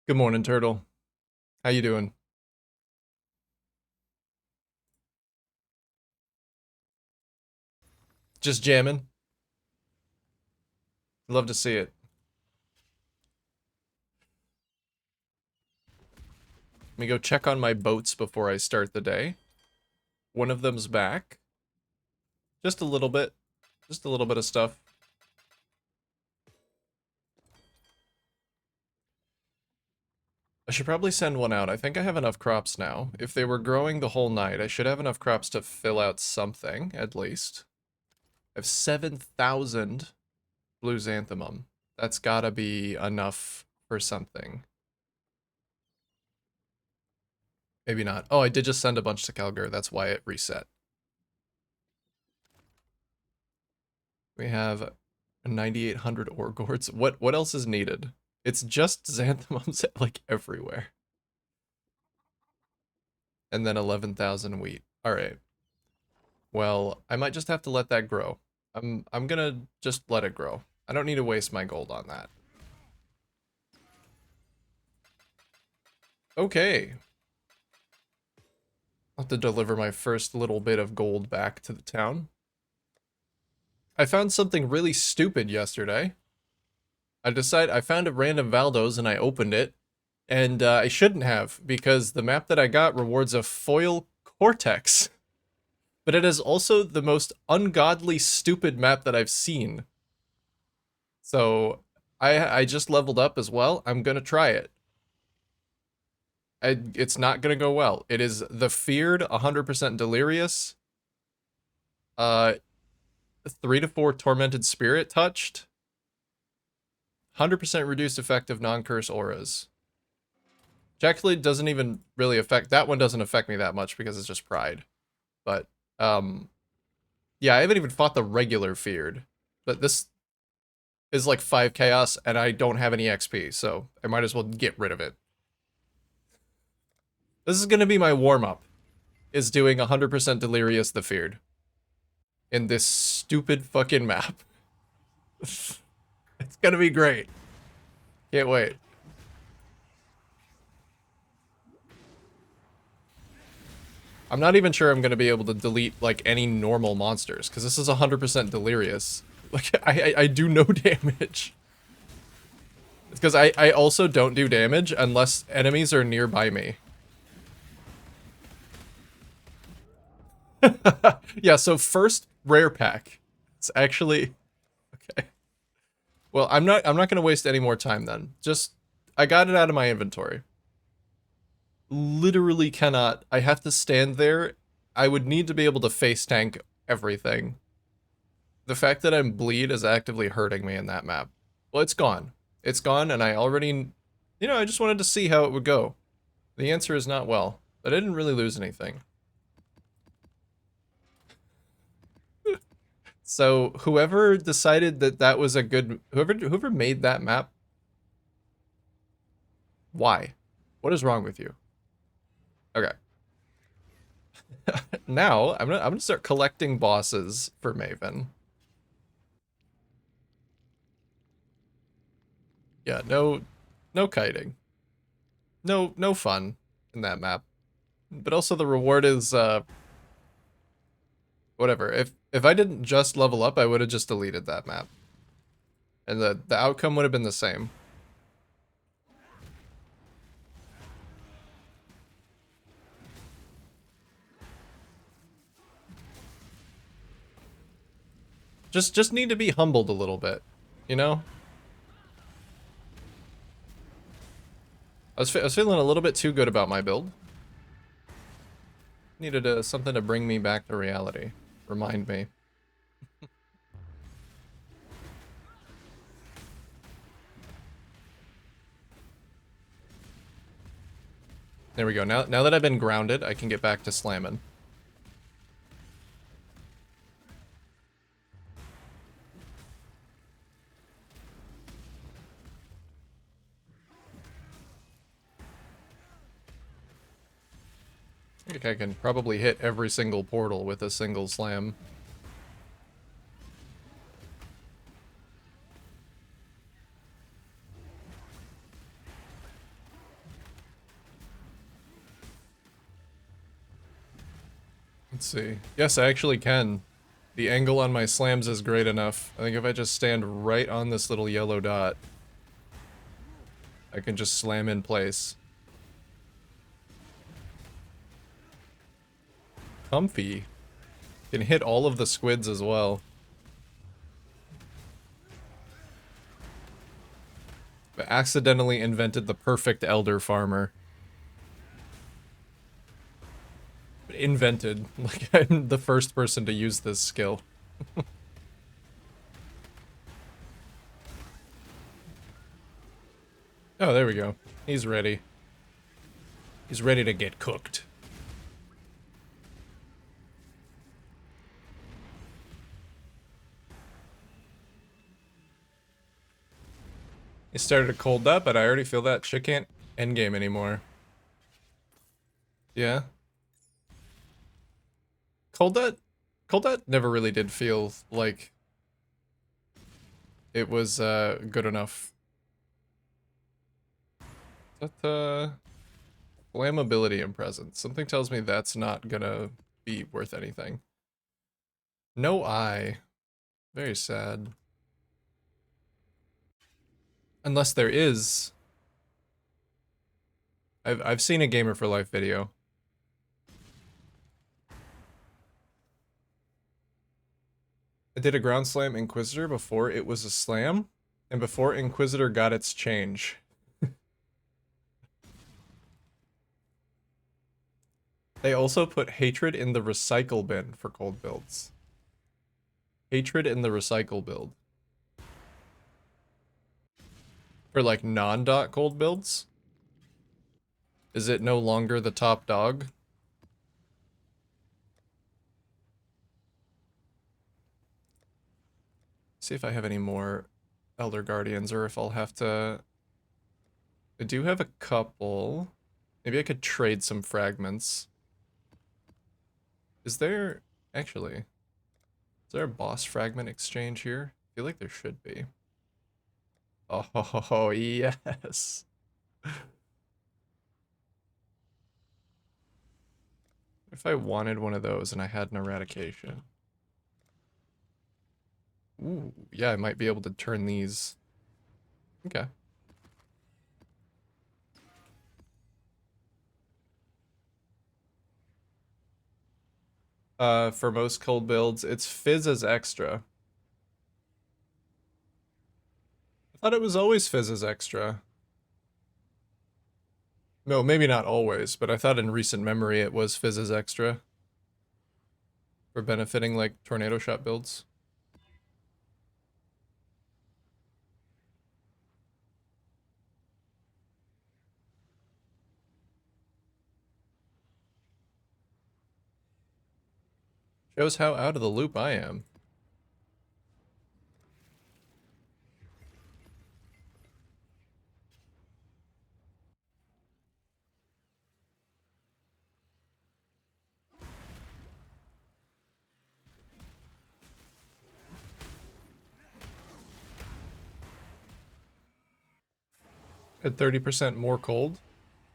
Good morning, Turtle. How you doing? Just jamming. Love to see it. Let me go check on my boats before I start the day. One of them's back. Just a little bit. Just a little bit of stuff. I should probably send one out. I think I have enough crops now. If they were growing the whole night, I should have enough crops to fill out something, at least. I have 7,000 blue xanthemum. That's gotta be enough for something. Maybe not. Oh, I did just send a bunch to Calgar. That's why it reset. We have 9,800 ore gourds. What else is needed? It's just xanthemums like everywhere. And then 11,000 wheat. All right. Well, I might just have to let that grow. I'm gonna just let it grow. I don't need to waste my gold on that. Okay. I'll have to deliver my first little bit of gold back to the town. I found something really stupid yesterday. I found a random Valdos and I opened it, and I shouldn't have, because the map that I got rewards a foil cortex. But it is also the most ungodly stupid map that I've seen. So I just leveled up as well. I'm gonna try it. It's not gonna go well. It is the feared 100% delirious. Uh 3 to 4 tormented spirit touched. 100% reduced effective non-curse auras. Which actually doesn't even really affect, that one doesn't affect me that much because it's just pride. But yeah, I haven't even fought the regular feared. But this is like 5 chaos and I don't have any XP, so I might as well get rid of it. This is gonna be my warm-up, is doing 100% delirious the feared. In this stupid fucking map. It's gonna be great. Can't wait. I'm not even sure I'm gonna be able to delete like any normal monsters, because this is 100% delirious. Like, I do no damage. It's because I also don't do damage unless enemies are nearby me. Yeah, so first rare pack. It's actually okay. Well, I'm not gonna waste any more time then. Just I got it out of my inventory. Literally cannot. I have to stand there. I would need to be able to face tank everything. The fact that I'm bleed is actively hurting me in that map. Well, it's gone. It's gone, and I already, I just wanted to see how it would go. The answer is not well, but I didn't really lose anything. So whoever decided that that was a good, whoever made that map, why? What is wrong with you? Okay. Now I'm gonna start collecting bosses for Maven. Yeah, no kiting. No fun in that map. But also the reward is whatever. If I didn't just level up, I would have just deleted that map. And the outcome would have been the same. Just need to be humbled a little bit, you know? I was feeling a little bit too good about my build. Needed something to bring me back to reality. Remind me. There we go. Now that I've been grounded, I can get back to slamming. I think I can probably hit every single portal with a single slam. Let's see. Yes, I actually can. The angle on my slams is great enough. I think if I just stand right on this little yellow dot, I can just slam in place. Comfy. Can hit all of the squids as well. But accidentally invented the perfect elder farmer. Invented. Like, I'm the first person to use this skill. Oh, there we go. He's ready. He's ready to get cooked. He started a cold up, but I already feel that shit can't endgame anymore. Yeah. Cold that never really did feel like it was good enough. That flammability and presence. Something tells me that's not gonna be worth anything. No eye. Very sad. Unless there is. I've seen a Gamer for Life video. I did a ground slam Inquisitor before it was a slam, and before Inquisitor got its change. They also put Hatred in the recycle bin for cold builds. Hatred in the recycle build. For like non-dot cold builds? Is it no longer the top dog? See if I have any more Elder Guardians or if I'll have to... I do have a couple. Maybe I could trade some fragments. Is there... Actually, is there a boss fragment exchange here? I feel like there should be. Oh, yes. If I wanted one of those and I had an eradication. Ooh, yeah, I might be able to turn these. Okay. For most cold builds, it's Fizz as extra. I thought it was always Fizz as extra. No, maybe not always, but I thought in recent memory it was Fizz as extra. For benefiting, like, tornado shot builds. Shows how out of the loop I am. At 30% more cold?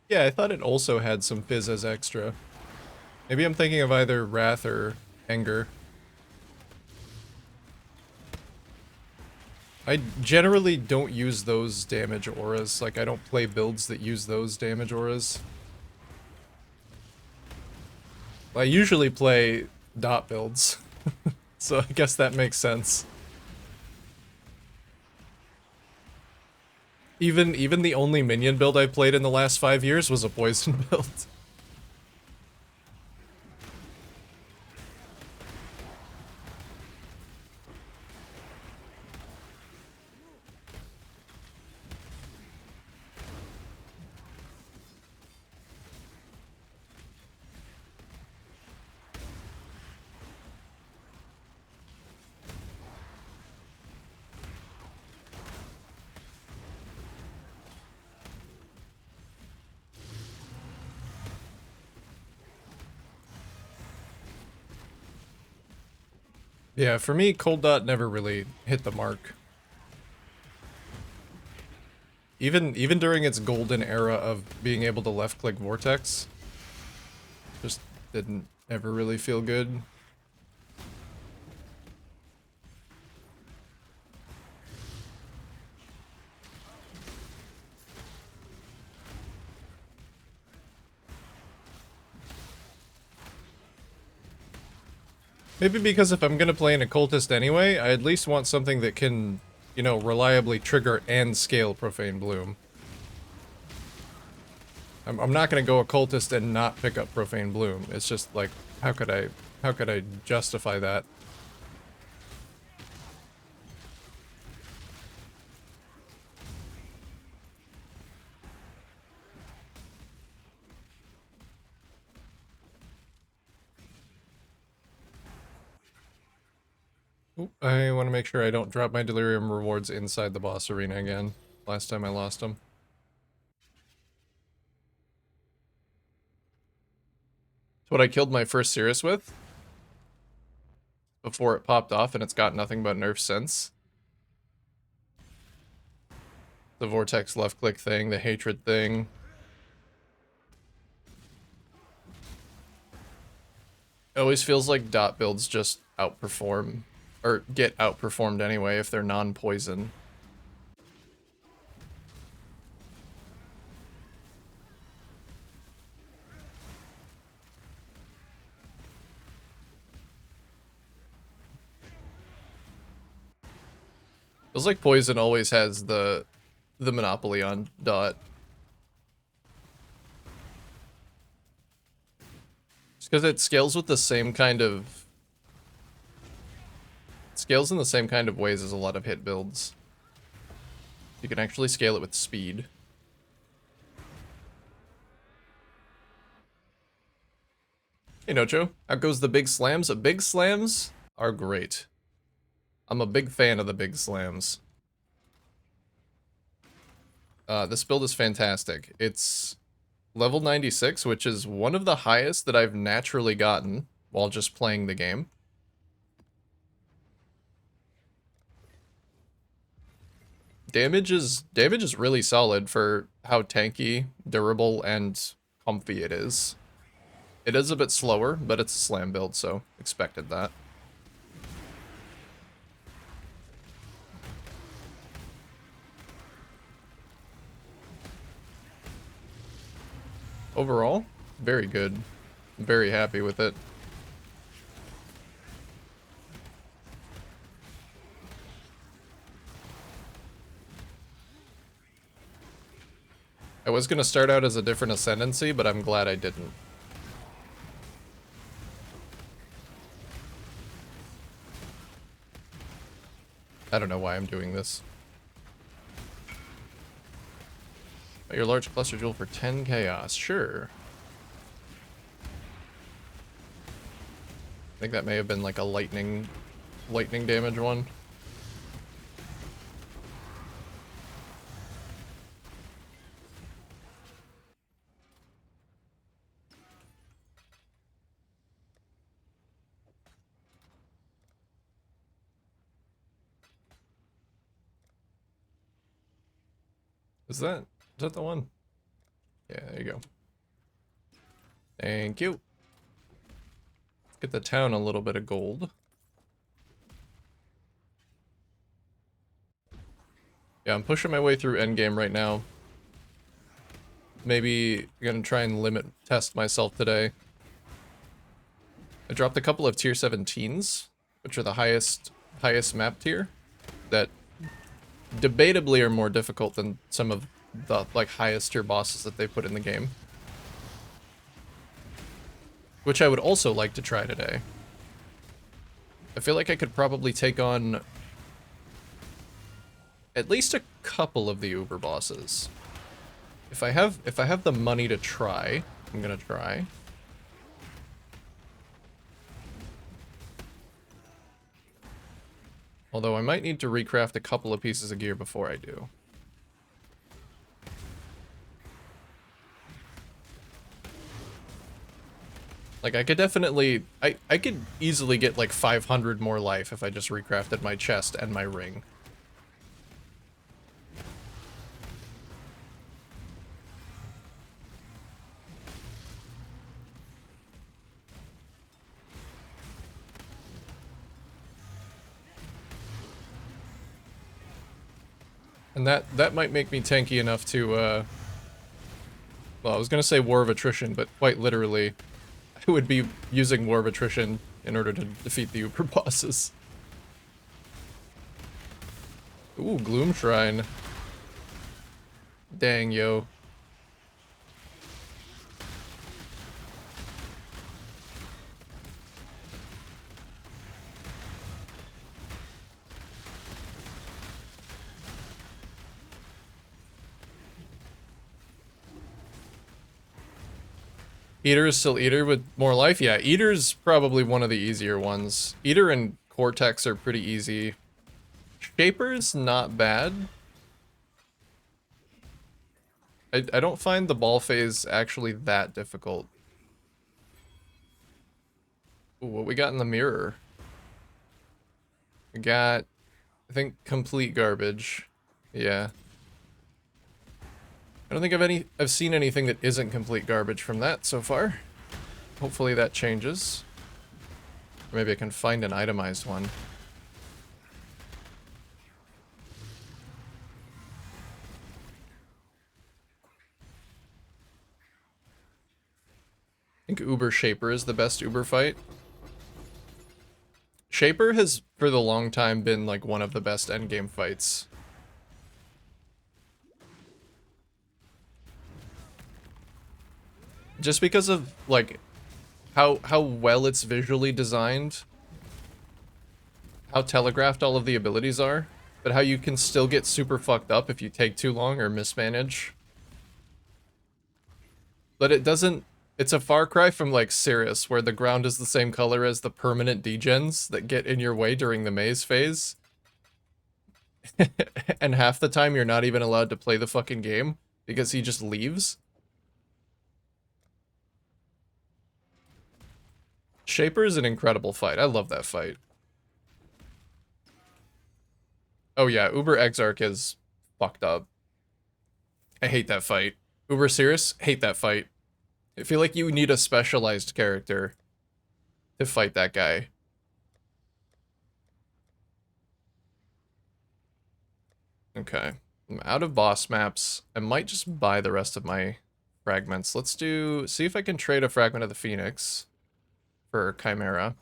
Yeah, I thought it also had some Fizz as extra. Maybe I'm thinking of either Wrath or Anger. I generally don't use those damage auras. Like, I don't play builds that use those damage auras. I usually play dot builds. So I guess that makes sense. Even the only minion build I played in the last 5 years was a poison build. Yeah, for me, Cold Dot never really hit the mark. Even during its golden era of being able to left-click Vortex, just didn't Ever really feel good? Maybe because if I'm gonna play an occultist anyway, I at least want something that can, you know, reliably trigger and scale Profane Bloom. I'm not gonna go occultist and not pick up Profane Bloom. It's just like, how could I justify that? Oop, I want to make sure I don't drop my delirium rewards inside the boss arena again. Last time I lost them. It's what I killed my first Cirrus with before it popped off, and it's got nothing but nerfs since. The vortex left click thing, the hatred thing. It always feels like dot builds just outperform, or get outperformed anyway if they're non-poison. Feels like poison always has the monopoly on dot. Just because it scales with the same kind of... Scales in the same kind of ways as a lot of hit builds. You can actually scale it with speed. Hey Nocho, how goes the big slams? Big slams are great. I'm a big fan of the big slams. This build is fantastic. It's level 96, which is one of the highest that I've naturally gotten while just playing the game. Damage is really solid for how tanky, durable, and comfy it is. It is a bit slower, but it's a slam build, so expected that. Overall, very good. I'm very happy with it. I was gonna start out as a different ascendancy, but I'm glad I didn't. I don't know why I'm doing this. Your large cluster jewel for 10 chaos, sure. I think that may have been like a lightning damage one. Is that the one? Yeah, there you go. Thank you. Let's get the town a little bit of gold. Yeah, I'm pushing my way through endgame right now. Maybe gonna try and test myself today. I dropped a couple of tier 17s, which are the highest map tier, that debatably are more difficult than some of the like highest tier bosses that they put in the game. Which I would also like to try today. I feel like I could probably take on at least a couple of the Uber bosses. If I have the money to try, I'm gonna try. Although I might need to recraft a couple of pieces of gear before I do. Like, I could definitely... I could easily get, like, 500 more life if I just recrafted my chest and my ring. And that might make me tanky enough to, well, I was gonna say War of Attrition, but quite literally, I would be using War of Attrition in order to defeat the Uber bosses. Ooh, Gloom Shrine. Dang, yo. Eater is still Eater with more life? Yeah, Eater's probably one of the easier ones. Eater and Cortex are pretty easy. Shaper's not bad. I don't find the ball phase actually that difficult. Ooh, what we got in the mirror? We got, I think, complete garbage. Yeah. I don't think I've seen anything that isn't complete garbage from that so far. Hopefully that changes. Or maybe I can find an itemized one. I think Uber Shaper is the best Uber fight. Shaper has, for the long time, been like one of the best endgame fights. Just because of like how well it's visually designed, how telegraphed all of the abilities are, but how you can still get super fucked up if you take too long or mismanage. But it doesn't, it's a far cry from like Sirius, where the ground is the same color as the permanent degens that get in your way during the maze phase. And half the time you're not even allowed to play the fucking game because he just leaves. Shaper is an incredible fight. I love that fight. Oh yeah, Uber Exarch is fucked up. I hate that fight. Uber Sirius, hate that fight. I feel like you need a specialized character to fight that guy. Okay. I'm out of boss maps. I might just buy the rest of my fragments. Let's see if I can trade a fragment of the Phoenix for Chimera.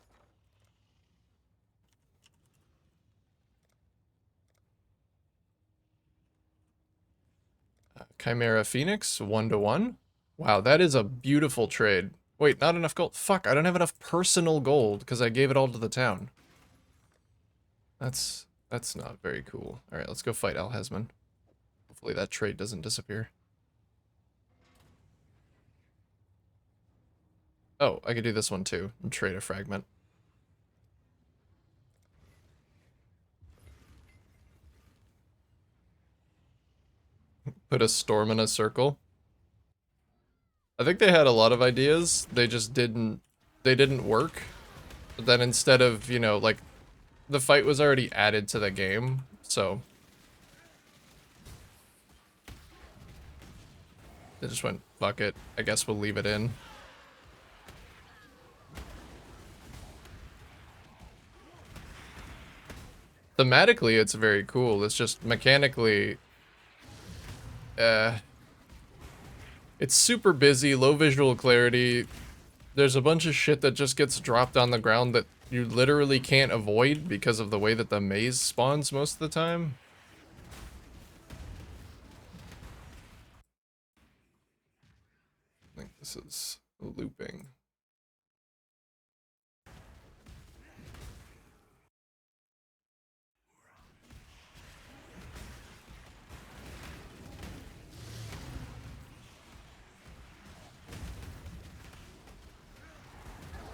Chimera Phoenix, 1-to-1. Wow, that is a beautiful trade. Wait, not enough gold. Fuck, I don't have enough personal gold because I gave it all to the town. That's not very cool. Alright, let's go fight Alhazman. Hopefully that trade doesn't disappear. Oh, I could do this one too and trade a fragment. Put a storm in a circle. I think they had a lot of ideas. They just didn't work. But then instead of, you know, like the fight was already added to the game, so they just went, fuck it. I guess we'll leave it in. Thematically, it's very cool. It's just mechanically, it's super busy, low visual clarity. There's a bunch of shit that just gets dropped on the ground that you literally can't avoid because of the way that the maze spawns most of the time. I think this is looping.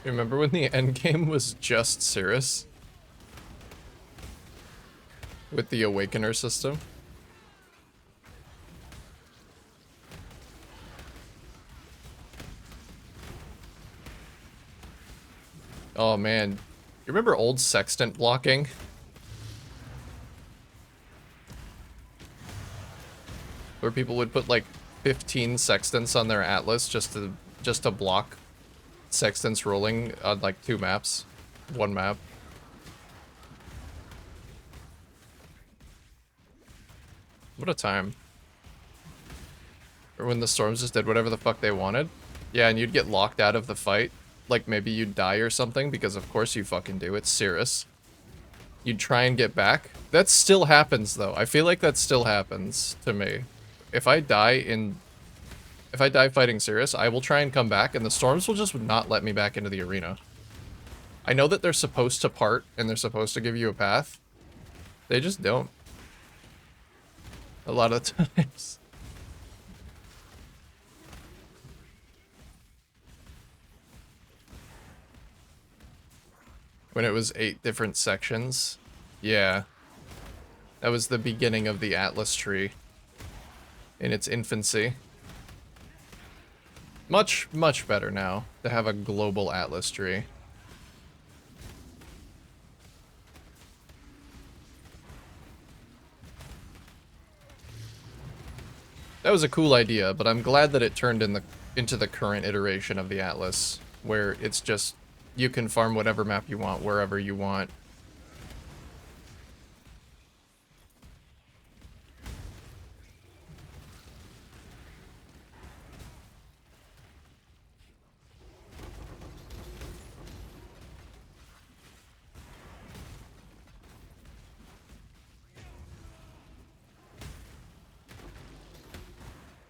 You remember when the end game was just Cirrus? With the Awakener system? Oh man. You remember old Sextant blocking? Where people would put like 15 Sextants on their Atlas just to block Sextants rolling on like 2 maps. 1 map. What a time. Or when the storms just did whatever the fuck they wanted. Yeah, and you'd get locked out of the fight. Like maybe you'd die or something, because of course you fucking do. It's Cirrus. You'd try and get back. That still happens though. I feel like that still happens to me. If I die fighting Cirrus, I will try and come back, and the storms will just not let me back into the arena. I know that they're supposed to part, and they're supposed to give you a path. They just don't. A lot of times. When it was 8 different sections. Yeah. That was the beginning of the Atlas tree. In its infancy. Much, much better now to have a global Atlas tree. That was a cool idea, but I'm glad that it turned into the current iteration of the Atlas, where it's just, you can farm whatever map you want, wherever you want.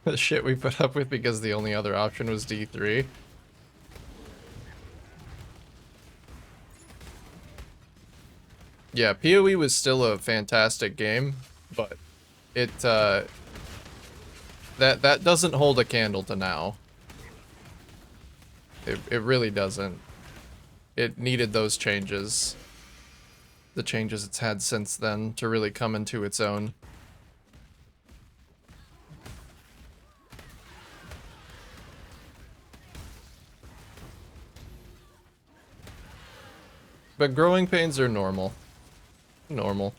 The shit we put up with because the only other option was D3. Yeah, PoE was still a fantastic game, but it that doesn't hold a candle to now. It really doesn't. It needed those changes. The changes it's had since then to really come into its own. But growing pains are normal. Normal.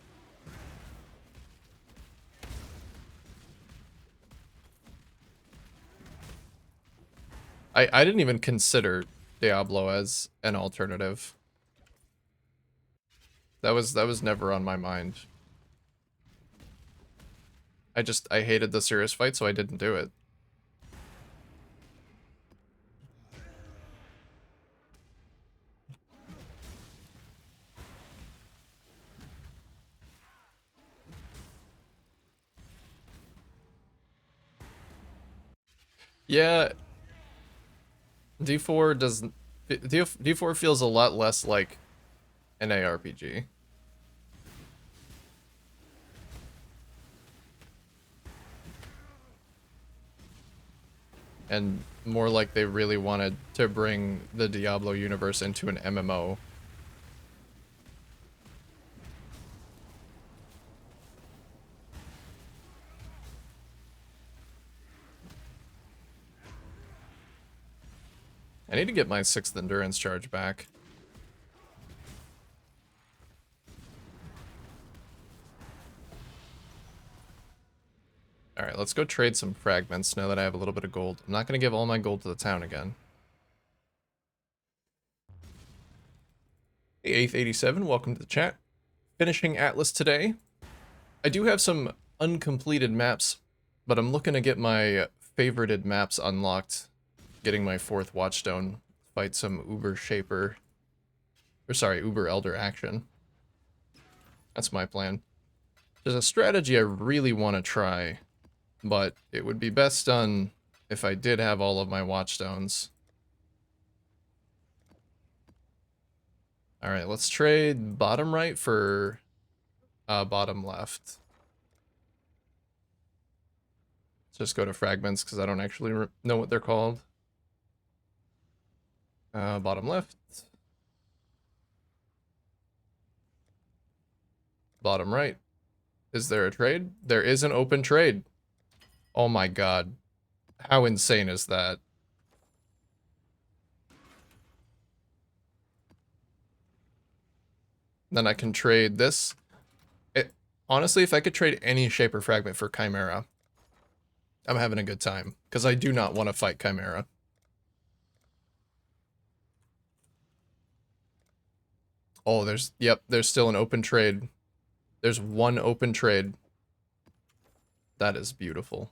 I didn't even consider Diablo as an alternative. That was never on my mind. I hated the Cirrus fight, so I didn't do it. Yeah, D4 doesn't. D4 feels a lot less like an ARPG. And more like they really wanted to bring the Diablo universe into an MMO. I need to get my 6th endurance charge back. Alright, let's go trade some fragments now that I have a little bit of gold. I'm not going to give all my gold to the town again. Hey, 8th87, welcome to the chat. Finishing Atlas today. I do have some uncompleted maps, but I'm looking to get my favorited maps unlocked. Getting my 4th Watchstone. Fight some Uber Shaper. Or sorry, Uber Elder action. That's my plan. There's a strategy I really want to try, but it would be best done if I did have all of my Watchstones. Alright, let's trade bottom right for bottom left. Let's just go to fragments because I don't actually know what they're called. Bottom left. Bottom right. Is there a trade? There is an open trade. Oh my god. How insane is that? Then I can trade this. Honestly, if I could trade any Shaper Fragment for Chimera, I'm having a good time. Because I do not want to fight Chimera. Oh, there's still an open trade. There's one open trade. That is beautiful.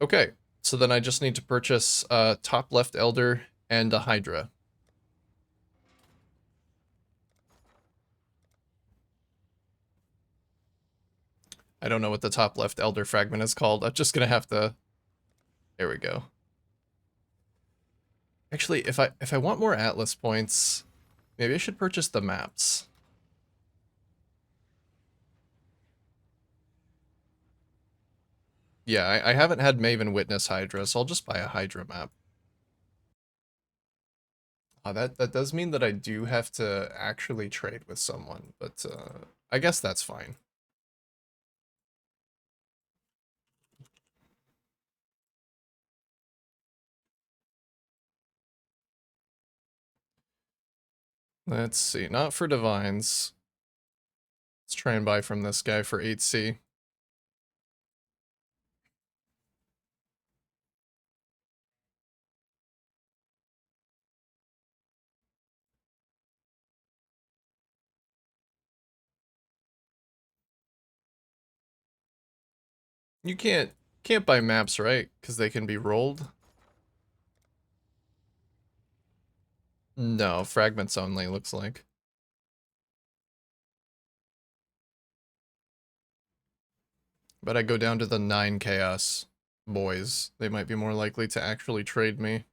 Okay, so then I just need to purchase a top left elder and a Hydra. I don't know what the top left elder fragment is called. I'm just gonna have to... There we go. Actually, if I want more Atlas points, maybe I should purchase the maps. Yeah, I haven't had Maven witness Hydra, so I'll just buy a Hydra map. That does mean that I do have to actually trade with someone, but I guess that's fine. Let's see, not for Divines. Let's try and buy from this guy for 8C. You can't buy maps, right? Because they can be rolled. No, fragments only, looks like. But I go down to the 9 Chaos boys. They might be more likely to actually trade me.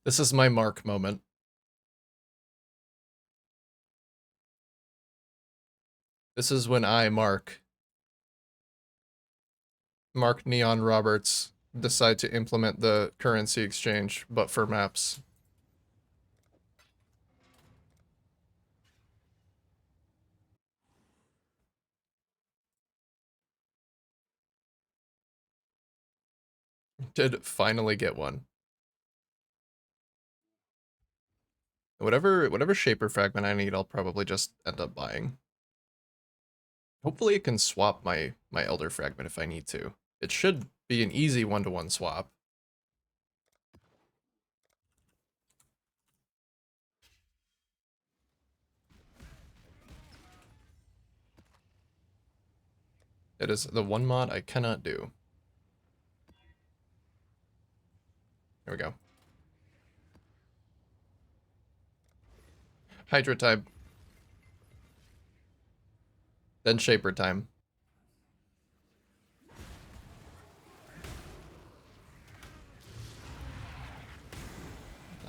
This is my Mark moment. This is when I, Mark Neon Roberts, decide to implement the currency exchange, but for maps. Did finally get one. Whatever Shaper fragment I need, I'll probably just end up buying. Hopefully it can swap my Elder fragment if I need to. It should be an easy one-to-one swap. It is the one mod I cannot do. There we go. Hydra time. Then Shaper time.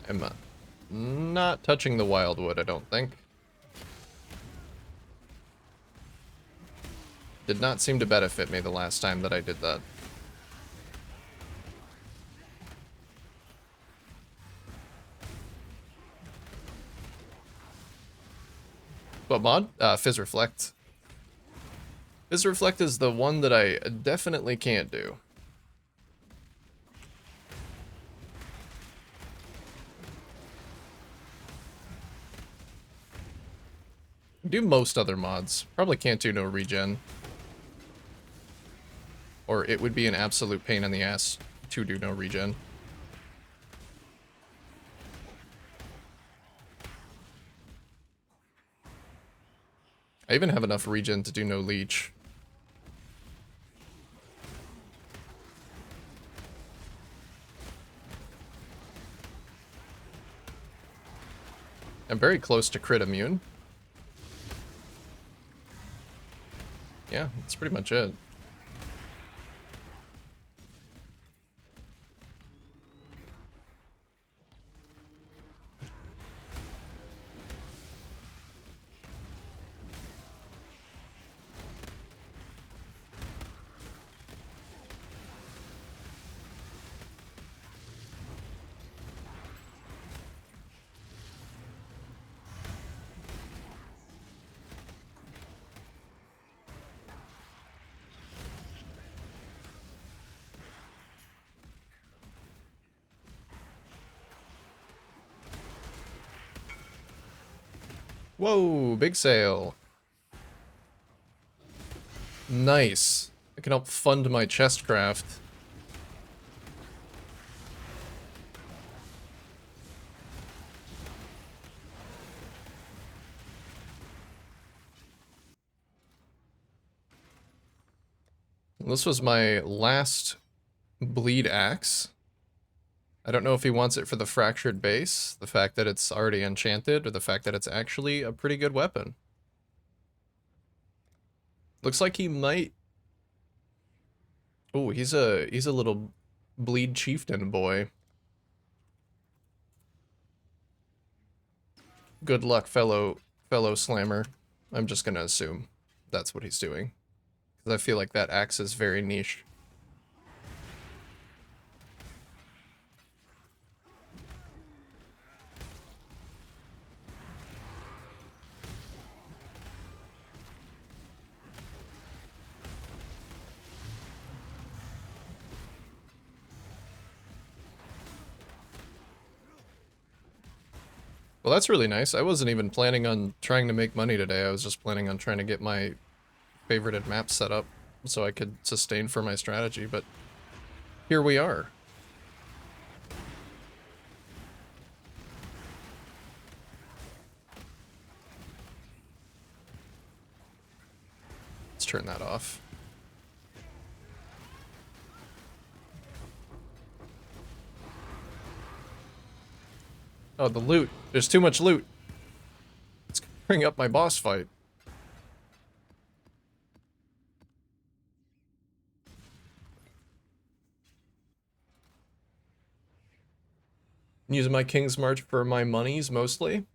I'm not touching the Wildwood, I don't think. Did not seem to benefit me the last time that I did that. What mod? Fizz Reflect. Fizz Reflect is the one that I definitely can't do. Do most other mods. Probably can't do no regen. Or it would be an absolute pain in the ass to do no regen. I even have enough regen to do no leech. I'm very close to crit immune. Yeah, that's pretty much it. Whoa, big sale. Nice. I can help fund my chest craft. This was my last bleed axe. I don't know if he wants it for the fractured base, the fact that it's already enchanted, or the fact that it's actually a pretty good weapon. Looks like he might... Oh, he's a little bleed chieftain boy. Good luck, fellow slammer. I'm just gonna assume that's what he's doing, because I feel like that axe is very niche. Well, that's really nice. I wasn't even planning on trying to make money today. I was just planning on trying to get my favorited map set up so I could sustain for my strategy, but here we are. Let's turn that off. Oh, the loot. There's too much loot. Let's bring up my boss fight. Using my King's March for my monies, mostly.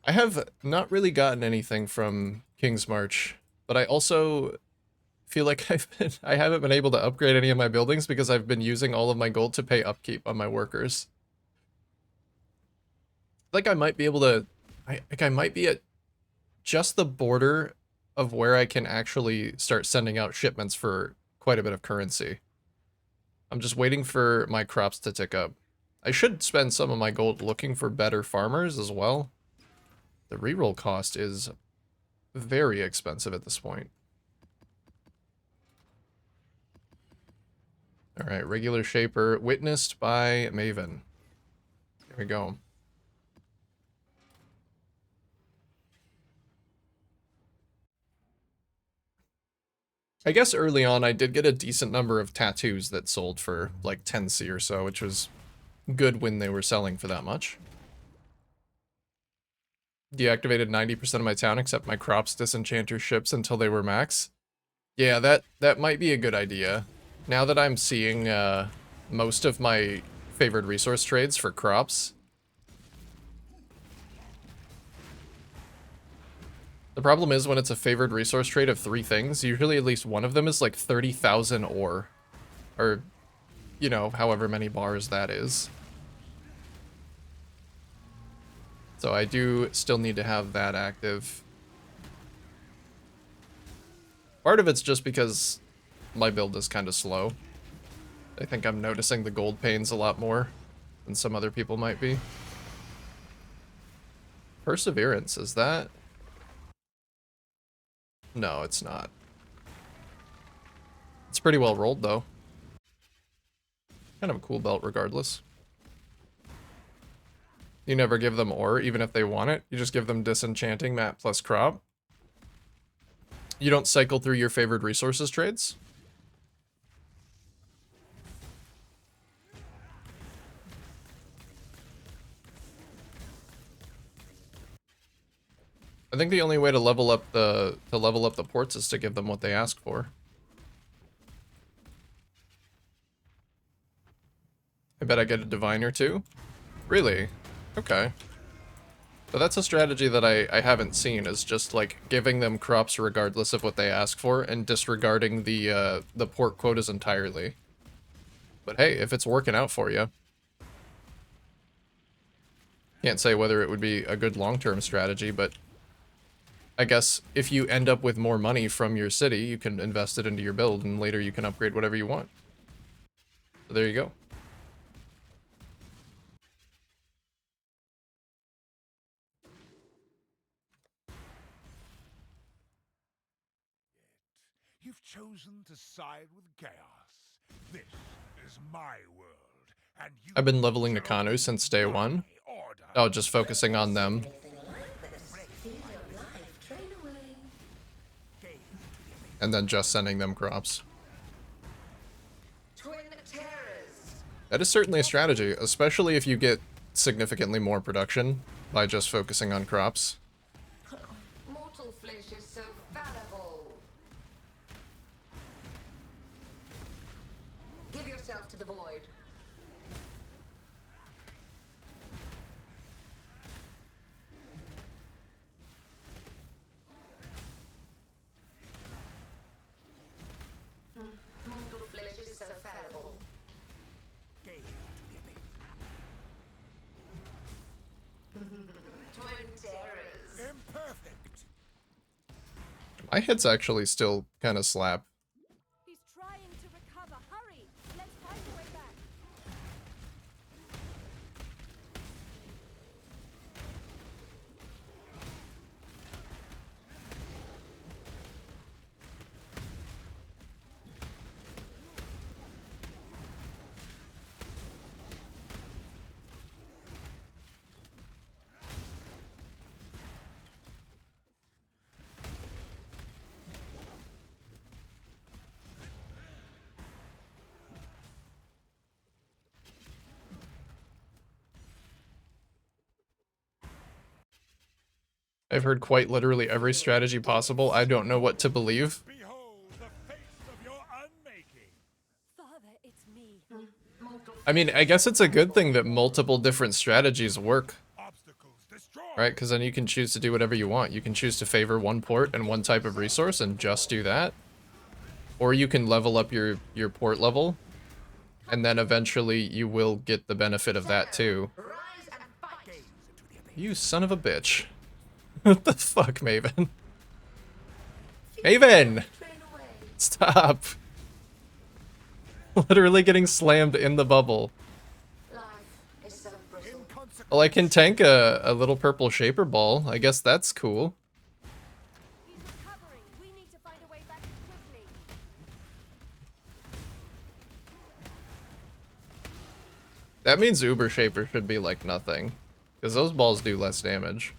I have not really gotten anything from King's March, but I also feel like I haven't been able to upgrade any of my buildings because I've been using all of my gold to pay upkeep on my workers. Like I might be able to, I might be at just the border of where I can actually start sending out shipments for quite a bit of currency. I'm just waiting for my crops to tick up. I should spend some of my gold looking for better farmers as well. The reroll cost is very expensive at this point. All right, regular shaper witnessed by Maven. Here we go. I guess early on I did get a decent number of tattoos that sold for like 10C or so, which was good when they were selling for that much. Deactivated 90% of my town except my crops, disenchanter ships until they were max. Yeah, that might be a good idea. Now that I'm seeing most of my favored resource trades for crops. The problem is when it's a favored resource trade of 3 things, usually at least one of them is like 30,000 ore. Or, you know, however many bars that is. So I do still need to have that active. Part of it's just because my build is kind of slow. I think I'm noticing the gold pains a lot more than some other people might be. Perseverance, is that? No, it's not. It's pretty well rolled, though. Kind of a cool belt regardless. You never give them ore, even if they want it. You just give them disenchanting, map plus crop. You don't cycle through your favored resources trades? I think the only way to level up the ports is to give them what they ask for. I bet I get a diviner too. Really? Okay. But that's a strategy that I haven't seen, is just like giving them crops regardless of what they ask for and disregarding the port quotas entirely. But hey, if it's working out for you. Can't say whether it would be a good long-term strategy, but I guess if you end up with more money from your city, you can invest it into your build and later you can upgrade whatever you want. So there you go. You've chosen to side with chaos. This is my world, and you I've been leveling Nakano since day one. Oh, just focusing on them. And then just sending them crops. That is certainly a strategy, especially if you get significantly more production by just focusing on crops. Mortal flesh is so fallible. Give yourself to the void. Mortal flesh is so fallible. Twin terrors. imperfect. My hits actually still kind of slap. He's trying to recover. Hurry! Let's find a way back. I've heard quite literally every strategy possible. I don't know what to believe. Behold the face of your unmaking. Father, it's me. I mean, I guess it's a good thing that multiple different strategies work, Obstacles destroyed. right? Because then you can choose to do whatever you want. You can choose to favor one port and one type of resource and just do that. Or you can level up your port level, and then eventually you will get the benefit of that too. Rise and fight. You son of a bitch. What the fuck, Maven? Maven! Train away. Stop. Literally getting slammed in the bubble. Life is so brittle. Well, I can tank a little purple shaper ball. I guess that's cool. He's recovering. We need to find a way back quickly. That means Uber Shaper should be like nothing. Because those balls do less damage.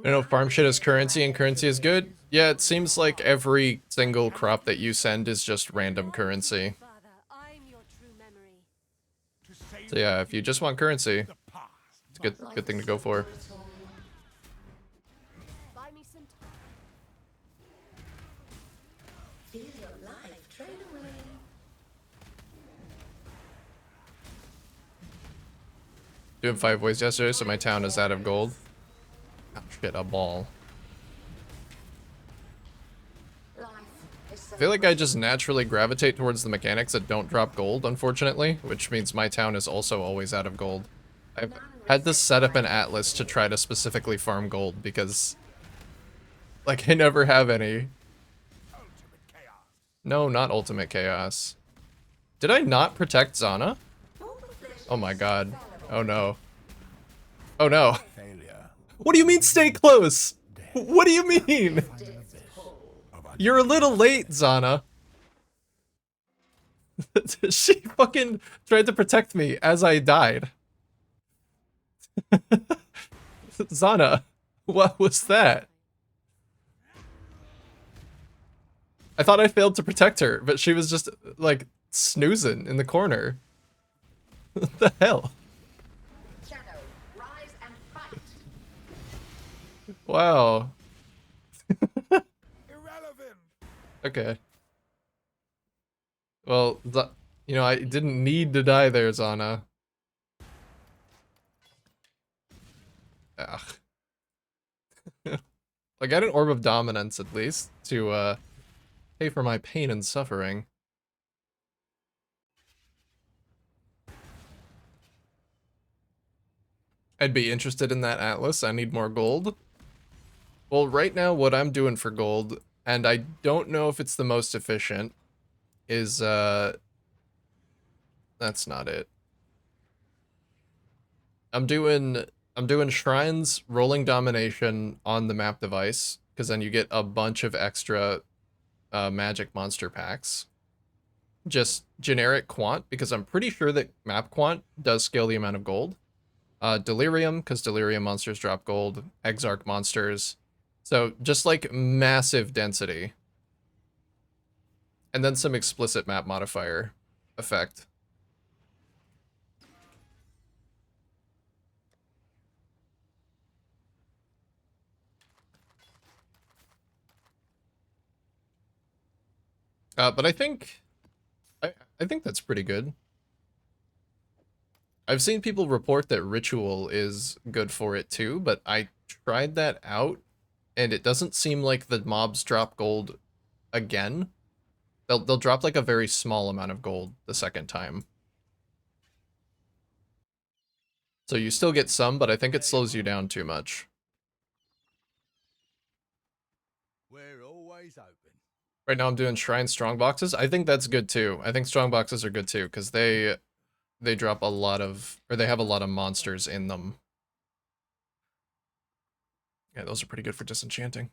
You know, farm shit is currency and currency is good. Yeah, it seems like every single crop that you send is just random currency. Father, I'm your true memory. To save So yeah, if you just want currency, the past. it's a good thing to go for. Buy me some time. Feel your life train away. Doing 5 ways yesterday, so my town is out of gold. Oh shit, a ball. Life is so I feel like I just naturally gravitate towards the mechanics that don't drop gold, unfortunately, which means my town is also always out of gold. I've had to set up an atlas to try to specifically farm gold because, like, I never have any. Ultimate chaos. No, not Ultimate Chaos. Did I not protect Zana? mortal flesh. Oh my god. Oh no. Oh no. Failure. What do you mean stay close? What do you mean? You're a little late, Zana. She fucking tried to protect me as I died. Zana, what was that? I thought I failed to protect her, but she was just, like, snoozing in the corner. What the hell? Shadow, rise and fight. Wow. Irrelevant. Okay. Well, you know, I didn't need to die there, Zana. Ugh. I got an Orb of Dominance, at least, to, pay for my pain and suffering. I'd be interested in that atlas. I need more gold. Well, right now what I'm doing for gold, and I don't know if it's the most efficient, is that's not it. I'm doing shrines, rolling domination on the map device, because then you get a bunch of extra magic monster packs. Just generic quant, because I'm pretty sure that map quant does scale the amount of gold. Delirium, because delirium monsters drop gold. Exarch monsters. So just like massive density. And then some explicit map modifier effect. But I think that's pretty good. I've seen people report that ritual is good for it too, but I tried that out and it doesn't seem like the mobs drop gold again. They'll drop like a very small amount of gold the second time. So you still get some, but I think it slows you down too much. We're always open. Right now I'm doing shrine strong boxes. I think that's good too. I think strong boxes are good too because they drop a lot of, or they have a lot of monsters in them. Yeah, those are pretty good for disenchanting.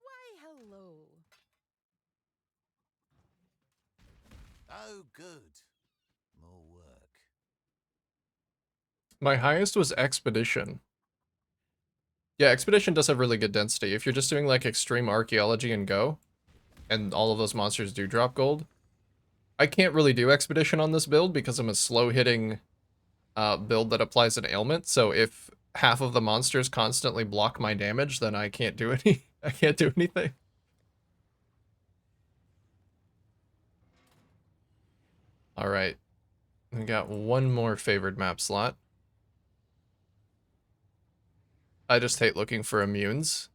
Why, hello. Oh, good. More work. My highest was expedition. Yeah, expedition does have really good density. If you're just doing like extreme archaeology and go, and all of those monsters do drop gold. I can't really do expedition on this build because I'm a slow hitting build that applies an ailment. So if half of the monsters constantly block my damage, then I can't do I can't do anything. All right. We got one more favored map slot. I just hate looking for immunes.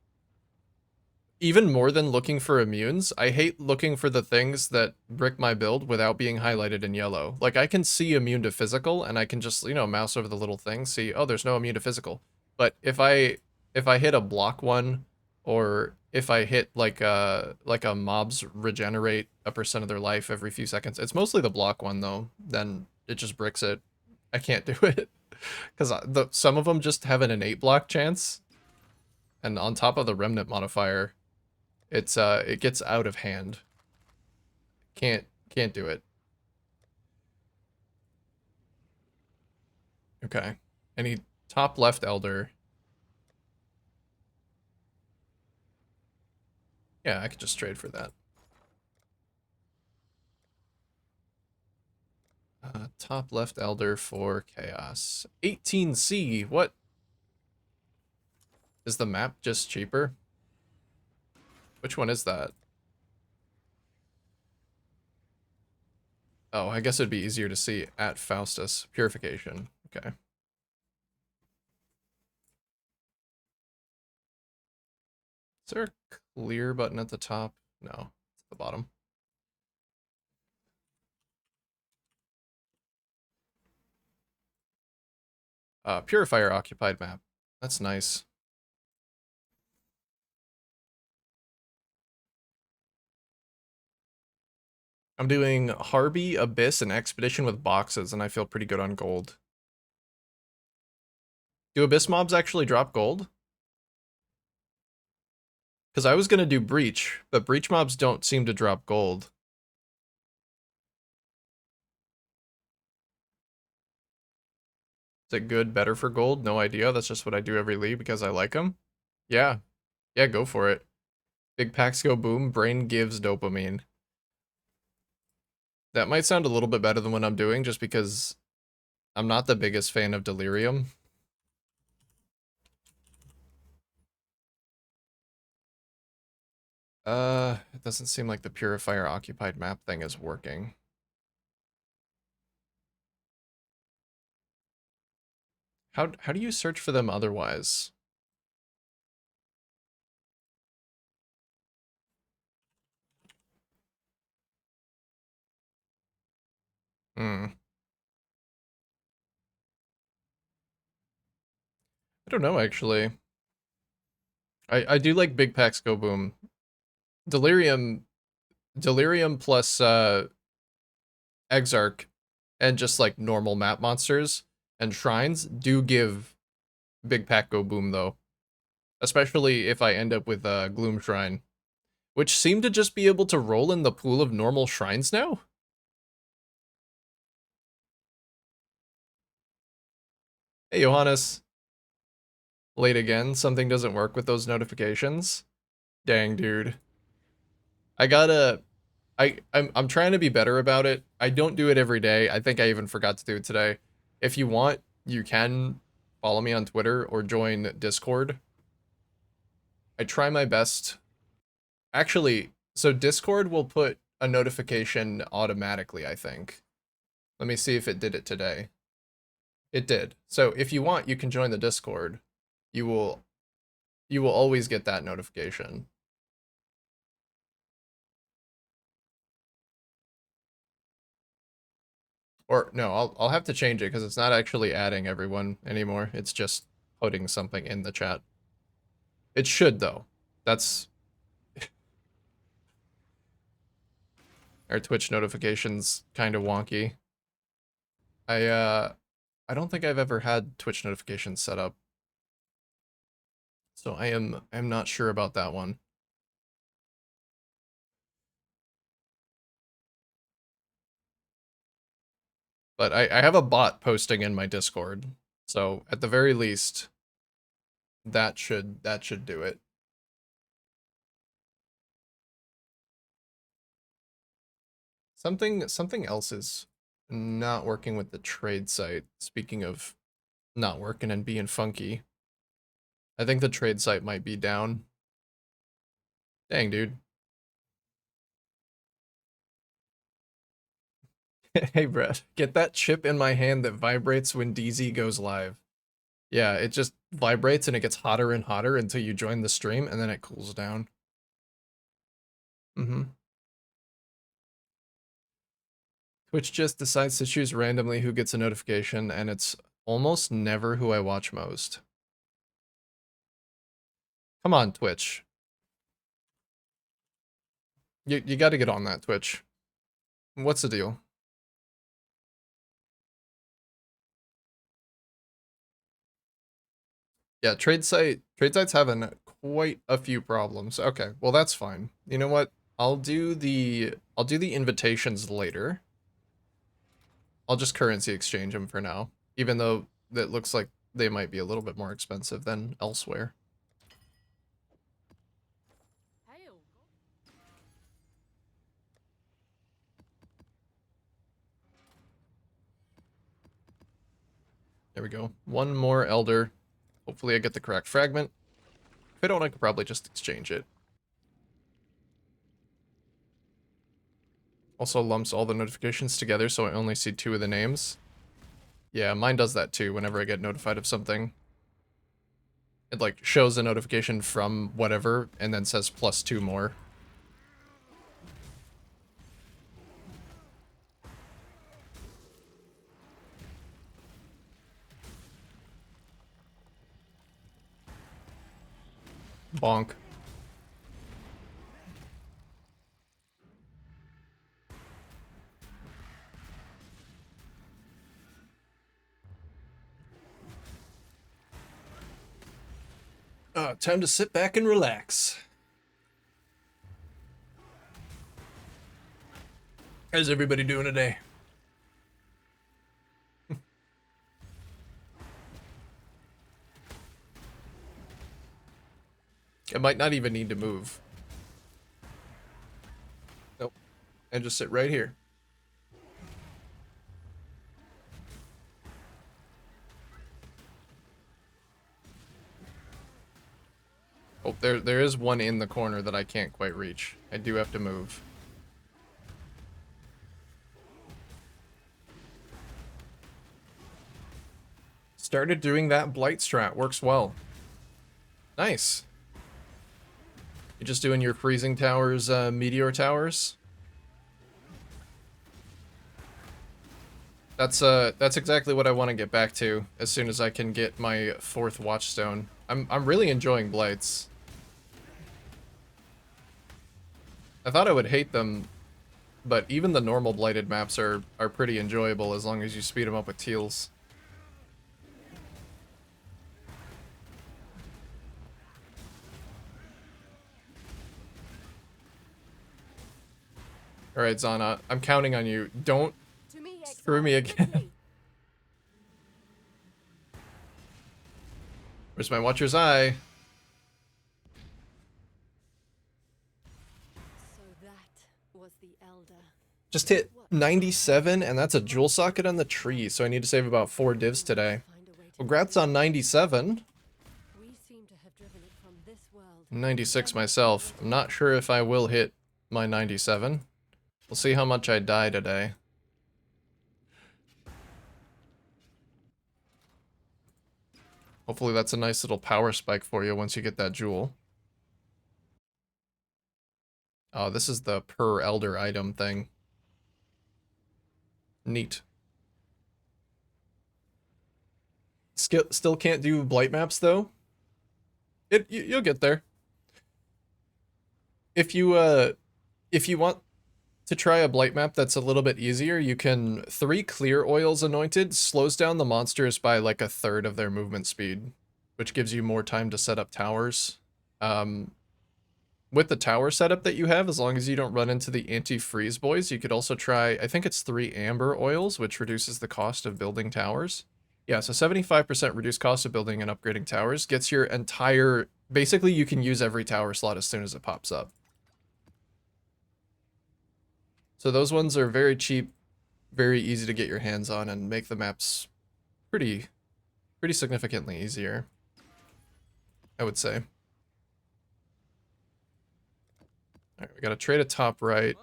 Even more than looking for immunes, I hate looking for the things that brick my build without being highlighted in yellow. Like, I can see immune to physical, and I can just, you know, mouse over the little thing, see, oh, there's no immune to physical. But if I hit a block one, or if I hit like a mobs regenerate a percent of their life every few seconds, it's mostly the block one though, then it just bricks it. I can't do it. Because some of them just have an innate block chance, and on top of the remnant modifier, it gets out of hand. Can't do it. Okay. Any top left elder? Yeah, I could just trade for that. Top left elder for chaos. 18C. What? Is the map just cheaper? Which one is that? Oh, I guess it'd be easier to see at Faustus. Purification. Okay. Is there a clear button at the top? No, it's at the bottom. Purifier occupied map. That's nice. I'm doing Harby, Abyss, and Expedition with boxes, and I feel pretty good on gold. Do Abyss mobs actually drop gold? Because I was going to do Breach, but Breach mobs don't seem to drop gold. Is it good, better for gold? No idea. That's just what I do every league because I like them. Yeah. Yeah, go for it. Big packs go boom, brain gives dopamine. That might sound a little bit better than what I'm doing just because I'm not the biggest fan of Delirium. It doesn't seem like the Purifier occupied map thing is working. How do you search for them otherwise? Hmm. I don't know, actually. I do like big packs go boom. Delirium plus Exarch and just like normal map monsters and shrines do give big pack go boom though. Especially if I end up with a Gloom Shrine, which seem to just be able to roll in the pool of normal shrines now. Hey Johannes. Late again, something doesn't work with those notifications. Dang, dude. I gotta I'm trying to be better about it. I don't do it every day. I think I even forgot to do it today. If you want, you can follow me on Twitter or join Discord. I try my best. Actually, so Discord will put a notification automatically, I think. Let me see if it did it today. It did. So if you want, you can join the Discord. You will always get that notification. Or no, I'll have to change it because it's not actually adding everyone anymore. It's just putting something in the chat. It should though. That's our Twitch notifications kind of wonky. I don't think I've ever had Twitch notifications set up. So I'm not sure about that one. But I have a bot posting in my Discord. So at the very least, that should do it. Something else is not working with the trade site. Speaking of not working and being funky, I think the trade site might be down. Dang, dude. Hey, Brett, get that chip in my hand that vibrates when DZ goes live. Yeah, it just vibrates and it gets hotter and hotter until you join the stream and then it cools down. Mm-hmm. Twitch just decides to choose randomly who gets a notification, and it's almost never who I watch most. Come on, Twitch. You gotta get on that, Twitch. What's the deal? Yeah, trade sites having quite a few problems. Okay, well that's fine. You know what? I'll do the invitations later. I'll just currency exchange them for now, even though that looks like they might be a little bit more expensive than elsewhere. Hail. There we go. One more Elder. Hopefully I get the correct fragment. If I don't, I could probably just exchange it. Also lumps all the notifications together so I only see 2 of the names. Yeah, mine does that too whenever I get notified of something. It like shows a notification from whatever and then says +2 more. Bonk. Time to sit back and relax. How's everybody doing today? I might not even need to move. Nope. And just sit right here. Oh, there is one in the corner that I can't quite reach. I do have to move. Started doing that blight strat. Works well. Nice. You're just doing your freezing towers, meteor towers? That's exactly what I want to get back to as soon as I can get my 4th Watchstone. I'm really enjoying Blights. I thought I would hate them, but even the normal Blighted maps are pretty enjoyable as long as you speed them up with teals. Alright, Zana, I'm counting on you. Don't To me, screw me Exile, again. quickly. Where's my Watcher's Eye? So that was the Elder. Just hit 97, and that's a jewel socket on the tree, so I need to save about 4 divs today. Find a way to Congrats on 97. We seem to have driven it from this world. 96 myself. I'm not sure if I will hit my 97. We'll see how much I die today. Hopefully that's a nice little power spike for you once you get that jewel. Oh, this is the per elder item thing. Neat. Still can't do blight maps though. You'll get there. If you want to try a blight map that's a little bit easier, you can 3 clear oils anointed slows down the monsters by like 1/3 of their movement speed, which gives you more time to set up towers. With the tower setup that you have, as long as you don't run into the anti-freeze boys, you could also try, I think it's 3 amber oils, which reduces the cost of building towers. Yeah, so 75% reduced cost of building and upgrading towers gets your entire... Basically, you can use every tower slot as soon as it pops up. So those ones are very cheap, very easy to get your hands on, and make the maps pretty significantly easier, I would say. Alright, we gotta trade a top right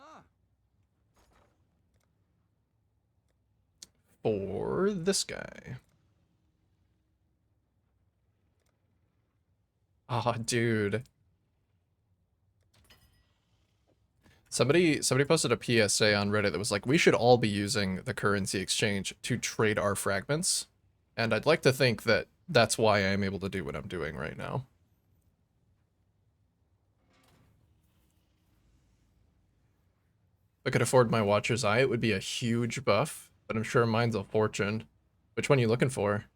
for this guy. Ah, dude. Somebody posted a PSA on Reddit that was like, we should all be using the currency exchange to trade our fragments. And I'd like to think that that's why I'm able to do what I'm doing right now. If I could afford my Watcher's Eye, it would be a huge buff, but I'm sure mine's a fortune. Which one are you looking for?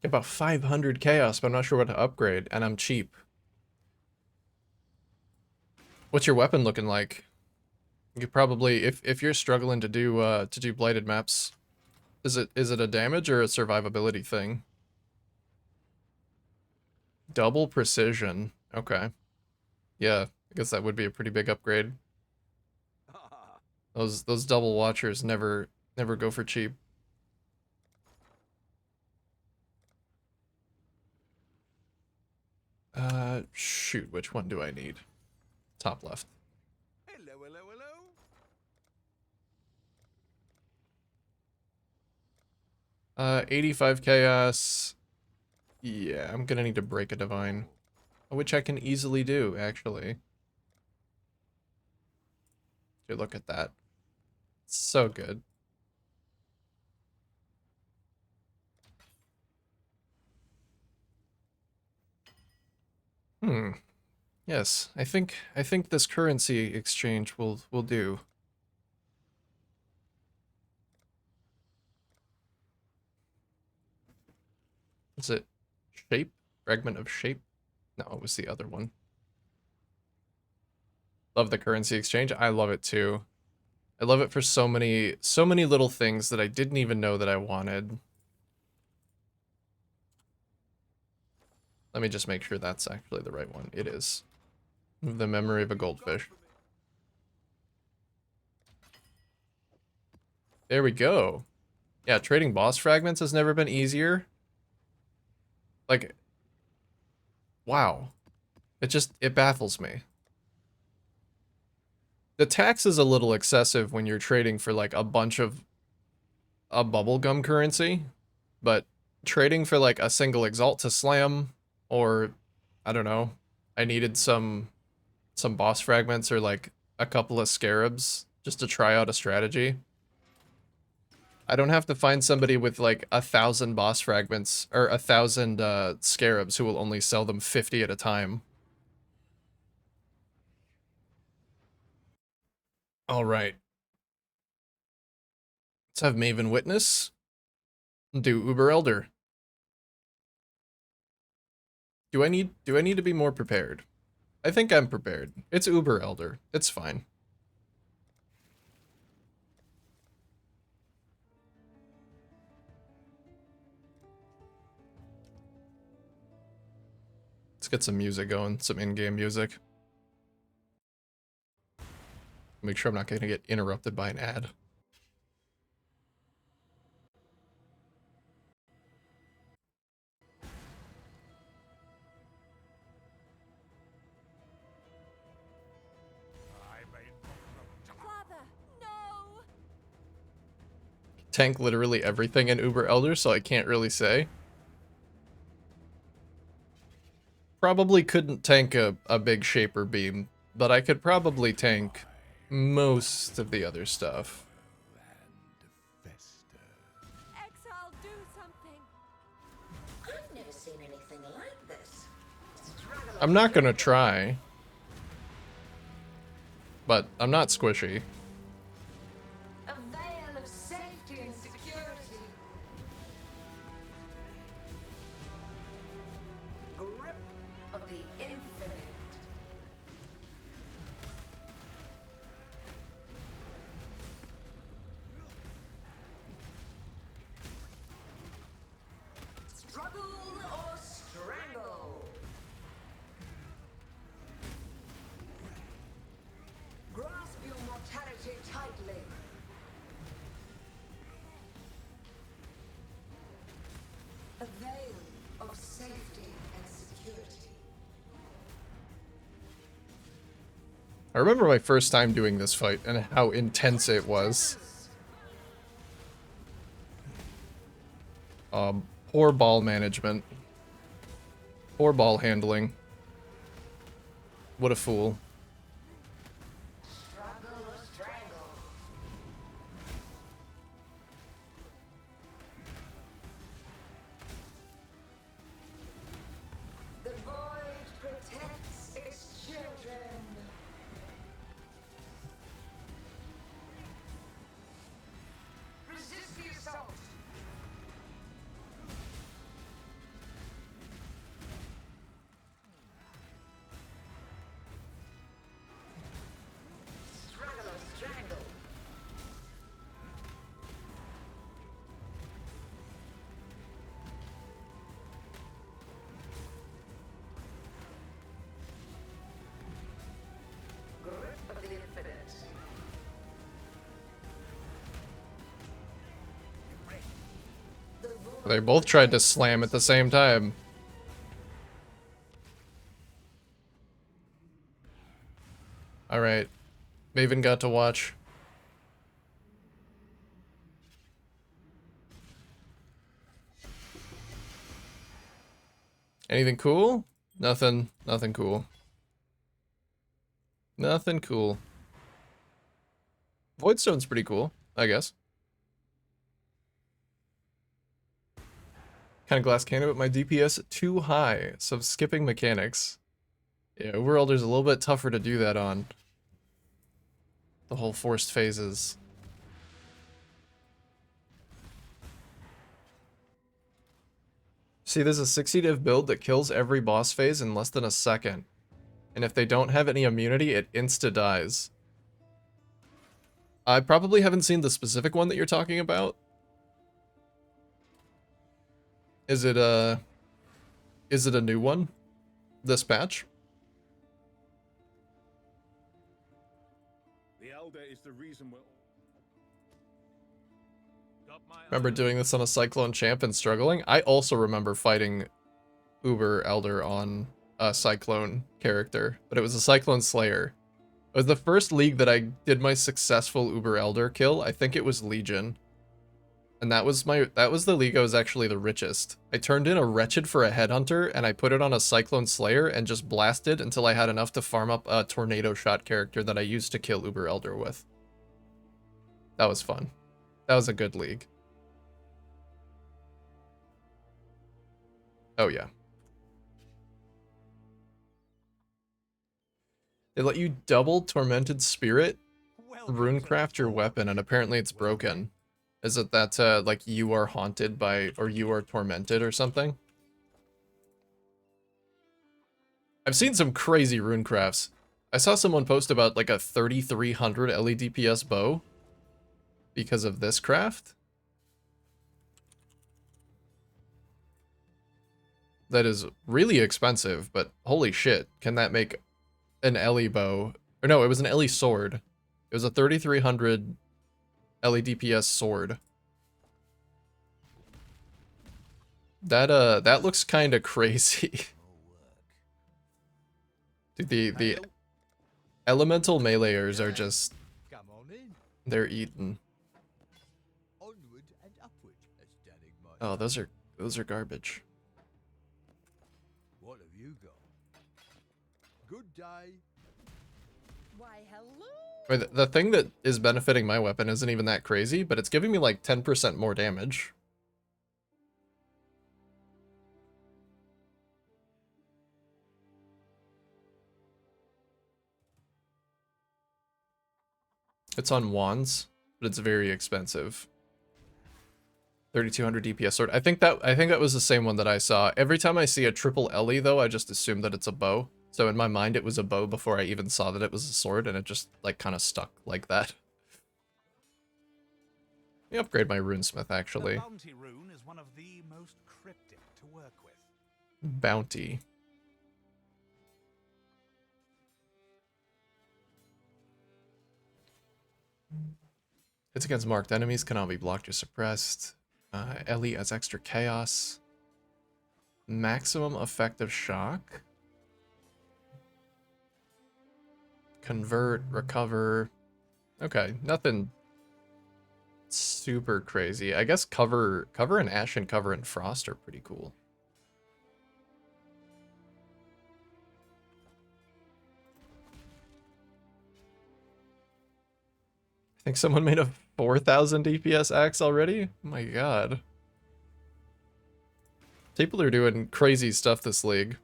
Get about 500 chaos, but I'm not sure what to upgrade, and I'm cheap. What's your weapon looking like? You could probably, if you're struggling to do blighted maps, is it a damage or a survivability thing? Double precision. Okay. Yeah, I guess that would be a pretty big upgrade. Those double watchers never go for cheap. Shoot, which one do I need? Top left. Hello, hello, hello. 85 chaos. Yeah, I'm gonna need to break a divine. Which I can easily do, actually. Dude, look at that. So good. Yes, I think this currency exchange will do. Is it shape? Fragment of shape? No, it was the other one. Love the currency exchange. I love it too. I love it for so many little things that I didn't even know that I wanted. Let me just make sure that's actually the right one. It is. The memory of a goldfish. There we go. Yeah, trading boss fragments has never been easier. Like, wow. It baffles me. The tax is a little excessive when you're trading for like a bunch of a bubblegum currency, but trading for like a single exalt to slam, or I don't know, I needed some boss fragments or like a couple of scarabs just to try out a strategy. I don't have to find somebody with like 1,000 boss fragments or 1,000 scarabs who will only sell them 50 at a time. All right. Let's have Maven Witness. Do Uber Elder. Do I need to be more prepared? I think I'm prepared. It's Uber Elder. It's fine. Let's get some music going, some in-game music. Make sure I'm not going to get interrupted by an ad. Father, no! Tank literally everything in Uber Elder, so I can't really say. Probably couldn't tank a big Shaper Beam, but I could probably tank most of the other stuff. Exile, do something! I've never seen anything like this. Struggle I'm not gonna try. But I'm not squishy. a veil of safety and security. Grip of the infinite. Struggle or strangle. Grasp your mortality tightly. A veil of safety and security. I remember my first time doing this fight and how intense it was. Poor ball management. Poor ball handling. What a fool. Struggle or strangle. The void protects its children. Resist the assault. Struggle or strangle. Grip of the infinite. The void They both tried to slam at the same time. Alright. Maven got to watch. Anything cool? Nothing cool. Nothing cool. Voidstone's pretty cool, I guess. Kind of glass cannon, but my DPS too high, so skipping mechanics. Yeah, Overelder's a little bit tougher to do that on. The whole forced phases. See, there's a 60 div build that kills every boss phase in less than a second. And if they don't have any immunity, it insta-dies. I probably haven't seen the specific one that you're talking about. Is it a new one? This patch? The Elder is the reason we're... Remember doing this on a Cyclone champ and struggling? I also remember fighting Uber Elder on a Cyclone character, but it was a Cyclone Slayer. It was the first league that I did my successful Uber Elder kill. I think it was Legion. And that was the league I was actually the richest. I turned in a Wretched for a Headhunter, and I put it on a Cyclone Slayer and just blasted until I had enough to farm up a Tornado Shot character that I used to kill Uber Elder with. That was fun. That was a good league. Oh yeah. They let you double Tormented Spirit, runecraft your weapon, and apparently it's broken. Is it that, like, you are haunted by, or you are tormented or something? I've seen some crazy runecrafts. I saw someone post about, like, a 3300 LEDPS bow because of this craft. That is really expensive, but holy shit, can that make an Ellie bow? Or no, it was an Ellie sword. It was a 3300 LEDPS sword. That looks kind of crazy. Dude, the elemental meleeers are just, Come on in. they're eaten. Onward and upward, as Danig might Oh, say. those are garbage. What have you got? Good day. Why, hello. Wait, the thing that is benefiting my weapon isn't even that crazy, but it's giving me like 10% more damage. It's on wands, but it's very expensive. 3200 DPS sword. I think that was the same one that I saw. Every time I see a triple LE though, I just assume that it's a bow. So in my mind it was a bow before I even saw that it was a sword, and it just like kind of stuck like that. Let me upgrade my runesmith actually. The bounty rune is one of the most cryptic to work with. Bounty. Hits against marked enemies cannot be blocked or suppressed. Ellie as extra chaos. Maximum effective shock. Convert, recover. Okay, nothing super crazy. I guess cover and ash and cover and frost are pretty cool. I think someone made a 4000 DPS axe already? Oh my god. People are doing crazy stuff this league.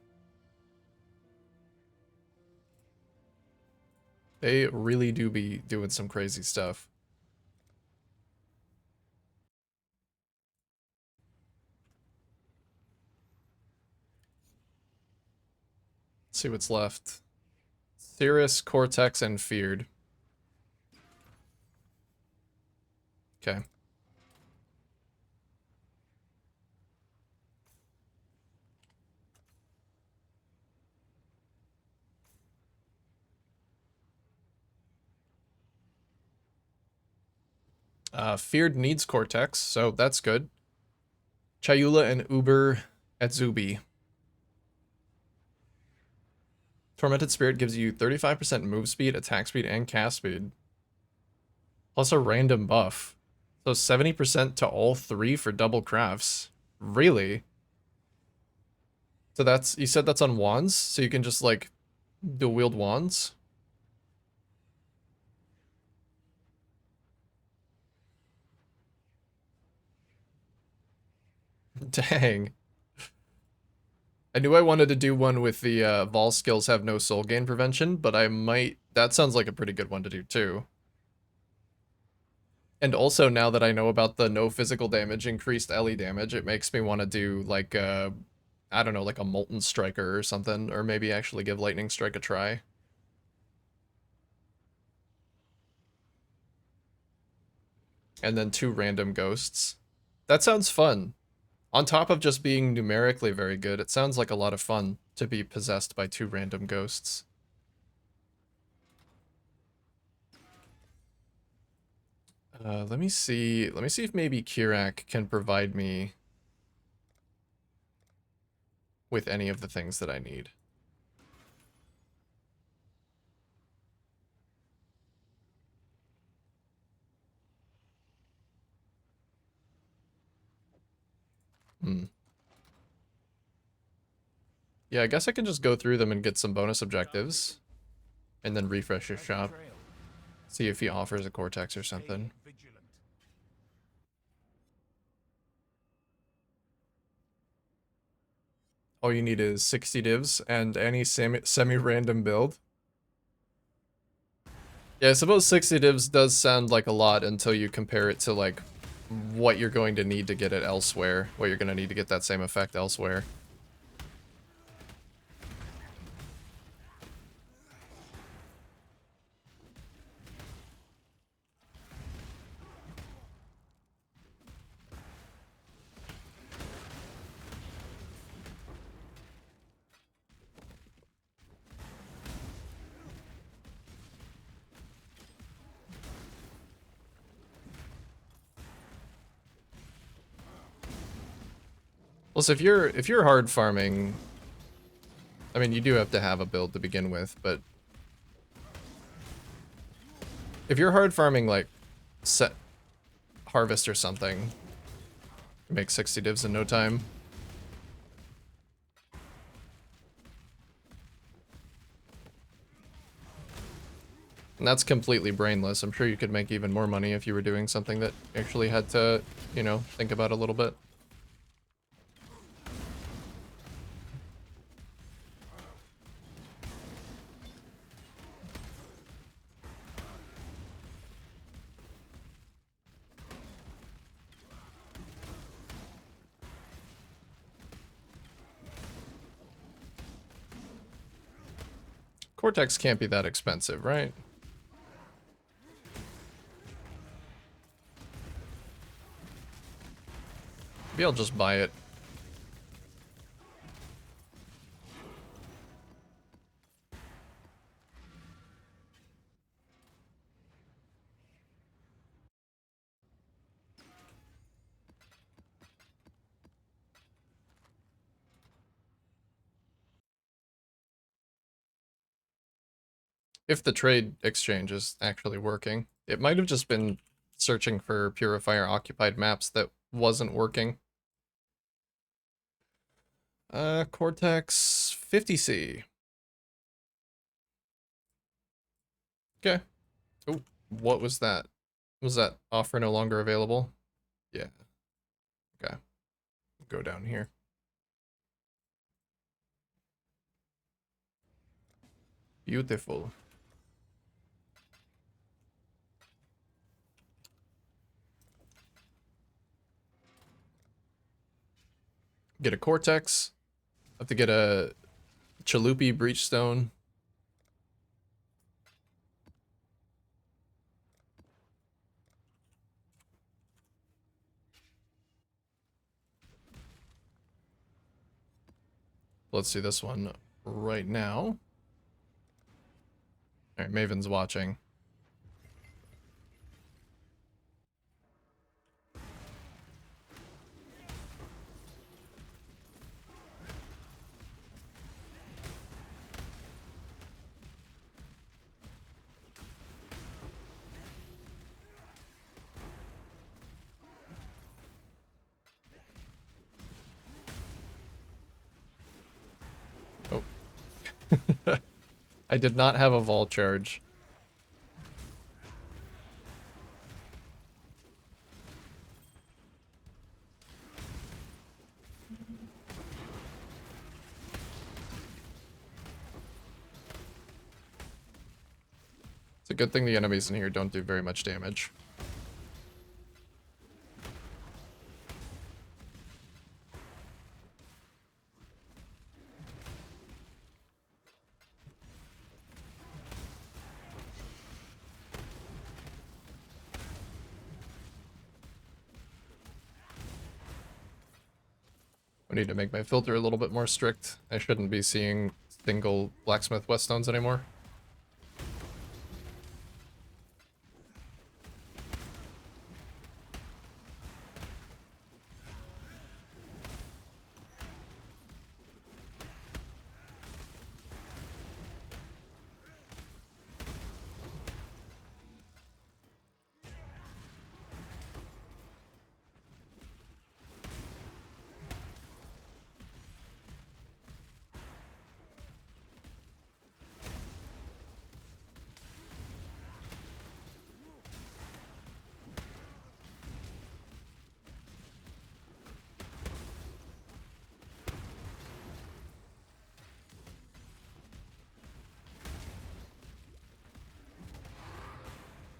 They really do be doing some crazy stuff. Let's see what's left. Cirrus, Cortex, and Feared. Okay. Feared needs Cortex, so that's good. Chayula and Uber Etzubi. Tormented Spirit gives you 35% move speed, attack speed, and cast speed. Plus a random buff. So 70% to all three for double crafts. Really? So that's, you said that's on wands? So you can just like dual wield wands? Dang. I knew I wanted to do one with the Vol skills have no soul gain prevention, but I might, that sounds like a pretty good one to do too. And also now that I know about the no physical damage, increased LE damage, it makes me want to do like I don't know, like a Molten Striker or something, or maybe actually give Lightning Strike a try. And then 2 random ghosts. That sounds fun. On top of just being numerically very good, it sounds like a lot of fun to be possessed by 2 random ghosts. Let me see if maybe Kirak can provide me with any of the things that I need. Hmm. Yeah, I guess I can just go through them and get some bonus objectives, and then refresh your shop. See if he offers a Cortex or Stay something. vigilant. All you need is 60 divs and any semi-random build. Yeah, I suppose 60 divs does sound like a lot until you compare it to like what you're going to need to get it elsewhere, what you're going to need to get that same effect elsewhere. Plus, if you're hard farming, I mean, you do have to have a build to begin with, but if you're hard farming like set harvest or something, you make 60 divs in no time. And that's completely brainless. I'm sure you could make even more money if you were doing something that actually had to, you know, think about a little bit. Cortex can't be that expensive, right? Maybe I'll just buy it. If the trade exchange is actually working. It might have just been searching for Purifier occupied maps that wasn't working. Cortex 50C. Okay. Oh, what was that? Was that offer no longer available? Yeah. Okay. Go down here. Beautiful. Get a Cortex. Have to get a Chalupi Breachstone. Let's do this one right now. Alright, Maven's watching. Oh. I did not have a Vol charge. It's a good thing the enemies in here don't do very much damage. I need to make my filter a little bit more strict. I shouldn't be seeing single blacksmith whetstones anymore.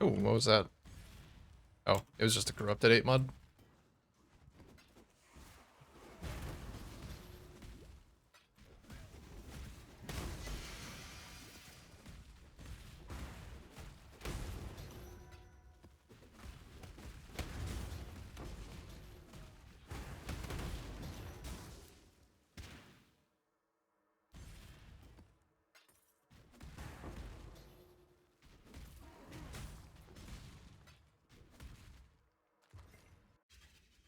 Oh, what was that? Oh, it was just a corrupted 8 mod.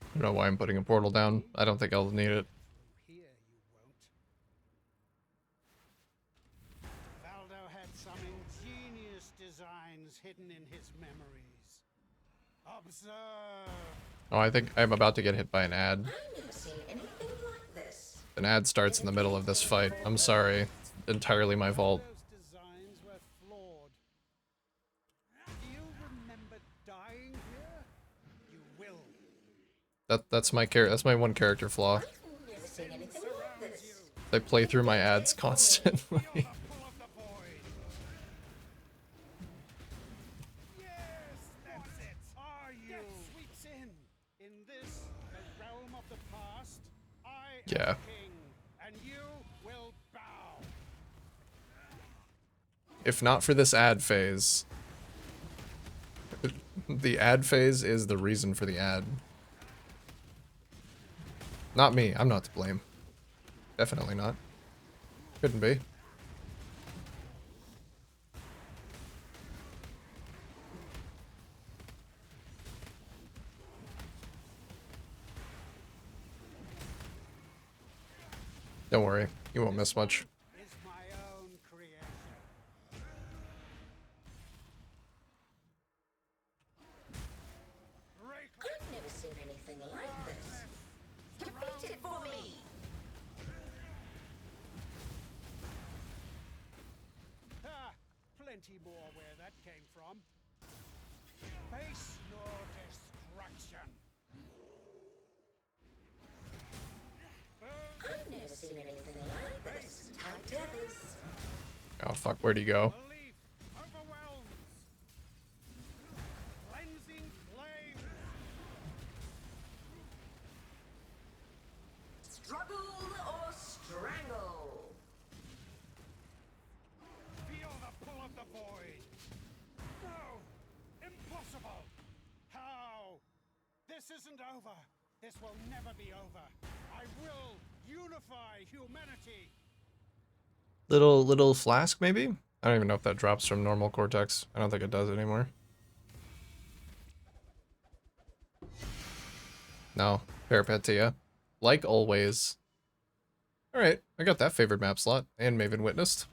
I don't know why I'm putting a portal down. I don't think I'll need it. Here you won't. Valdo had some ingenious designs hidden in his memories. Observe. Oh, I think I'm about to get hit by an ad. I've never seen anything like this. An ad starts in the middle of this fight. I'm sorry. It's entirely my fault. Those designs were flawed. Do you remember dying here? You will. That's my one character flaw. I've never seen anything like this. I play through my ads constantly. Pull of the void. Yes, that's it. Are you? Death sweeps in. In this, the realm of the past, I Yeah. am king, and you will bow. If not for this ad phase, the ad phase is the reason for the ad. Not me. I'm not to blame. Definitely not. Couldn't be. Don't worry. You won't miss much. Is my own creation. I've never seen anything like this. Defeat it for me! Ah, plenty more where that came from. Face your destruction. I've never seen anything like this. Tight tethers. Oh fuck, where'd he go? Belief overwhelms. Cleansing flame. Struggle or strangle. Feel the pull of the void. No! Impossible! How? This isn't over. This will never be over. I will unify humanity. Little flask, maybe? I don't even know if that drops from normal Cortex. I don't think it does anymore. No, Peripetia. Like always. Alright, I got that favored map slot, and Maven Witnessed.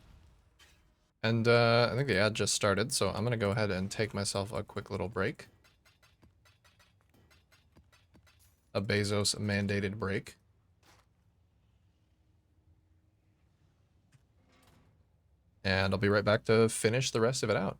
And I think the ad just started, so I'm gonna go ahead and take myself a quick little break. A Bezos mandated break. And I'll be right back to finish the rest of it out.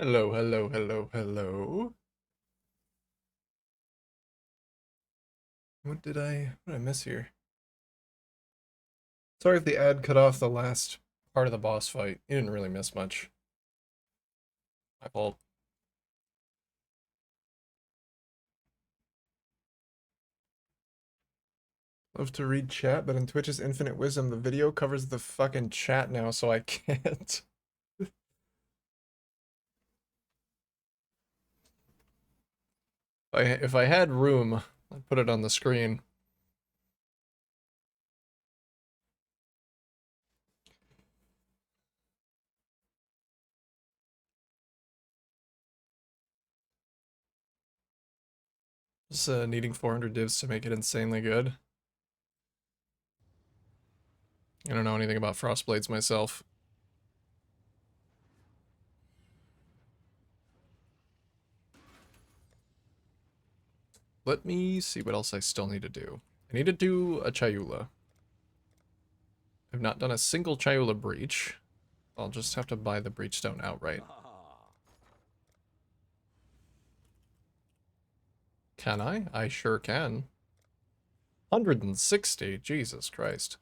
Hello, hello, hello, hello. What did I miss here? Sorry if the ad cut off the last part of the boss fight. You didn't really miss much. My fault. Love to read chat, but in Twitch's infinite wisdom, the video covers the fucking chat now, so I can't. If I had room, I'd put it on the screen. Just needing 400 divs to make it insanely good. I don't know anything about Frostblades myself. Let me see what else I still need to do. I need to do a Chayula. I've not done a single Chayula breach. I'll just have to buy the breachstone outright. Can I? I sure can. 160, Jesus Christ.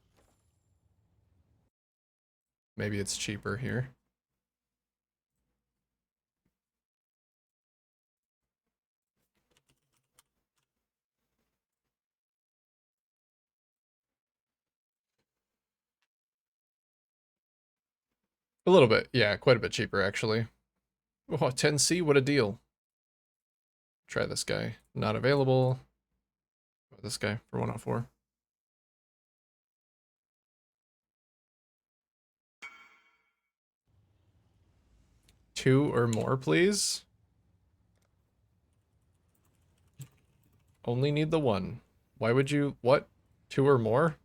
Maybe it's cheaper here. A little bit, yeah, quite a bit cheaper actually. Oh, 10C, what a deal. Try this guy. Not available. This guy for 104. Two or more, please. Only need the one. Why would you, what? Two or more?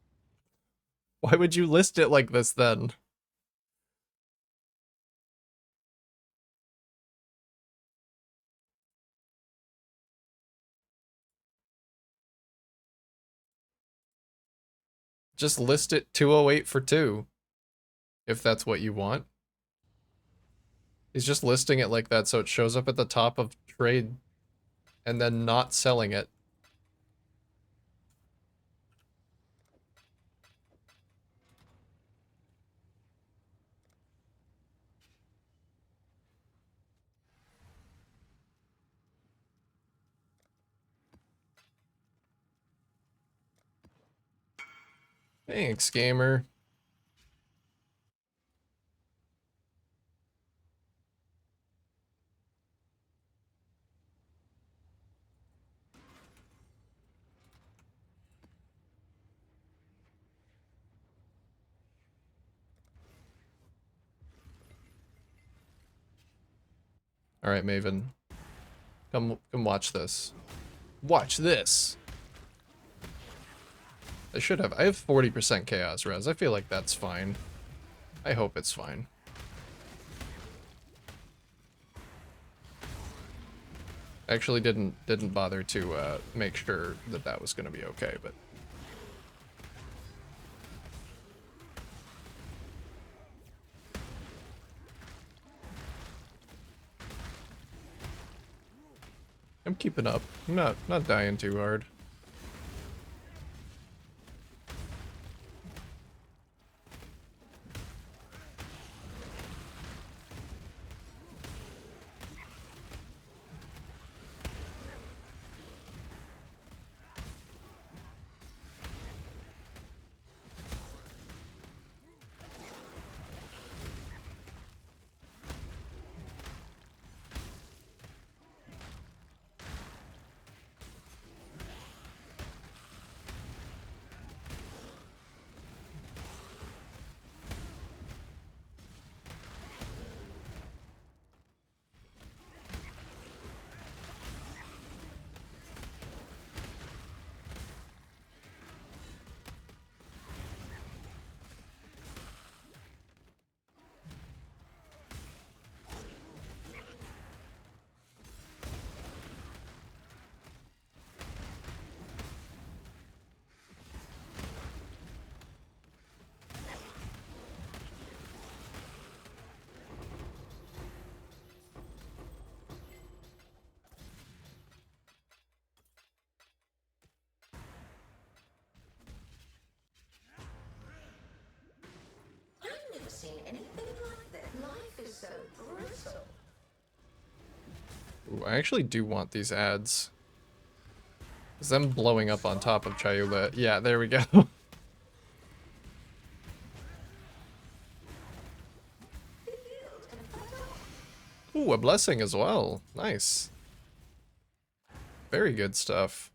Why would you list it like this then? Just list it 208 for two. If that's what you want. He's just listing it like that so it shows up at the top of trade and then not selling it. Thanks, gamer. Alright, Maven. Come watch this. Watch this! I should have. I have 40% chaos res. I feel like that's fine. I hope it's fine. I actually didn't bother to make sure that that was going to be okay, but I'm keeping up. I'm not dying too hard. seen anything like this. Life is so brutal. Ooh, I actually do want these ads. Is them blowing up on top of Chayula? Yeah, there we go. Ooh, a blessing as well. Nice. Very good stuff.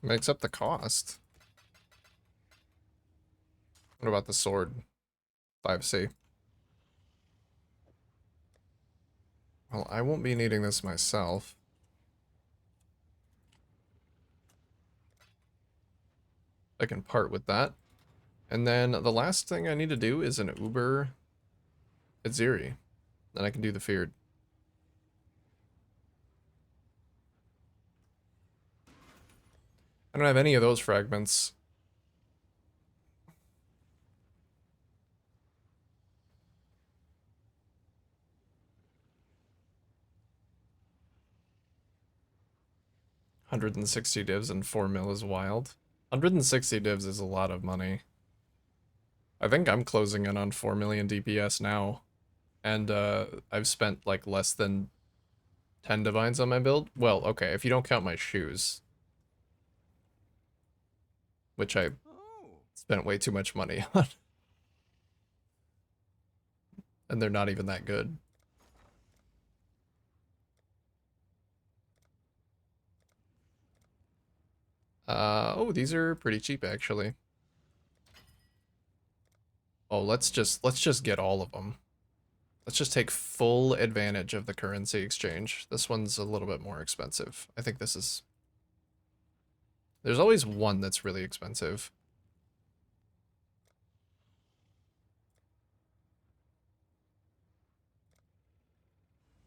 Makes up the cost. What about the sword? 5C. Well, I won't be needing this myself. I can part with that. And then the last thing I need to do is an Uber Aziri. Then I can do the Feared. I don't have any of those fragments. $160 divs and 4 mil is wild. 160 divs is a lot of money. I think I'm closing in on 4 million DPS now. And I've spent like less than 10 divines on my build. Well, okay, if you don't count my shoes. Which I spent way too much money on. And they're not even that good. Oh, these are pretty cheap actually. Oh, let's just get all of them. Let's just take full advantage of the currency exchange. This one's a little bit more expensive. I think this is... There's always one that's really expensive.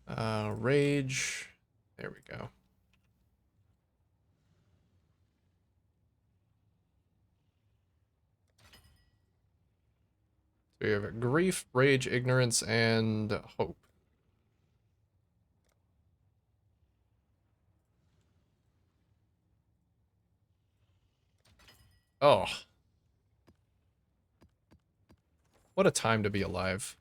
Rage. There we go. So we have grief, rage, ignorance, and hope. Oh. What a time to be alive.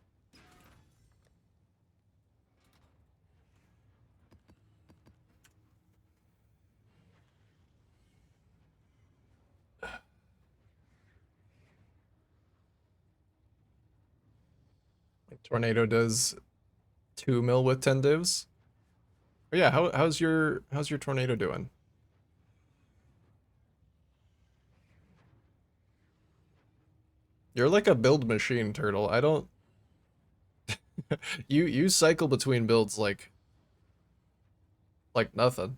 Tornado does 2 mil with 10 divs. Oh yeah, how's your tornado doing? You're like a build machine, Turtle. I don't you cycle between builds like nothing.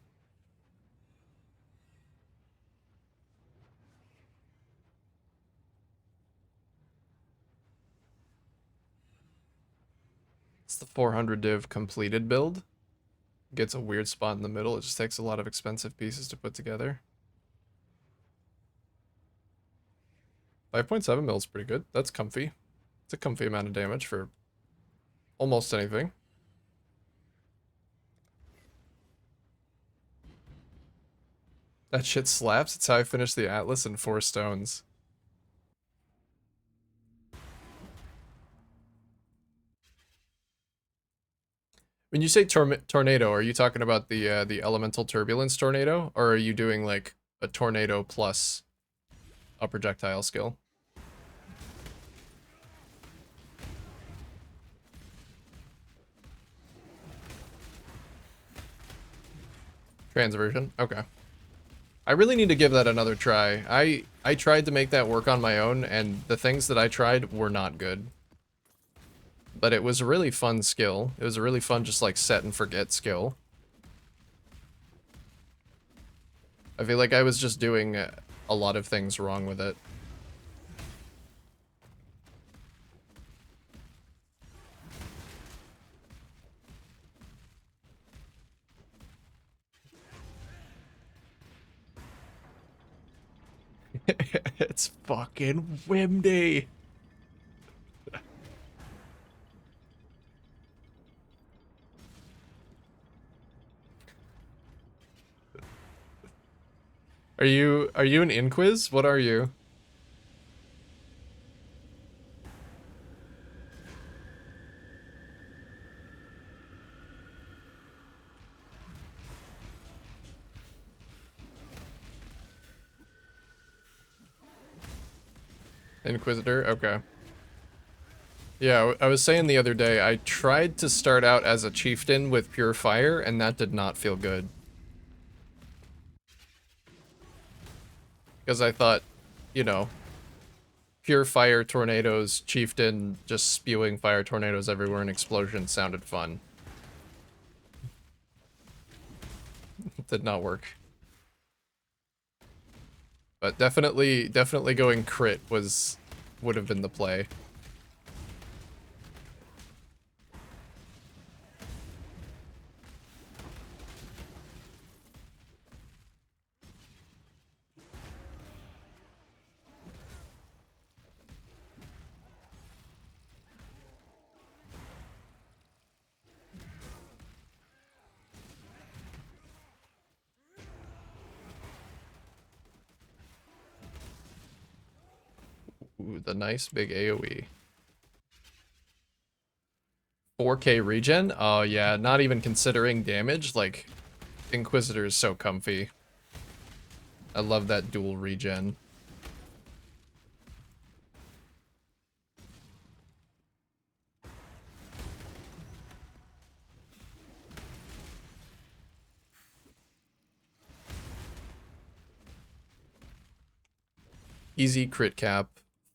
It's the 400 div completed build. Gets a weird spot in the middle. It just takes a lot of expensive pieces to put together. 5.7 mil is pretty good. That's comfy. It's a comfy amount of damage for almost anything. That shit slaps. It's how I finished the Atlas in 4 stones. When you say tornado, are you talking about the elemental turbulence tornado, or are you doing like a tornado plus a projectile skill? Transversion? Okay. I really need to give that another try. I tried to make that work on my own, and the things that I tried were not good. But it was a really fun skill. It was a really fun just like set and forget skill. I feel like I was just doing a lot of things wrong with it. It's fucking windy. Are you an Inquis? What are you? Inquisitor? Okay. Yeah, I was saying the other day, I tried to start out as a chieftain with pure fire, and that did not feel good. Because I thought, you know, pure fire tornadoes, chieftain just spewing fire tornadoes everywhere and explosions sounded fun. It did not work. But definitely going crit would have been the play. Ooh, the nice big AoE. 4K regen? Oh yeah, not even considering damage, like, Inquisitor is so comfy. I love that dual regen. Easy crit cap,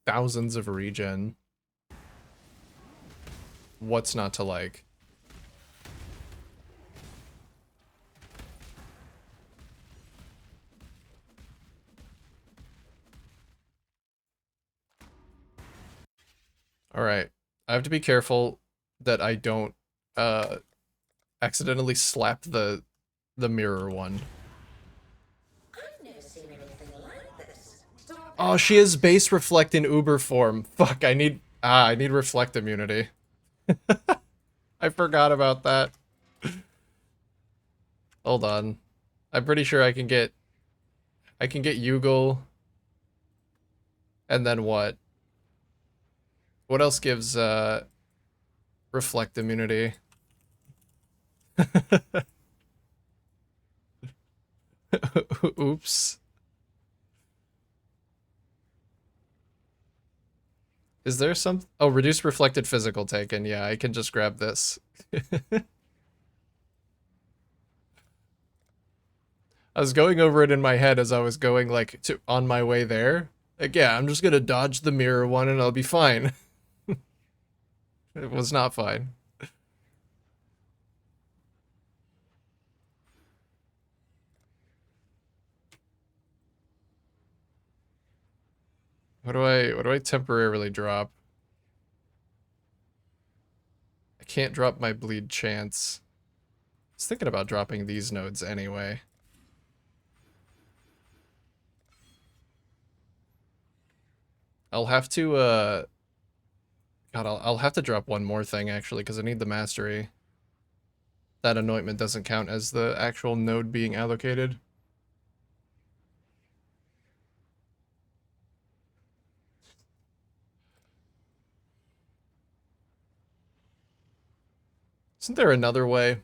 thousands of regen. What's not to like? Alright. I have to be careful that I don't accidentally slap the mirror one. I've never seen anything like this. Stop. Oh, she has base reflect in Uber form. Fuck, I need reflect immunity. I forgot about that. Hold on. I'm pretty sure I can get Yugal. And then what? What else gives reflect immunity? Oops. Is there some... Oh, reduce reflected physical taken. Yeah, I can just grab this. I was going over it in my head as I was going, like, on my way there. Like, yeah, I'm just gonna dodge the mirror one and I'll be fine. It was not fine. What do I temporarily drop? I can't drop my bleed chance. I was thinking about dropping these nodes anyway. I'll have to, God, I'll have to drop one more thing, actually, because I need the mastery. That anointment doesn't count as the actual node being allocated. Isn't there another way?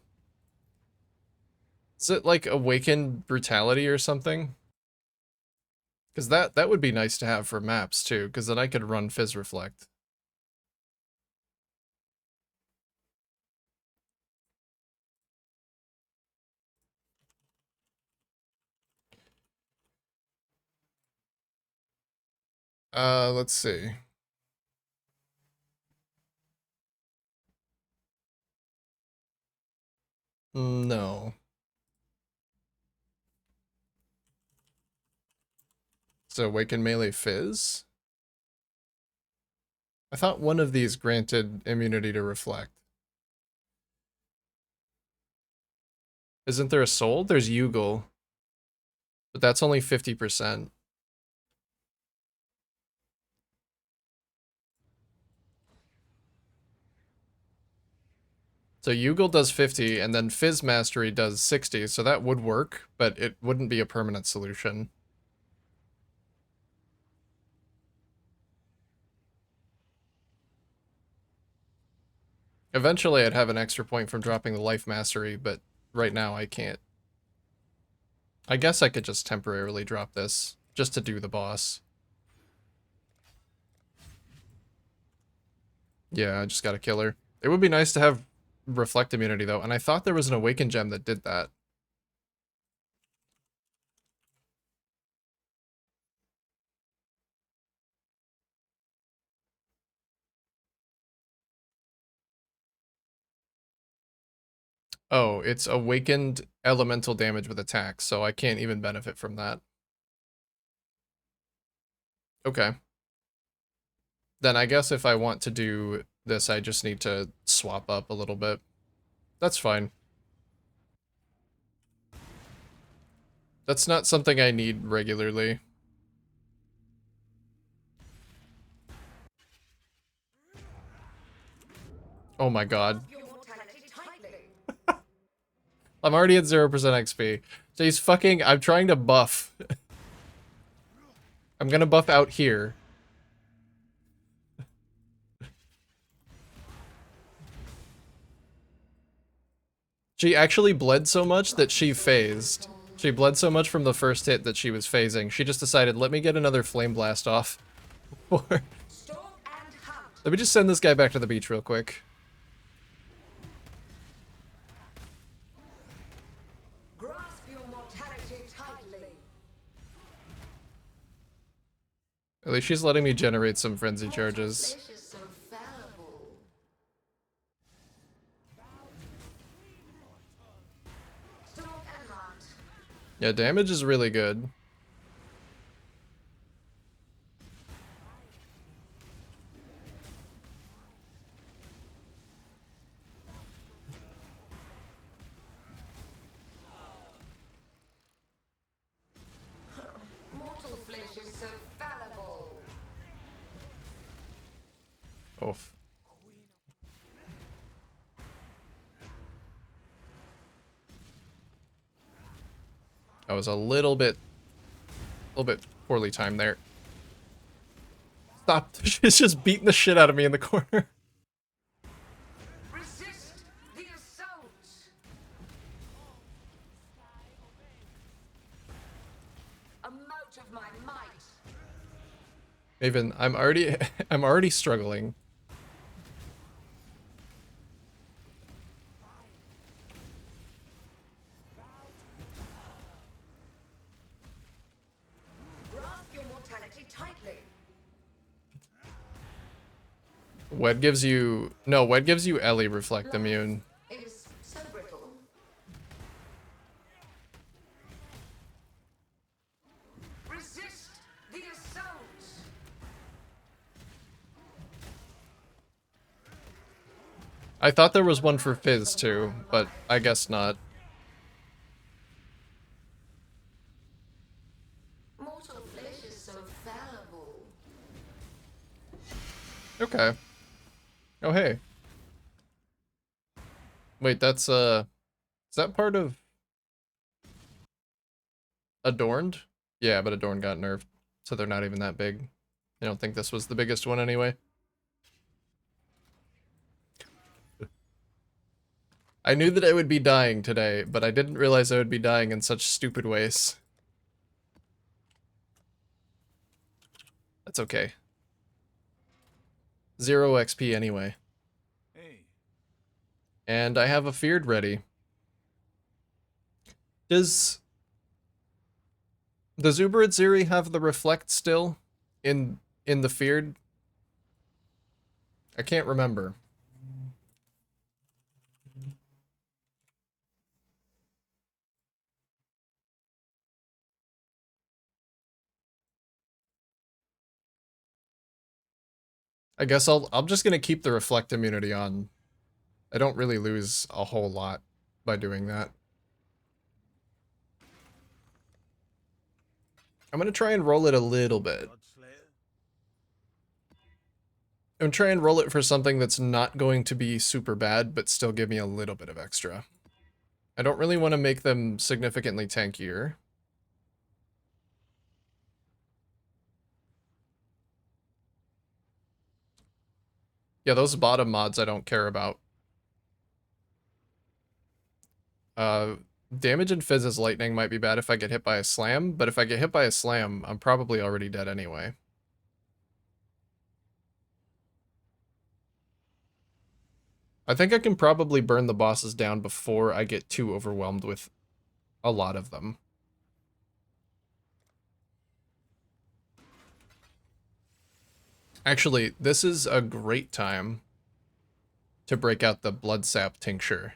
Is it like Awaken Brutality or something? Because that would be nice to have for maps too, because then I could run Fizz Reflect. Let's see. No. So Awaken Melee Fizz? I thought one of these granted immunity to Reflect. Isn't there a Soul? There's Yugal. But that's only 50%. So Yugal does 50, and then Fizz Mastery does 60, so that would work, but it wouldn't be a permanent solution. Eventually I'd have an extra point from dropping the life mastery, but right now I can't. I guess I could just temporarily drop this, just to do the boss. Yeah, I just gotta kill her. It would be nice to have reflect immunity though, and I thought there was an awakened gem that did that. Oh, it's awakened elemental damage with attacks, so I can't even benefit from that. Okay. Then I guess if I want to do this, I just need to swap up a little bit. That's fine. That's not something I need regularly. Oh my god. Your mortality tightly. I'm already at 0% XP. So he's fucking... I'm trying to buff. I'm gonna buff out here. She actually bled so much that she phased. She bled so much from the first hit that she was phasing. She just decided, let me get another flame blast off. Storm and hunt. Let me just send this guy back to the beach real quick. Grasp your mortality tightly. At least she's letting me generate some frenzy charges. Flesh is so fallible. Storm and hunt. Yeah, damage is really good. Mortal flesh is so fallible. Oof. I was a little bit poorly timed there. Stop. She's just beating the shit out of me in the corner. Resist the assault. A mote of my might. Maven, I'm already struggling. Grasp your mortality tightly. Wed gives you... No, Wed gives you Ellie Reflect Immune. It is so brittle. Resist the assault. I thought there was one for Fizz too, but I guess not. Mortal flesh is so fallible. Okay. Oh, hey. Wait, that's, is that part of... Adorned? Yeah, but Adorned got nerfed, so they're not even that big. I don't think this was the biggest one anyway. I knew that I would be dying today, but I didn't realize I would be dying in such stupid ways. That's okay. 0 XP anyway. Hey, And I have a feared ready. Does Uber Ziri have the reflect still in the feared? I can't remember. I guess I'm just gonna keep the reflect immunity on. I don't really lose a whole lot by doing that. I'm gonna try and roll it a little bit. Godslayer? I'm gonna try and roll it for something that's not going to be super bad, but still give me a little bit of extra. I don't really want to make them significantly tankier. Yeah, those bottom mods I don't care about. Damage and fizz as lightning might be bad if I get hit by a slam, but if I get hit by a slam, I'm probably already dead anyway. I think I can probably burn the bosses down before I get too overwhelmed with a lot of them. Actually, this is a great time to break out the blood sap tincture.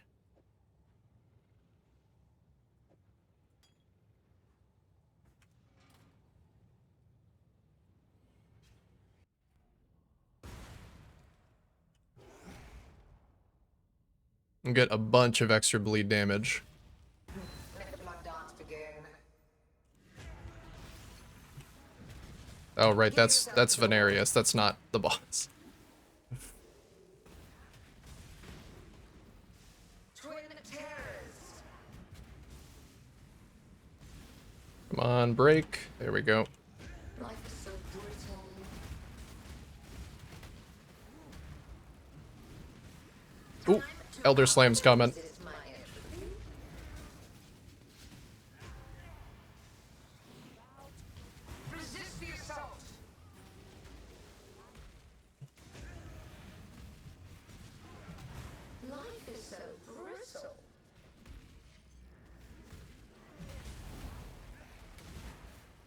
And get a bunch of extra bleed damage. Let the blood dance begin. Oh right, that's Venarius, that's not the boss. Twin terrors. Come on, break. There we go. Life is so brutal. Ooh, Elder Slam's coming. This is my end. Resist the assault. Life is so brutal.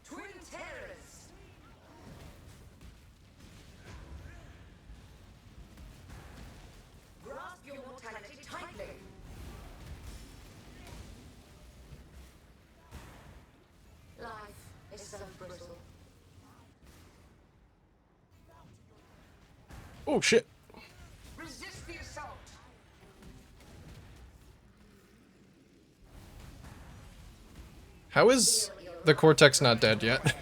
Twin terrors. Grasp your mortality tightly. Life is so brutal. Oh shit. Resist the assault. How is the Cortex not dead yet?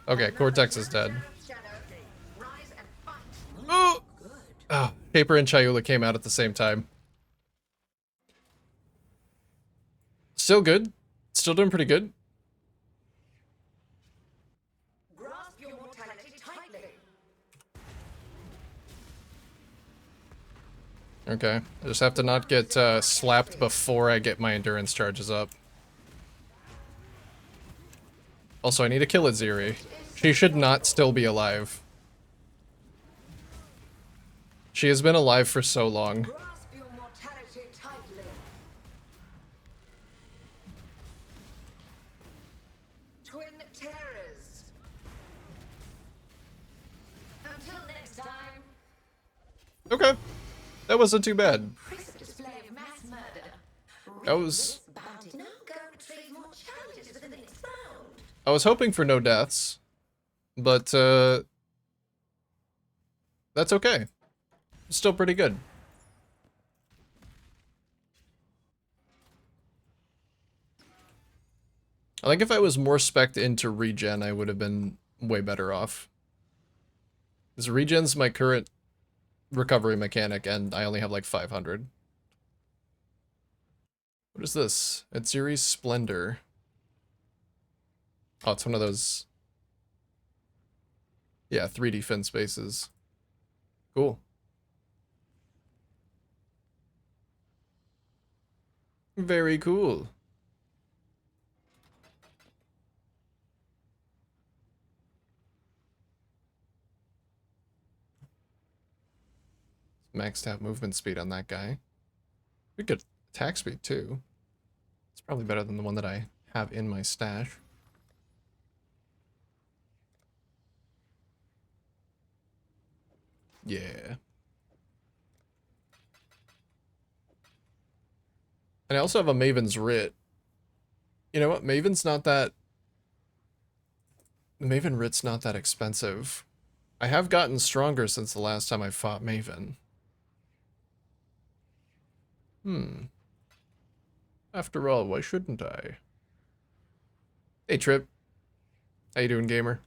Okay, Cortex is dead. Shadow, rise and fight. Oh! Oh, Paper and Chayula came out at the same time. Still good. Still doing pretty good. Grasp your mortality tightly. Okay, I just have to not get slapped before I get my endurance charges up. Also, I need to kill Aziri. She should not still be alive. She has been alive for so long. Grasp your mortality tightly. Twin terrors. Until next time. Okay, that wasn't too bad. Impressive display of mass murder. That was... Bounty. Now go retrieve more challenges for the next round. I was hoping for no deaths, but that's okay. Still pretty good. I think if I was more spec'd into regen, I would have been way better off. Because regen's my current recovery mechanic, and I only have like 500. What is this? It's Aziri's Splendor. Oh, it's one of those... Yeah, 3D fin spaces. Cool. Very cool. Maxed out movement speed on that guy. We could attack speed too. It's probably better than the one that I have in my stash. Yeah. And I also have a Maven's Writ. You know what? Maven's not that... The Maven Writ's not that expensive. I have gotten stronger since the last time I fought Maven. After all, why shouldn't I? Hey, Trip. How you doing, gamer?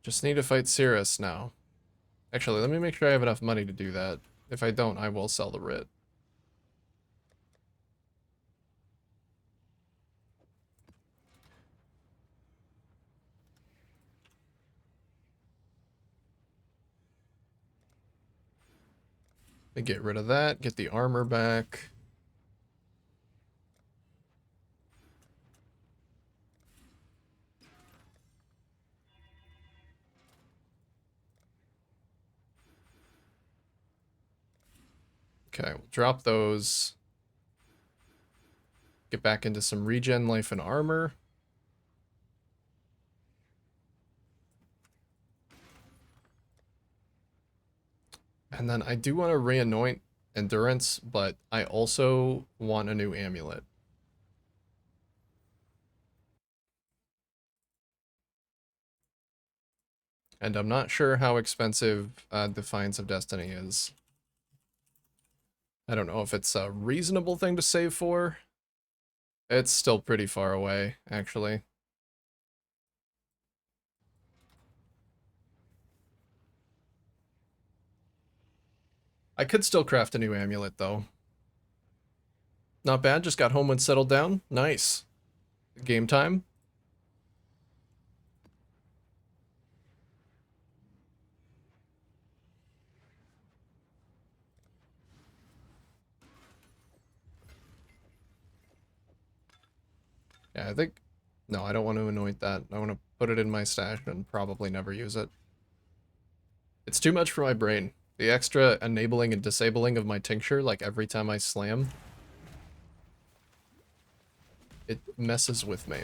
Just need to fight Cirrus now. Actually, let me make sure I have enough money to do that. If I don't, I will sell the writ. Get rid of that, get the armor back. Okay, we'll drop those. Get back into some regen life and armor. And then I do want to re-anoint endurance, but I also want a new amulet. And I'm not sure how expensive Defiance of Destiny is. I don't know if it's a reasonable thing to save for. It's still pretty far away, actually. I could still craft a new amulet, though. Not bad, just got home and settled down. Nice. Game time. Yeah, I think... No, I don't want to anoint that. I want to put it in my stash and probably never use it. It's too much for my brain. The extra enabling and disabling of my tincture, like every time I slam, it messes with me.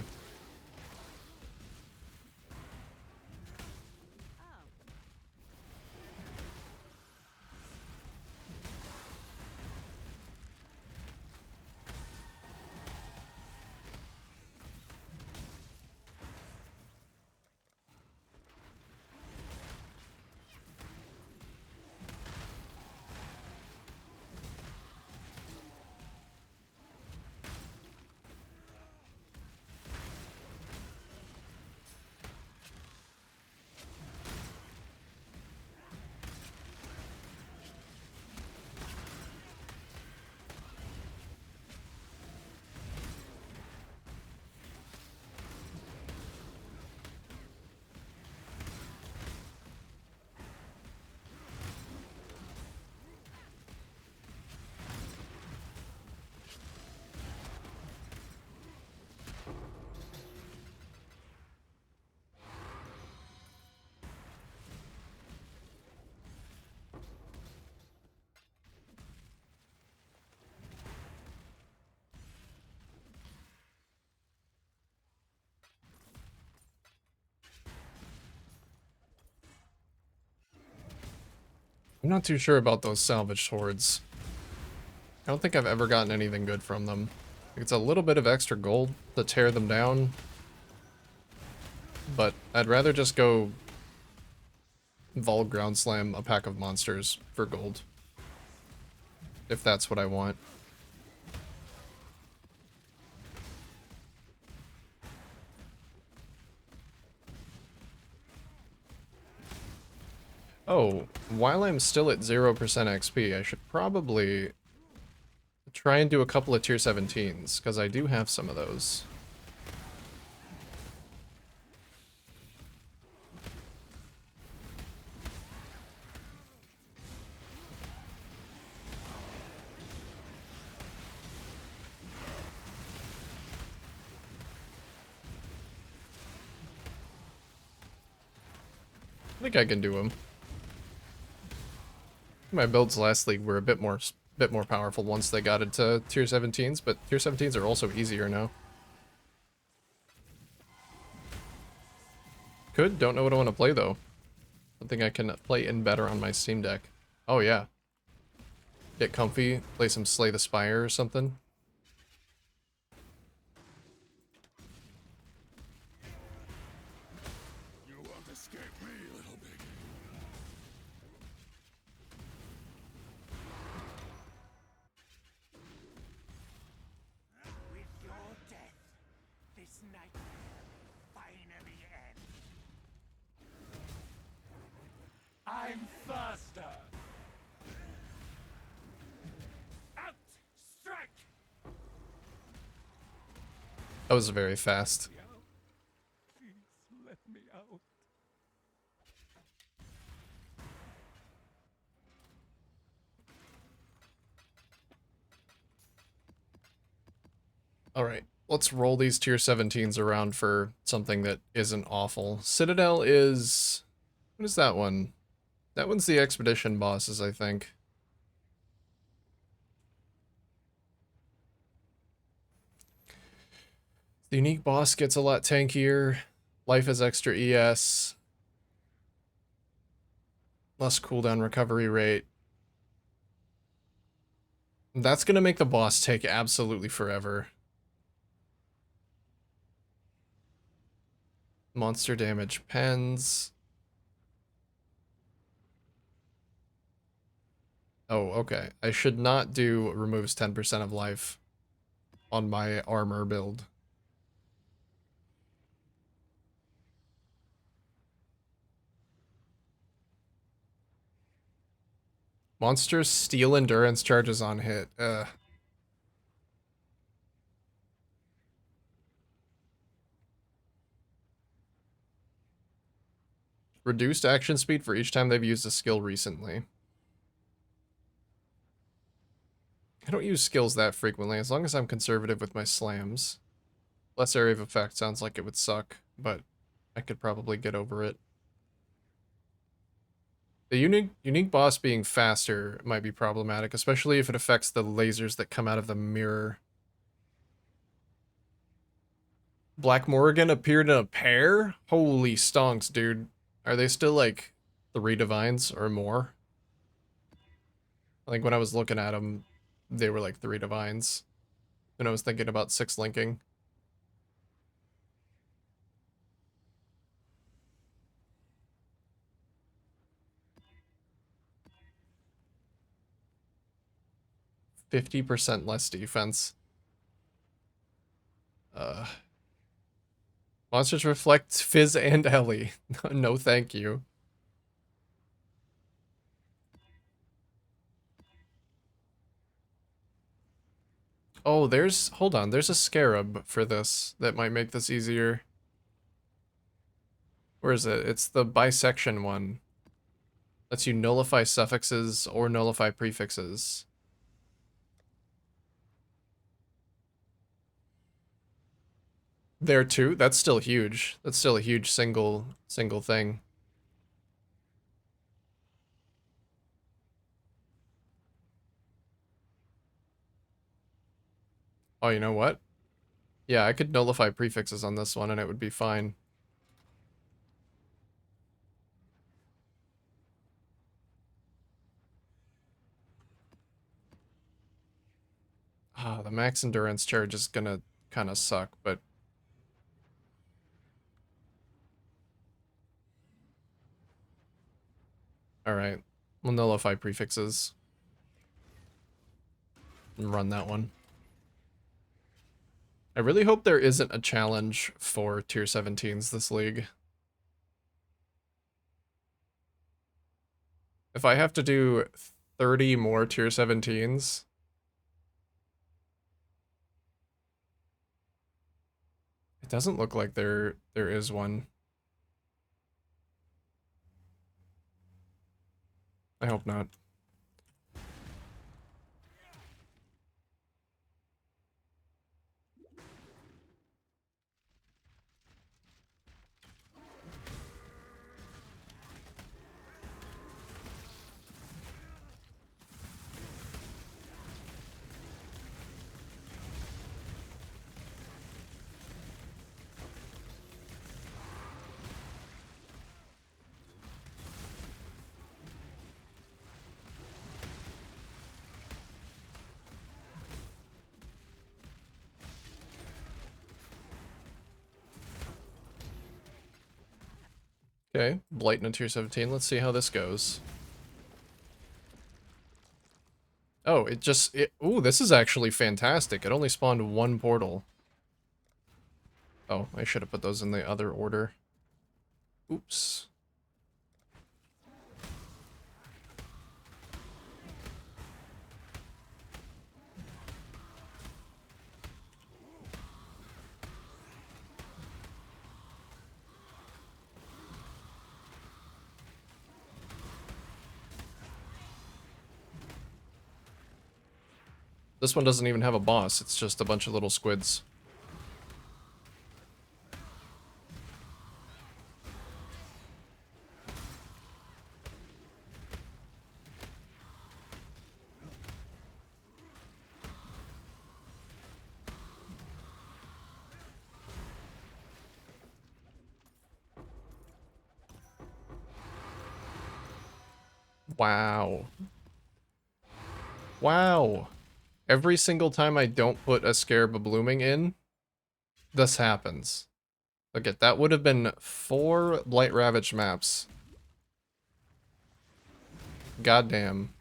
I'm not too sure about those salvaged hordes. I don't think I've ever gotten anything good from them. It's a little bit of extra gold to tear them down, but I'd rather just go Vol Ground Slam a pack of monsters for gold, if that's what I want. Oh, while I'm still at 0% XP, I should probably try and do a couple of tier 17s, because I do have some of those. I think I can do them. My builds last league were a bit more powerful once they got into tier 17s, but tier 17s are also easier now. Don't know what I want to play though. Something I can play in better on my Steam Deck. Oh yeah. Get comfy, play some Slay the Spire or something. You won't escape me, little pig. With your death, this nightmare finally ends. I'm faster. Out! Strike! That was very fast. Please let me out. Alright, let's roll these tier 17s around for something that isn't awful. Citadel is... What is that one? That one's the expedition bosses, I think. The unique boss gets a lot tankier. Life is extra ES. Less cooldown recovery rate. That's gonna make the boss take absolutely forever. Monster damage pens. Oh, okay. I should not do removes 10% of life on my armor build. Monsters steal endurance charges on hit. Ugh. Reduced action speed for each time they've used a skill recently. I don't use skills that frequently, as long as I'm conservative with my slams. Less area of effect sounds like it would suck, but I could probably get over it. The unique boss being faster might be problematic, especially if it affects the lasers that come out of the mirror. Black Morrigan appeared in a pair? Holy stonks, dude. Are they still like 3 divines or more? I think when I was looking at them, they were like 3 divines. And I was thinking about 6 linking. %50 less defense. Monsters reflect Fizz and Ellie. No, thank you. Oh, hold on, there's a scarab for this that might make this easier. Where is it? It's the bisection one. Lets you nullify suffixes or nullify prefixes. There too? That's still huge. That's still a huge single thing. Oh, you know what? Yeah, I could nullify prefixes on this one and it would be fine. Ah, the max endurance charge is gonna kind of suck, but... Alright, we'll nullify prefixes. And run that one. I really hope there isn't a challenge for tier 17s this league. If I have to do 30 more tier 17s... It doesn't look like there is one. I hope not. Okay, Blight in tier 17. Let's see how this goes. Oh, ooh, this is actually fantastic. It only spawned 1 portal. Oh, I should have put those in the other order. Oops. This one doesn't even have a boss, it's just a bunch of little squids. Wow. Wow. Every single time I don't put a Scarab of Blooming in, this happens. Look at that, would have been 4 Blight Ravaged maps. Goddamn.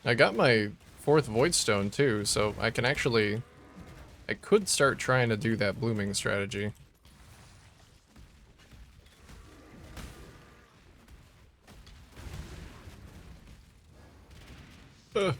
I got my 4th Void Stone too, so I can actually... I could start trying to do that blooming strategy. Ugh.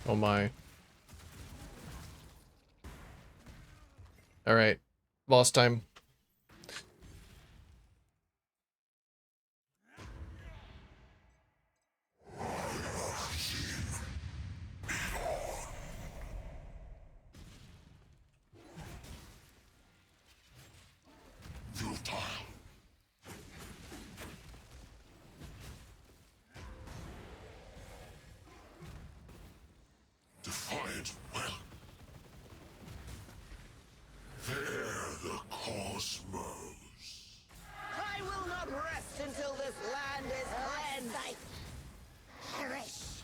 Oh my. Alright. Boss time. Defiant well. There the cosmos. I will not rest until this land is cleansed. Perish.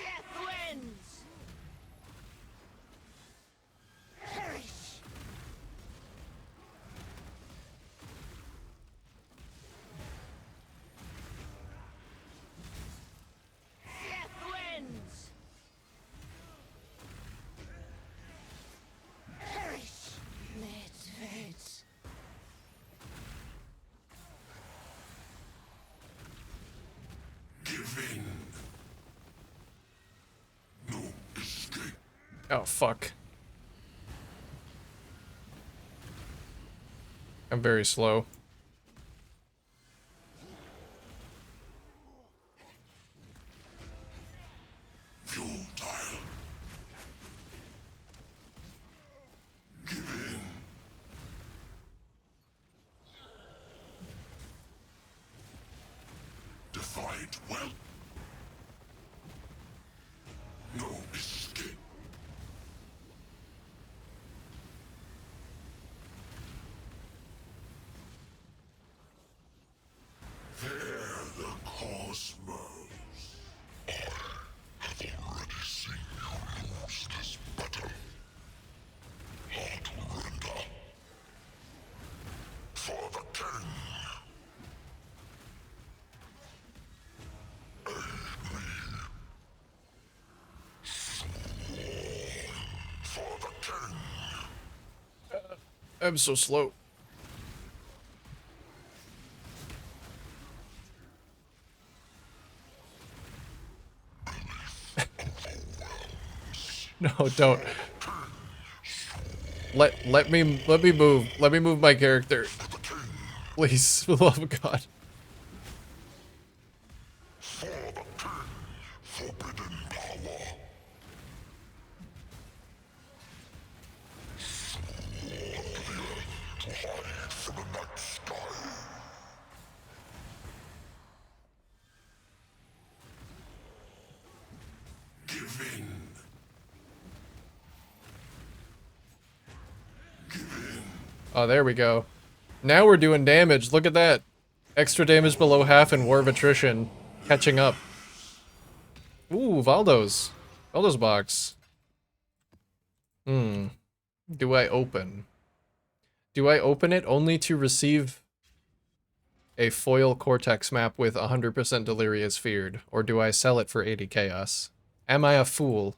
Death wins. Perish. Death wins. Perish. Midfit. Give in. No escape. Oh, fuck. I'm very slow. Futile. Give in. Defiant well. No escape. There the cosmos. I have already seen you lose this battle. Not render. For the king. For the king. I'm so slow. No, don't. Let me move. Let me move my character. Please, for the love of God. For the king. Forbidden power. To hide from the night sky. Give in. Oh, there we go. Now we're doing damage. Look at that. Extra damage below half and War of Attrition. Catching up. Ooh, Valdo's. Valdo's box. Do I open? Do I open it only to receive a foil Cortex map with 100% Delirious Feared, or do I sell it for 80 Chaos? Am I a fool?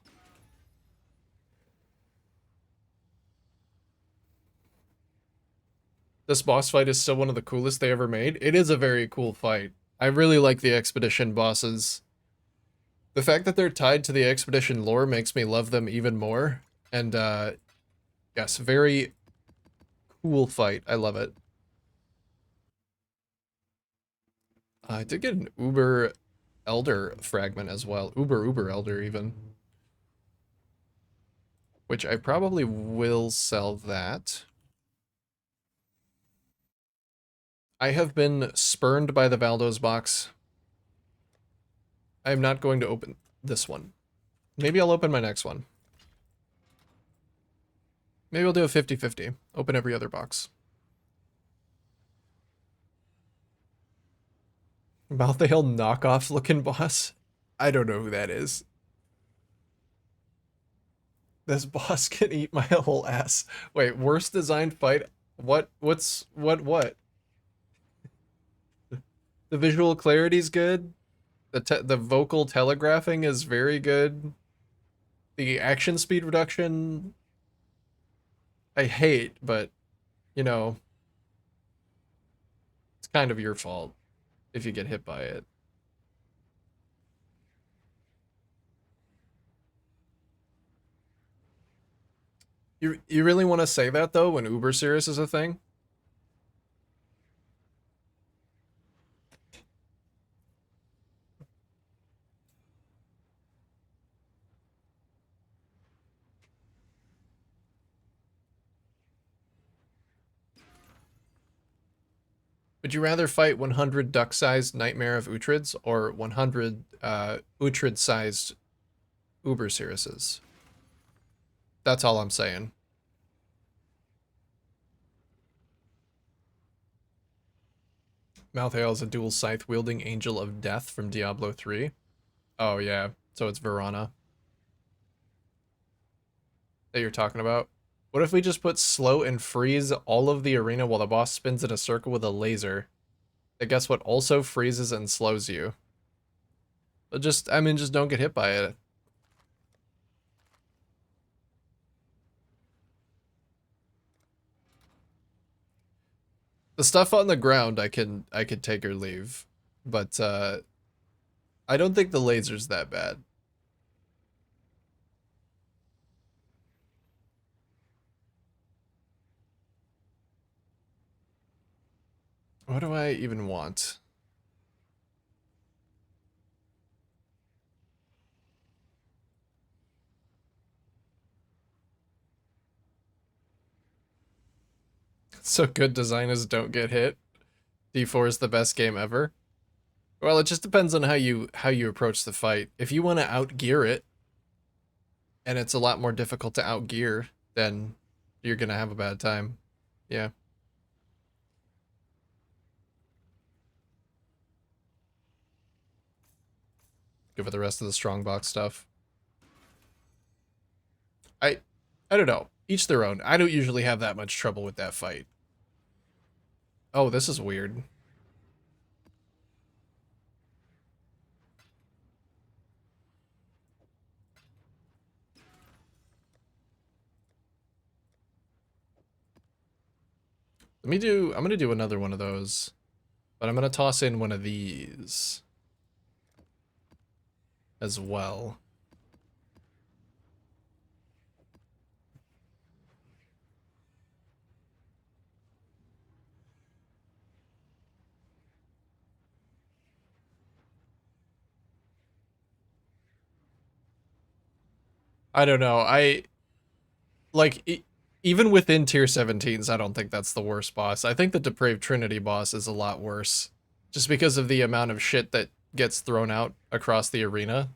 This boss fight is still one of the coolest they ever made. It is a very cool fight. I really like the Expedition bosses. The fact that they're tied to the Expedition lore makes me love them even more. And, yes, very cool fight. I love it. I did get an Uber Elder fragment as well. Uber Elder, even. Which I probably will sell that. I have been spurned by the Valdos box. I am not going to open this one. Maybe I'll open my next one. Maybe I'll do a 50-50. Open every other box. Malthael knockoff looking boss? I don't know who that is. This boss can eat my whole ass. Wait, worst designed fight? What? What? The visual clarity's good. The vocal telegraphing is very good. The action speed reduction, I hate, but, you know, it's kind of your fault if you get hit by it. You really want to say that, though, when Uber Serious is a thing? Would you rather fight 100 duck-sized Nightmare of Utrids or 100 Utrid-sized Uber Siriuses? That's all I'm saying. Malthael is a dual scythe-wielding Angel of Death from Diablo 3. Oh, yeah. So it's Verana that you're talking about. What if we just put slow and freeze all of the arena while the boss spins in a circle with a laser? That guess what also freezes and slows you. But just don't get hit by it. The stuff on the ground I could take or leave. But I don't think the laser's that bad. What do I even want? So good designers don't get hit. D4 is the best game ever. Well, it just depends on how you approach the fight. If you want to outgear it, and it's a lot more difficult to outgear, then you're gonna have a bad time. Yeah. Give it the rest of the strongbox stuff. I don't know. Each their own. I don't usually have that much trouble with that fight. Oh, this is weird. I'm gonna do another one of those. But I'm gonna toss in one of these as well. I don't know. Even within tier 17s, I don't think that's the worst boss. I think the Depraved Trinity boss is a lot worse. Just because of the amount of shit that gets thrown out across the arena.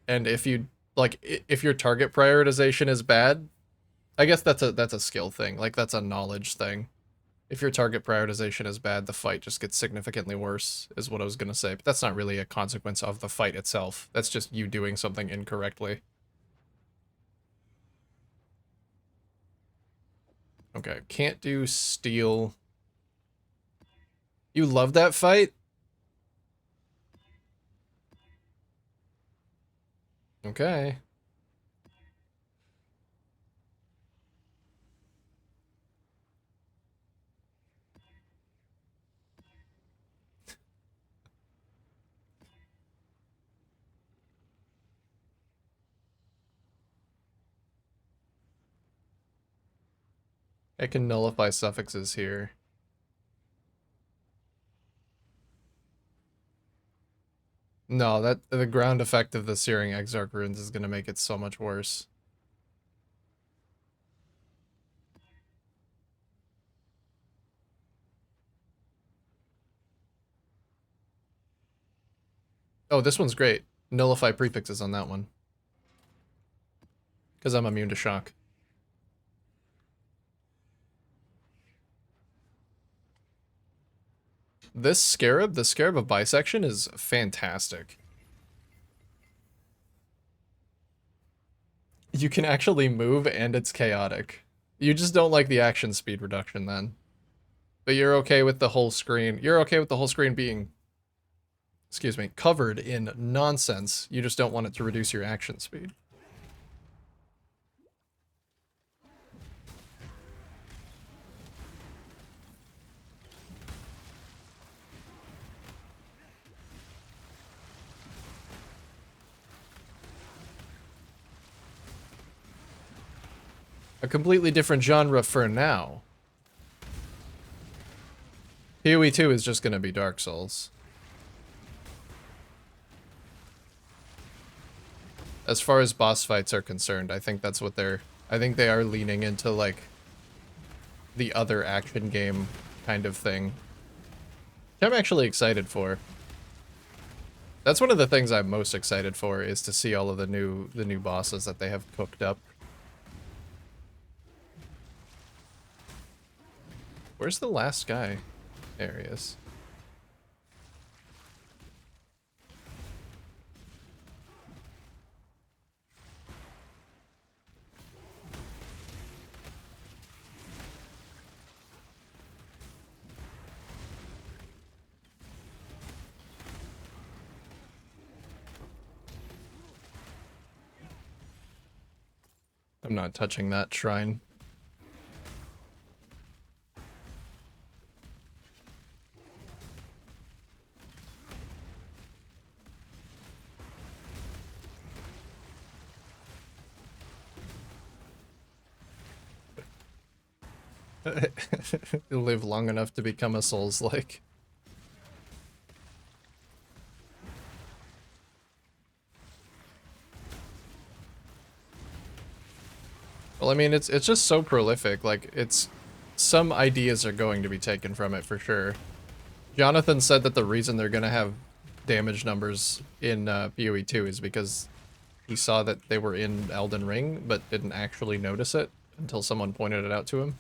And if your target prioritization is bad, I guess that's a skill thing. Like, that's a knowledge thing. If your target prioritization is bad, the fight just gets significantly worse, is what I was gonna say. But that's not really a consequence of the fight itself. That's just you doing something incorrectly. Okay, can't do steel. You love that fight? Okay. I can nullify suffixes here. No, that the ground effect of the Searing Exarch runes is gonna make it so much worse. Oh, this one's great. Nullify prefixes on that one. Because I'm immune to shock. This scarab, the scarab of bisection, is fantastic. You can actually move and it's chaotic. You just don't like the action speed reduction then. But you're okay with the whole screen. You're okay with the whole screen being, excuse me, covered in nonsense. You just don't want it to reduce your action speed. A completely different genre for now. PoE 2 is just gonna be Dark Souls. As far as boss fights are concerned, I think that's what I think they are leaning into, like, the other action game kind of thing. Which I'm actually excited for. That's one of the things I'm most excited for, is to see all of the new bosses that they have cooked up. Where's the last guy? There he is. I'm not touching that shrine. Live long enough to become a Souls-like. Well, I mean, it's just so prolific. Like, it's some ideas are going to be taken from it for sure. Jonathan said that the reason they're gonna have damage numbers in PoE 2 is because he saw that they were in Elden Ring, but didn't actually notice it until someone pointed it out to him.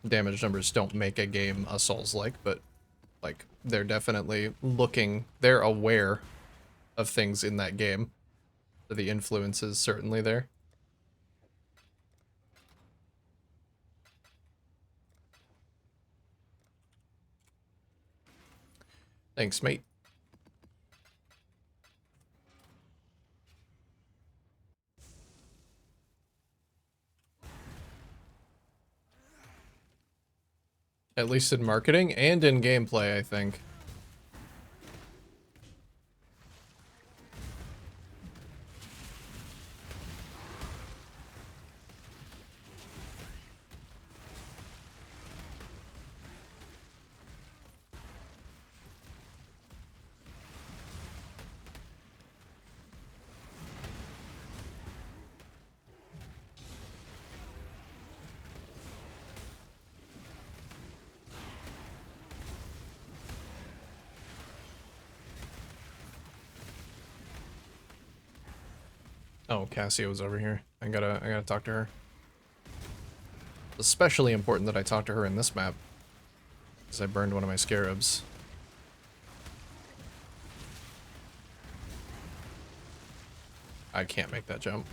Damage numbers don't make a game a Souls-like, but, like, they're definitely looking, they're aware of things in that game. So the influence is certainly there. Thanks, mate. At least in marketing and in gameplay, I think. Oh, Cassio's over here. I gotta talk to her. It's especially important that I talk to her in this map, because I burned one of my scarabs. I can't make that jump.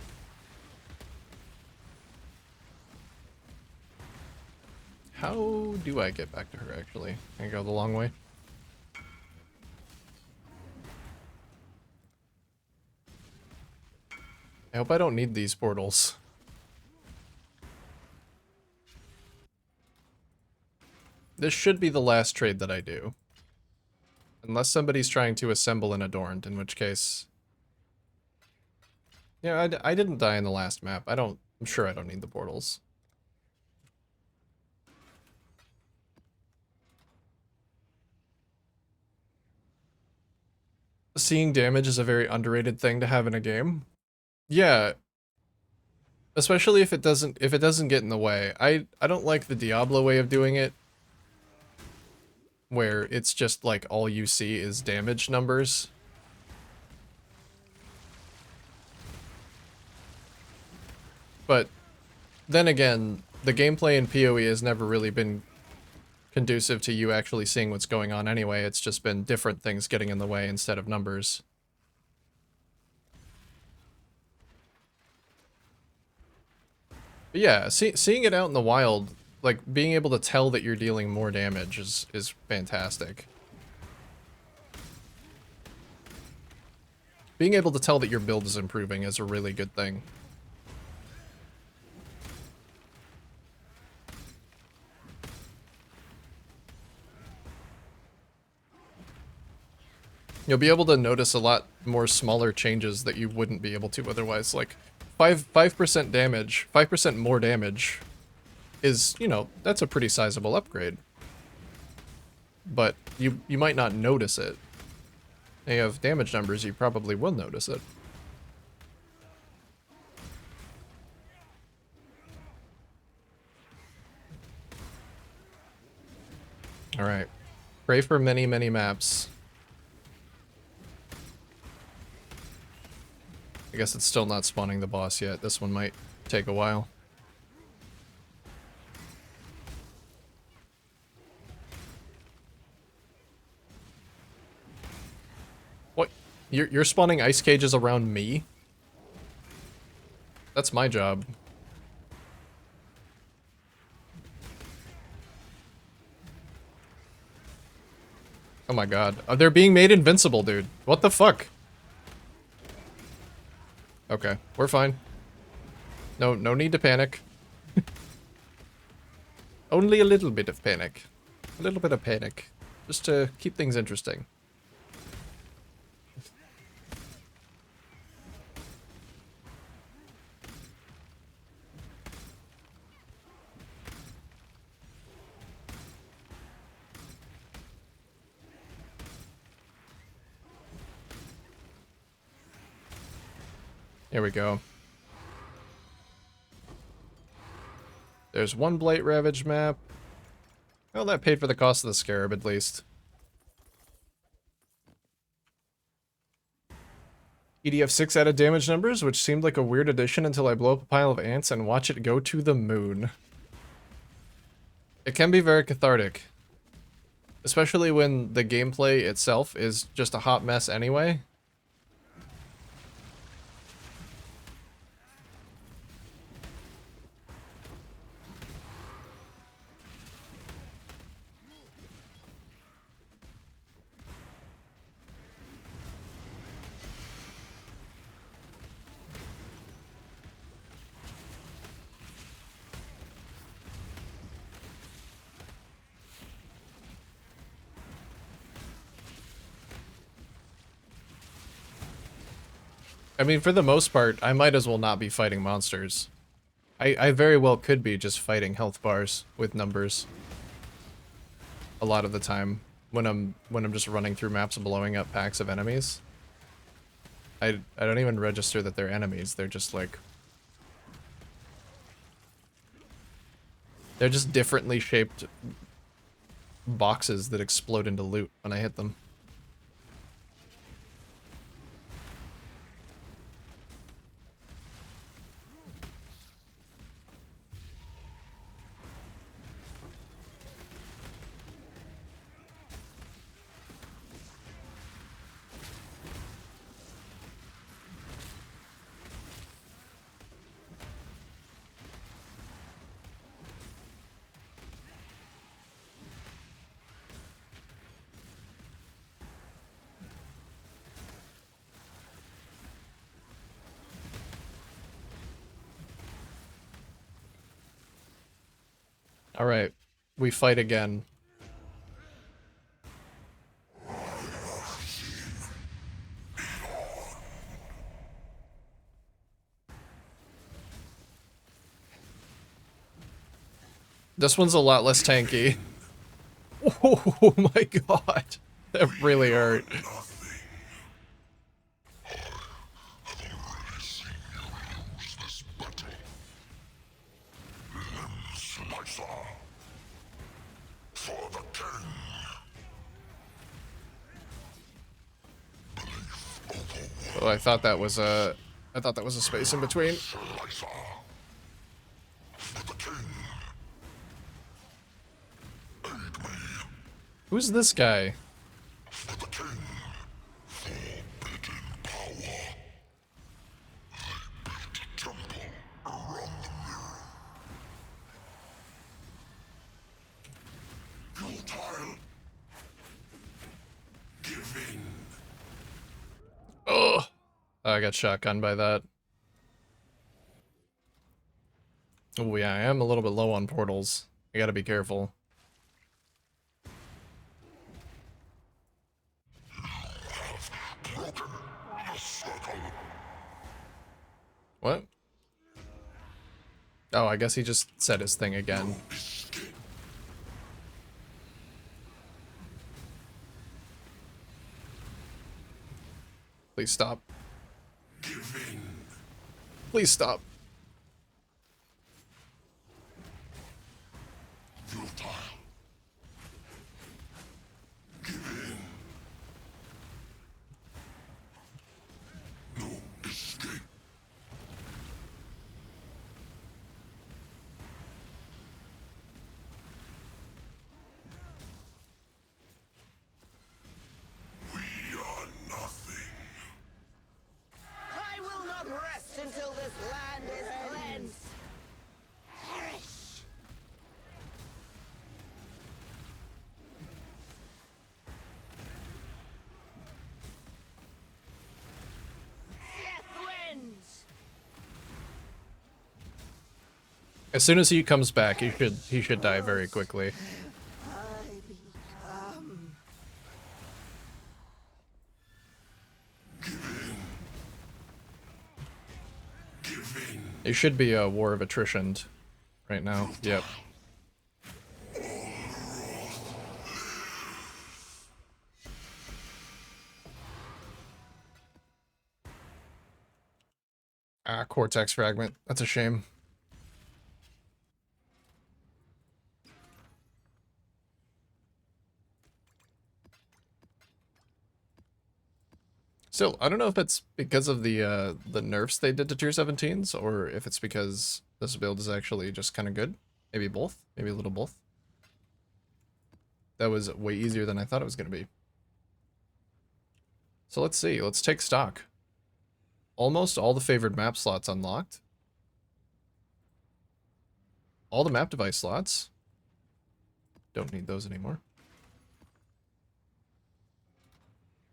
How do I get back to her, actually? Can I go the long way? I hope I don't need these portals. This should be the last trade that I do. Unless somebody's trying to assemble an Adorned, in which case... Yeah, I didn't die in the last map. I'm sure I don't need the portals. Seeing damage is a very underrated thing to have in a game. Yeah, especially if it doesn't get in the way. I don't like the Diablo way of doing it, where it's just like all you see is damage numbers. But then again, the gameplay in PoE has never really been conducive to you actually seeing what's going on anyway. It's just been different things getting in the way instead of numbers. But yeah, seeing it out in the wild, like being able to tell that you're dealing more damage is fantastic. Being able to tell that your build is improving is a really good thing. You'll be able to notice a lot more smaller changes that you wouldn't be able to otherwise. Like 5% damage, 5% more damage is, you know, that's a pretty sizable upgrade. But you might not notice it. And you have damage numbers, you probably will notice it. Alright. Pray for many, many maps. I guess it's still not spawning the boss yet. This one might take a while. What? You're spawning ice cages around me? That's my job. Oh my god. They're being made invincible, dude. What the fuck? Okay, we're fine. No need to panic. Only a little bit of panic. A little bit of panic. Just to keep things interesting. Here we go. There's one Blight Ravage map. Well, that paid for the cost of the Scarab, at least. EDF6 added damage numbers, which seemed like a weird addition until I blow up a pile of ants and watch it go to the moon. It can be very cathartic. Especially when the gameplay itself is just a hot mess anyway. I mean, for the most part, I might as well not be fighting monsters. I very well could be just fighting health bars with numbers. A lot of the time, when I'm just running through maps and blowing up packs of enemies. I don't even register that they're enemies, they're just like... They're just differently shaped boxes that explode into loot when I hit them. Alright, we fight again. This one's a lot less tanky. Oh my god. That really hurt. Oh, I thought that was a space in between. Who's this guy? Oh, I got shotgunned by that. Oh yeah, I am a little bit low on portals. I gotta be careful. What? Oh, I guess he just said his thing again. Please stop. Please stop. I will not rest until this land is cleansed. Death wins. As soon as he comes back, he should die very quickly. It should be a war of attrition right now. Yep. Ah, Cortex Fragment. That's a shame. Still, I don't know if it's because of the nerfs they did to tier 17s, or if it's because this build is actually just kind of good. Maybe both. Maybe a little both. That was way easier than I thought it was going to be. So let's see. Let's take stock. Almost all the favored map slots unlocked. All the map device slots. Don't need those anymore.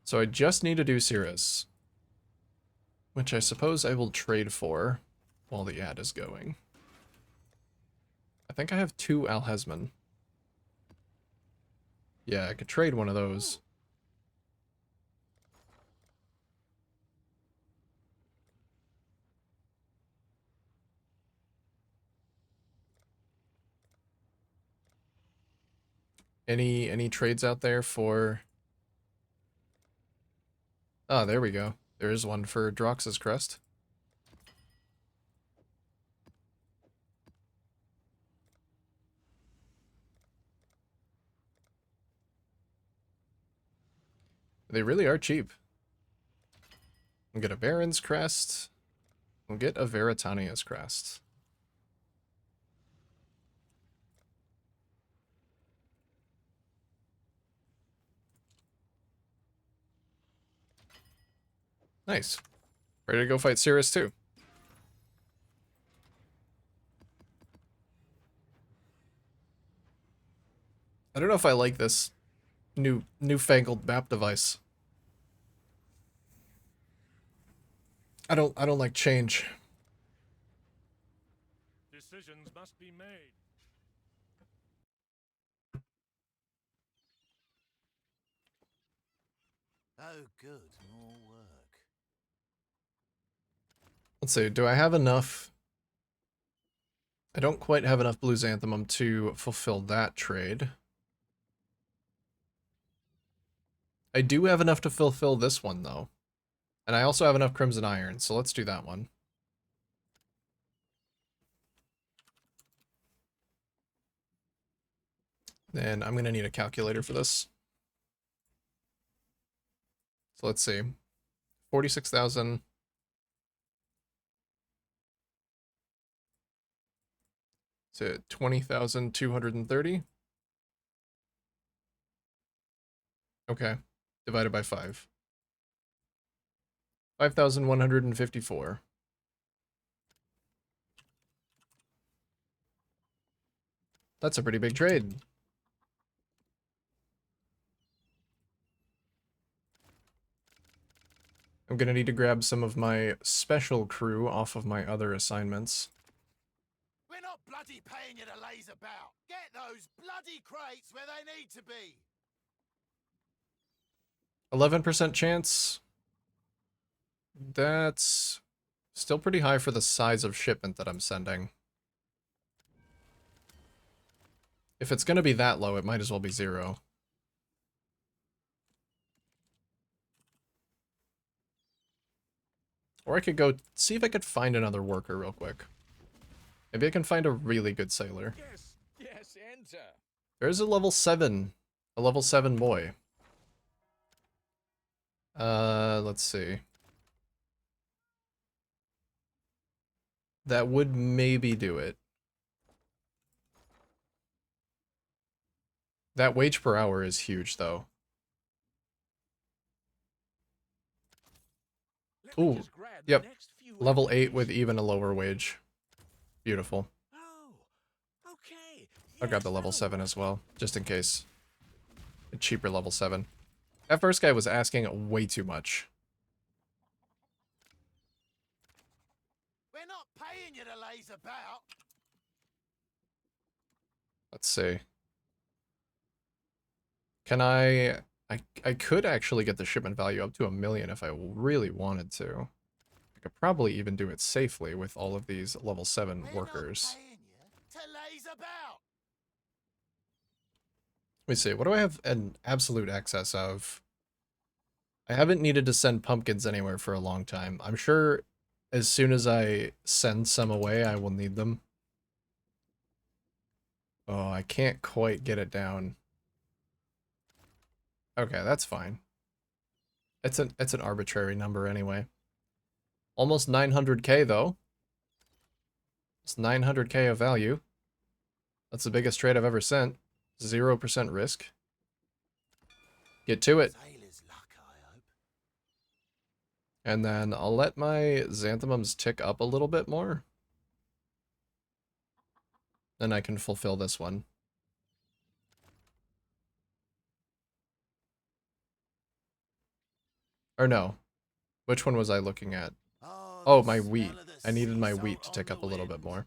So I just need to do Cirrus, which I suppose I will trade for while the ad is going. I think I have 2 Alhesman. Yeah, I could trade one of those. Any trades out there for... Ah, there we go. There is one for Drox's Crest. They really are cheap. We'll get a Baron's Crest. We'll get a Veritania's Crest. Nice. Ready to go fight Cirrus too. I don't know if I like this newfangled map device. I don't like change. Decisions must be made. Oh, good. More work. Let's see, do I have enough? I don't quite have enough blue xanthemum to fulfill that trade. I do have enough to fulfill this one, though. And I also have enough crimson iron, so let's do that one. And I'm going to need a calculator for this. So let's see. 46,000. To 20,230. Okay. Divided by 5. 5,154. That's a pretty big trade. I'm gonna need to grab some of my special crew off of my other assignments. We're not bloody paying you to laze about. Get those bloody crates where they need to be. 11% chance. That's still pretty high for the size of shipment that I'm sending. If it's gonna be that low, it might as well be 0. Or I could go see if I could find another worker real quick. Maybe I can find a really good sailor. Yes, yes, enter. There's a level 7 boy. Let's see. That would maybe do it. That wage per hour is huge, though. Ooh, yep. Level 8 with even a lower wage. Beautiful. Oh, okay. I'll grab the level 7 as well, just in case. A cheaper level 7. That first guy was asking way too much. We're not paying you to laze about. Let's see. Can I could actually get the shipment value up to 1 million if I really wanted to. I could probably even do it safely with all of these level 7 workers. We're not paying you to laze about. Let me see, what do I have an absolute excess of? I haven't needed to send pumpkins anywhere for a long time. I'm sure as soon as I send some away, I will need them. Oh, I can't quite get it down. Okay, that's fine. It's an arbitrary number anyway. Almost 900k though. It's 900k of value. That's the biggest trade I've ever sent. 0% risk. Get to it. Sailor's luck, I hope. And then I'll let my xanthemums tick up a little bit more. Then I can fulfill this one. Or no. Which one was I looking at? Oh, my wheat. I needed my wheat to tick up a little bit more.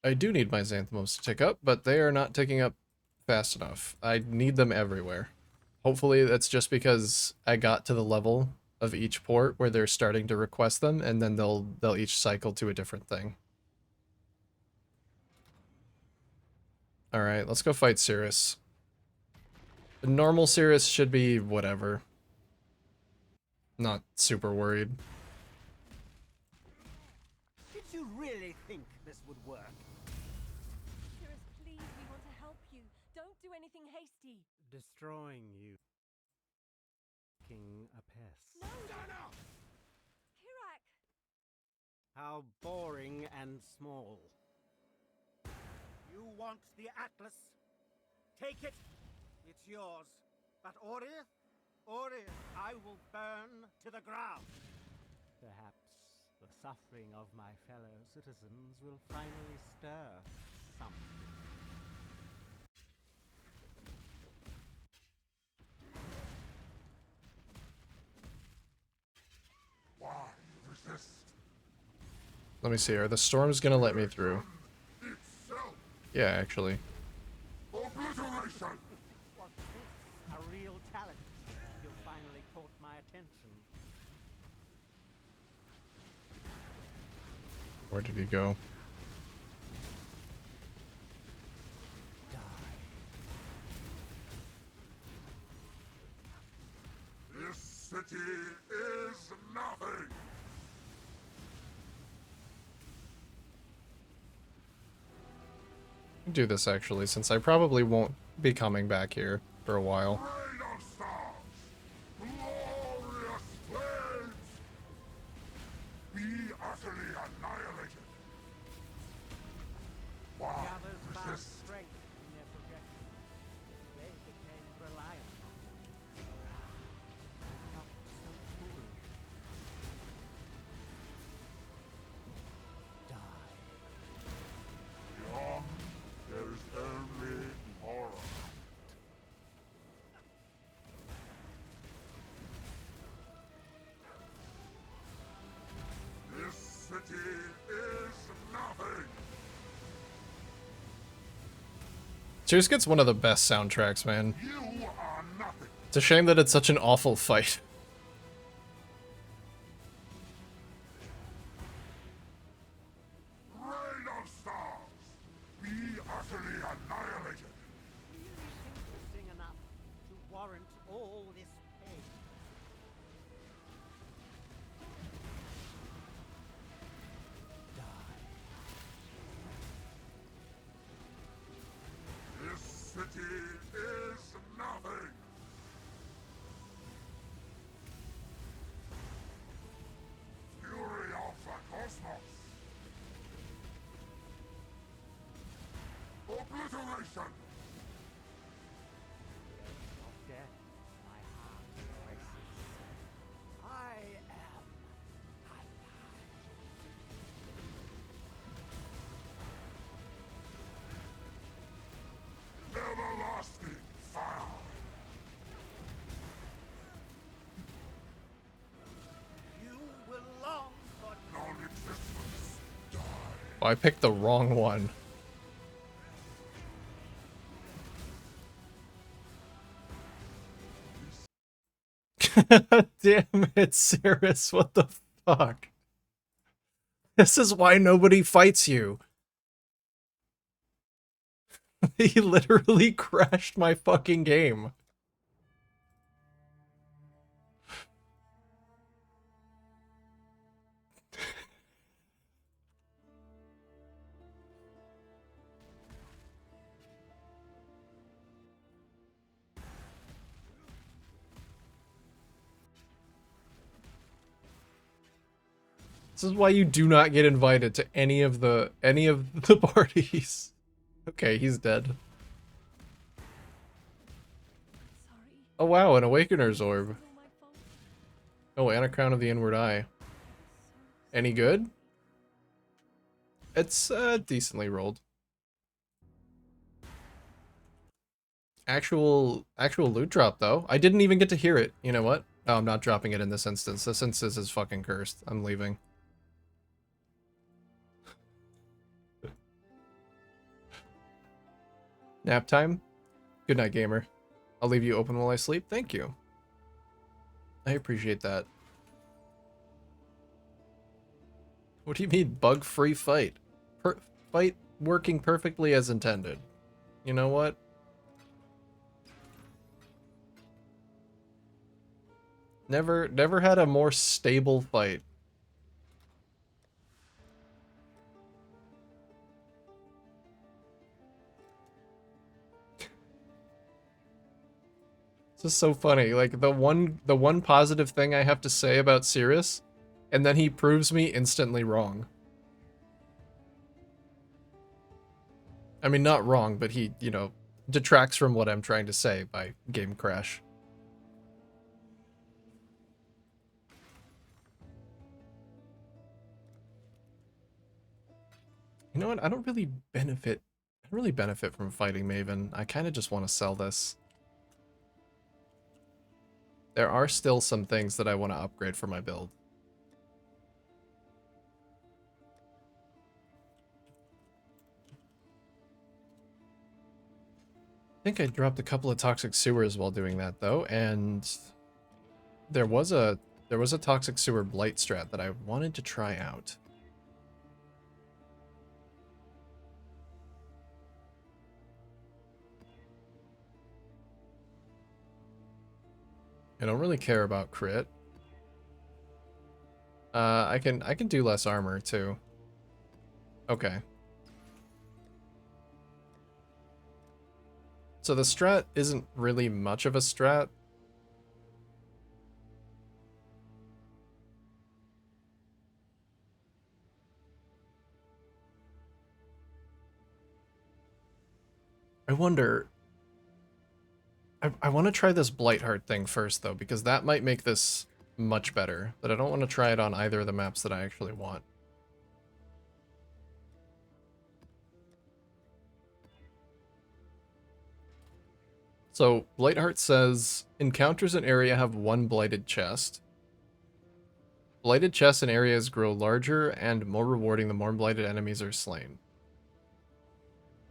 I do need my xanthemums to tick up, but they are not ticking up fast enough. I need them everywhere. Hopefully that's just because I got to the level of each port where they're starting to request them, and then they'll each cycle to a different thing. Alright, let's go fight Cirrus. The normal Cirrus should be whatever. Not super worried. Did you really think this would work? Cirrus, please, we want to help you. Don't do anything hasty. Destroying you. King a pest. No! Kirak! How boring and small. You want the Atlas? Take it. It's yours. But Orith, I will burn to the ground. Perhaps the suffering of my fellow citizens will finally stir something. Why resist? Let me see, are the storms gonna let me through? Itself. Yeah, actually. Obliteration. Was this a real Where did he go? This city is nothing. Do this actually, since I probably won't be coming back here for a while. Rain of stars, glorious flames, be utterly annihilated. Why Gathers vast resist? strength in their projection. They became reliant on it. Not so foolish. Die. Beyond, there is only horror. This city is nothing. Tears gets one of the best soundtracks, man. You are nothing. It's a shame that it's such an awful fight. Rain of stars, be utterly annihilated. Interesting enough to warrant all this pain. This city is nothing. Fury of the cosmos. Obliteration. Of death, my heart races. I am alive. Everlasting fire. You will long for Non-existence. Die. Oh, I picked the wrong one. Damn it, Cirrus, what the fuck? This is why nobody fights you. He literally crashed my fucking game. This is why you do not get invited to any of the parties. Okay, he's dead. Sorry. Oh wow, an Awakener's Orb. It's all my fault. Oh, and a Crown of the Inward Eye. Any good? It's decently rolled. Actual loot drop though. I didn't even get to hear it. You know what? Oh, I'm not dropping it in this instance. This instance is fucking cursed. I'm leaving. Nap time? Good night, gamer. I'll leave you open while I sleep. Thank you. I appreciate that. What do you mean, bug-free fight? Fight working perfectly as intended. You know what? Never had a more stable fight. It's just so funny. Like the one positive thing I have to say about Cirrus, and then he proves me instantly wrong. I mean, not wrong, but he, you know, detracts from what I'm trying to say by game crash. You know what? I don't really benefit from fighting Maven. I kind of just want to sell this. There are still some things that I want to upgrade for my build. I think I dropped a couple of toxic sewers while doing that though, and there was a toxic sewer blight strat that I wanted to try out. I don't really care about crit. I can do less armor too. Okay. So the strat isn't really much of a strat. I wonder... I want to try this Blightheart thing first, though, because that might make this much better. But I don't want to try it on either of the maps that I actually want. So, Blightheart says, encounters an area have one blighted chest. Blighted chests in areas grow larger and more rewarding the more blighted enemies are slain.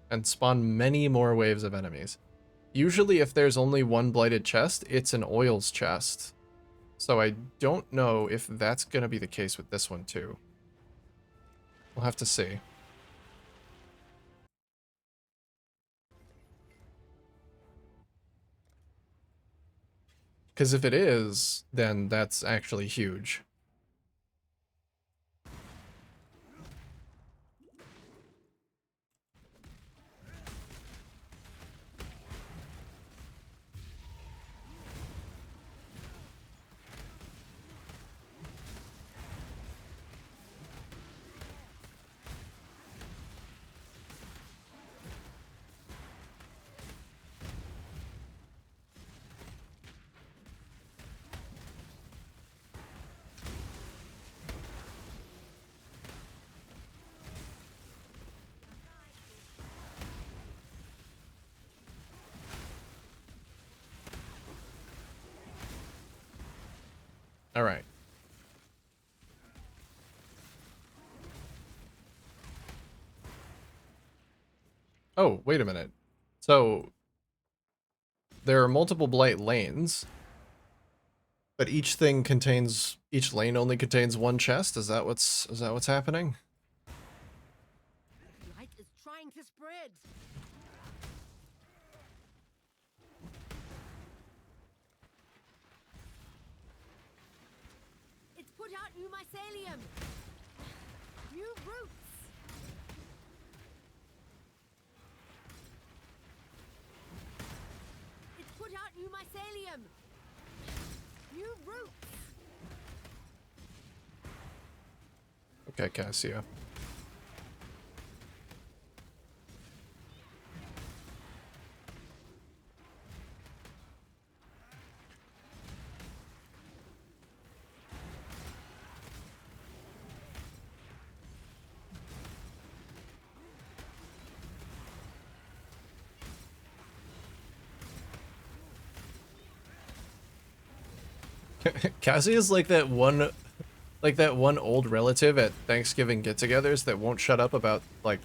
And spawn many more waves of enemies. Usually if there's only one blighted chest, it's an oils chest. So I don't know if that's going to be the case with this one too. We'll have to see. Because if it is, then that's actually huge. All right. Oh, wait a minute. So there are multiple blight lanes, but each lane only contains one chest. Is that what's happening? Light is trying to spread. It's put out new mycelium. New roots. It's put out new mycelium. New roots. Okay, Cassia. Cassie is like that one old relative at Thanksgiving get-togethers that won't shut up about like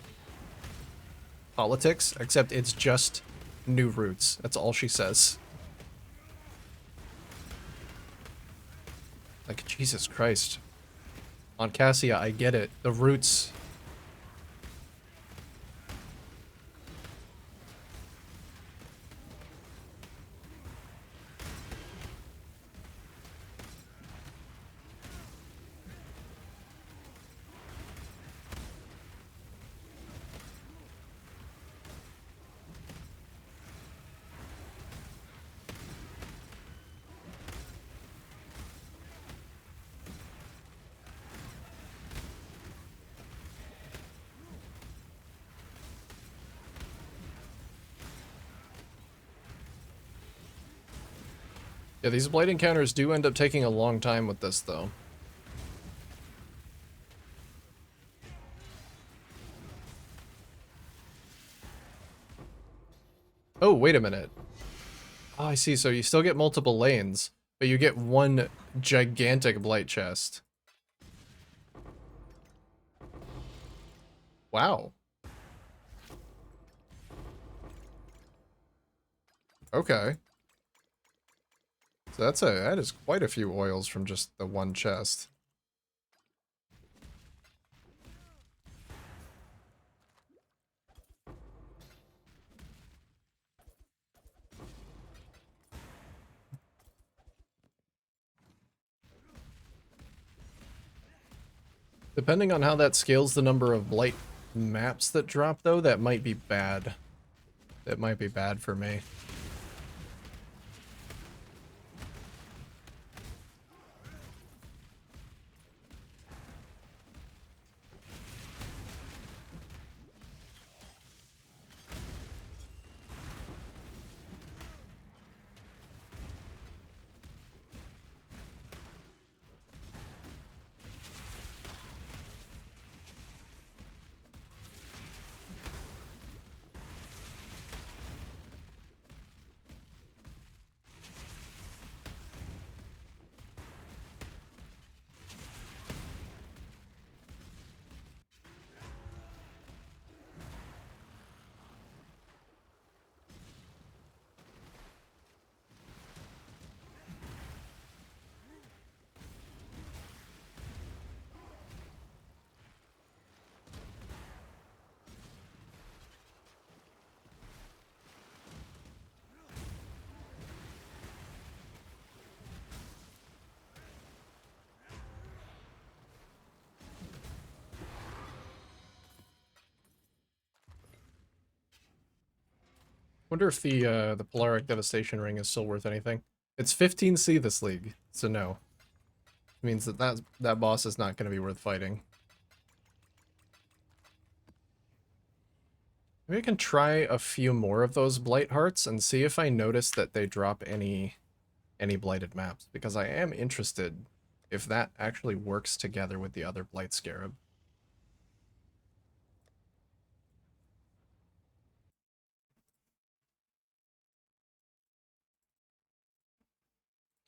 politics, except it's just new roots. That's all she says. Like, Jesus Christ. On Cassia, I get it. The roots. Yeah, these blade encounters do end up taking a long time with this, though. Oh, wait a minute. Oh, I see. So you still get multiple lanes, but you get one gigantic blight chest. Wow. Okay. So that is quite a few oils from just the one chest. Depending on how that scales the number of blight maps that drop, though, that might be bad. That might be bad for me. Wonder if the Polaric Devastation Ring is still worth anything. It's 15C this league, so no. It means that boss is not going to be worth fighting. Maybe I can try a few more of those Blight Hearts and see if I notice that they drop any blighted maps, because I am interested if that actually works together with the other Blight Scarab.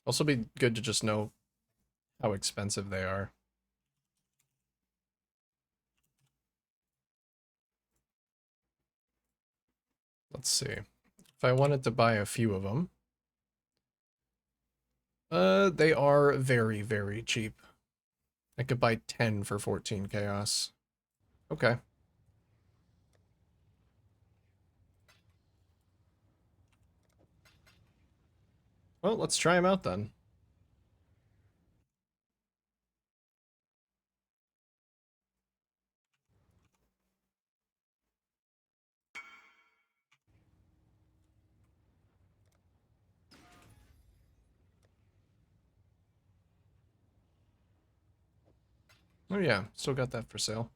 Also be good to just know how expensive they are. Let's see. If I wanted to buy a few of them, they are very, very cheap. I could buy 10 for 14 chaos. Okay. Well, let's try them out then. Oh yeah, still got that for sale.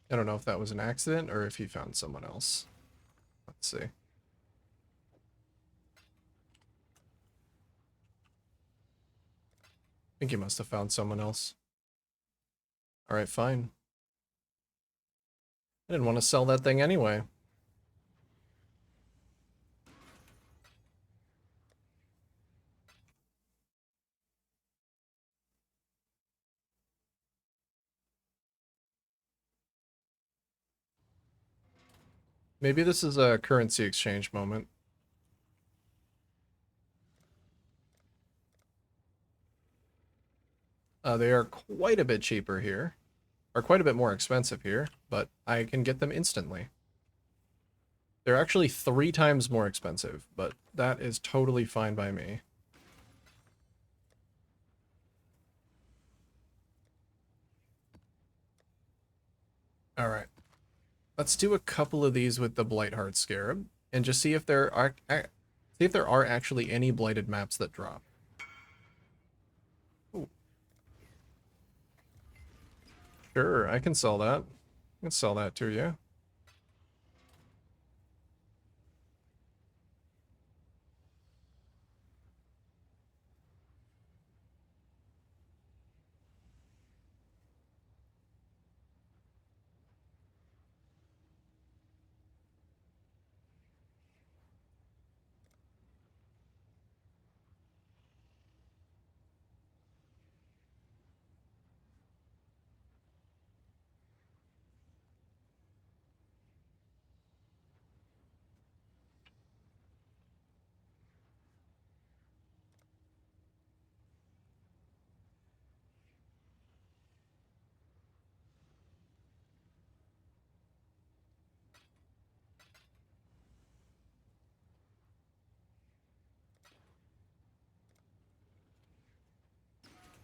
I don't know if that was an accident or if he found someone else. Let's see. I think he must have found someone else. Alright, fine. I didn't want to sell that thing anyway. Maybe this is a currency exchange moment. They are quite a bit cheaper here. Or quite a bit more expensive here, but I can get them instantly. They're actually 3 times more expensive, but that is totally fine by me. Alright. Let's do a couple of these with the Blightheart Scarab, and just see if there are actually any blighted maps that drop. Ooh. Sure, I can sell that. I can sell that to you.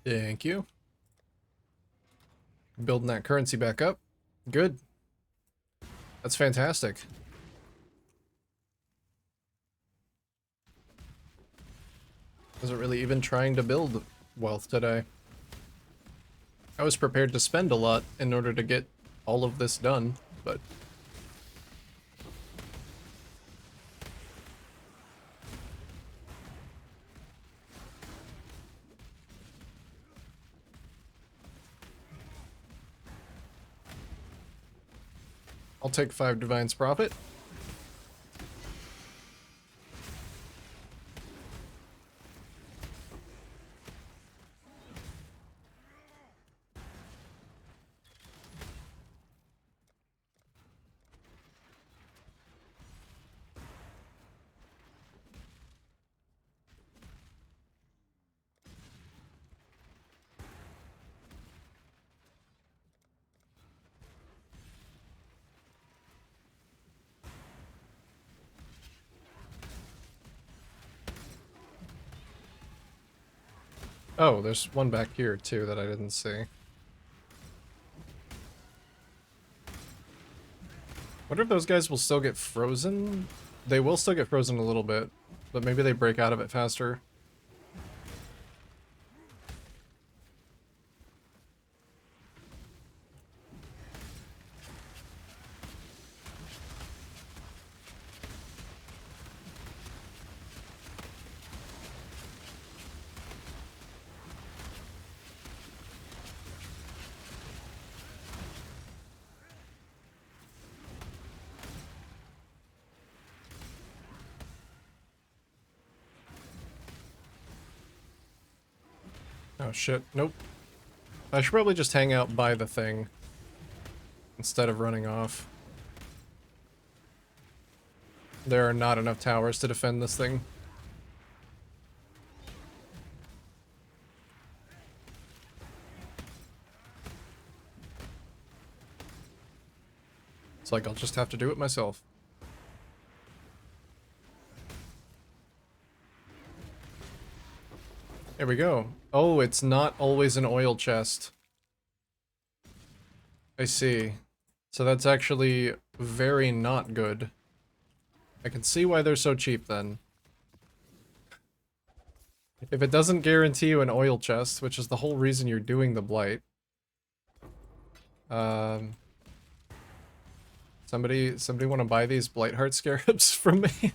Thank you. Building that currency back up. Good. That's fantastic. Wasn't really even trying to build wealth today. I was prepared to spend a lot in order to get all of this done, but... I'll take 5 Divine's Profit. Oh, there's one back here too that I didn't see. Wonder if those guys will still get frozen? They will still get frozen a little bit, but maybe they break out of it faster. Oh shit, nope. I should probably just hang out by the thing instead of running off. There are not enough towers to defend this thing. It's like I'll just have to do it myself. There we go. Oh, it's not always an oil chest. I see. So that's actually very not good. I can see why they're so cheap then. If it doesn't guarantee you an oil chest, which is the whole reason you're doing the blight. Somebody want to buy these blight heart scarabs from me?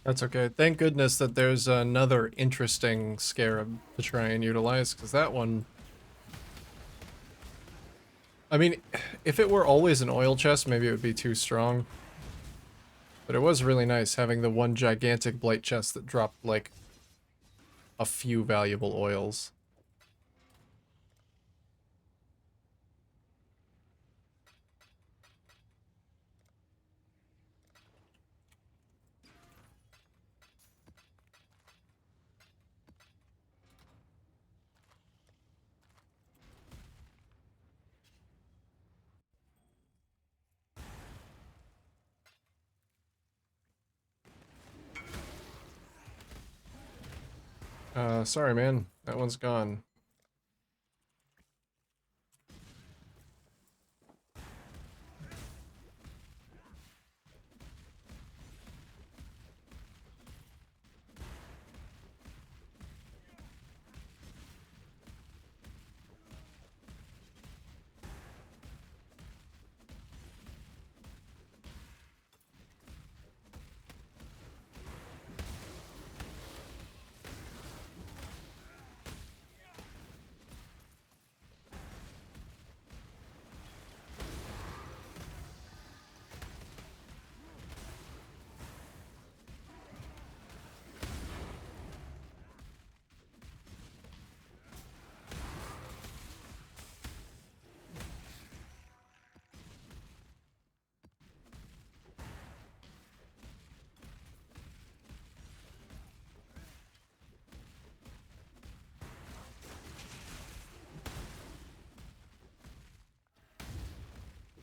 That's okay. Thank goodness that there's another interesting scarab to try and utilize, because that one... I mean, if it were always an oil chest, maybe it would be too strong. But it was really nice having the one gigantic blight chest that dropped, like, a few valuable oils. Sorry, man. That one's gone.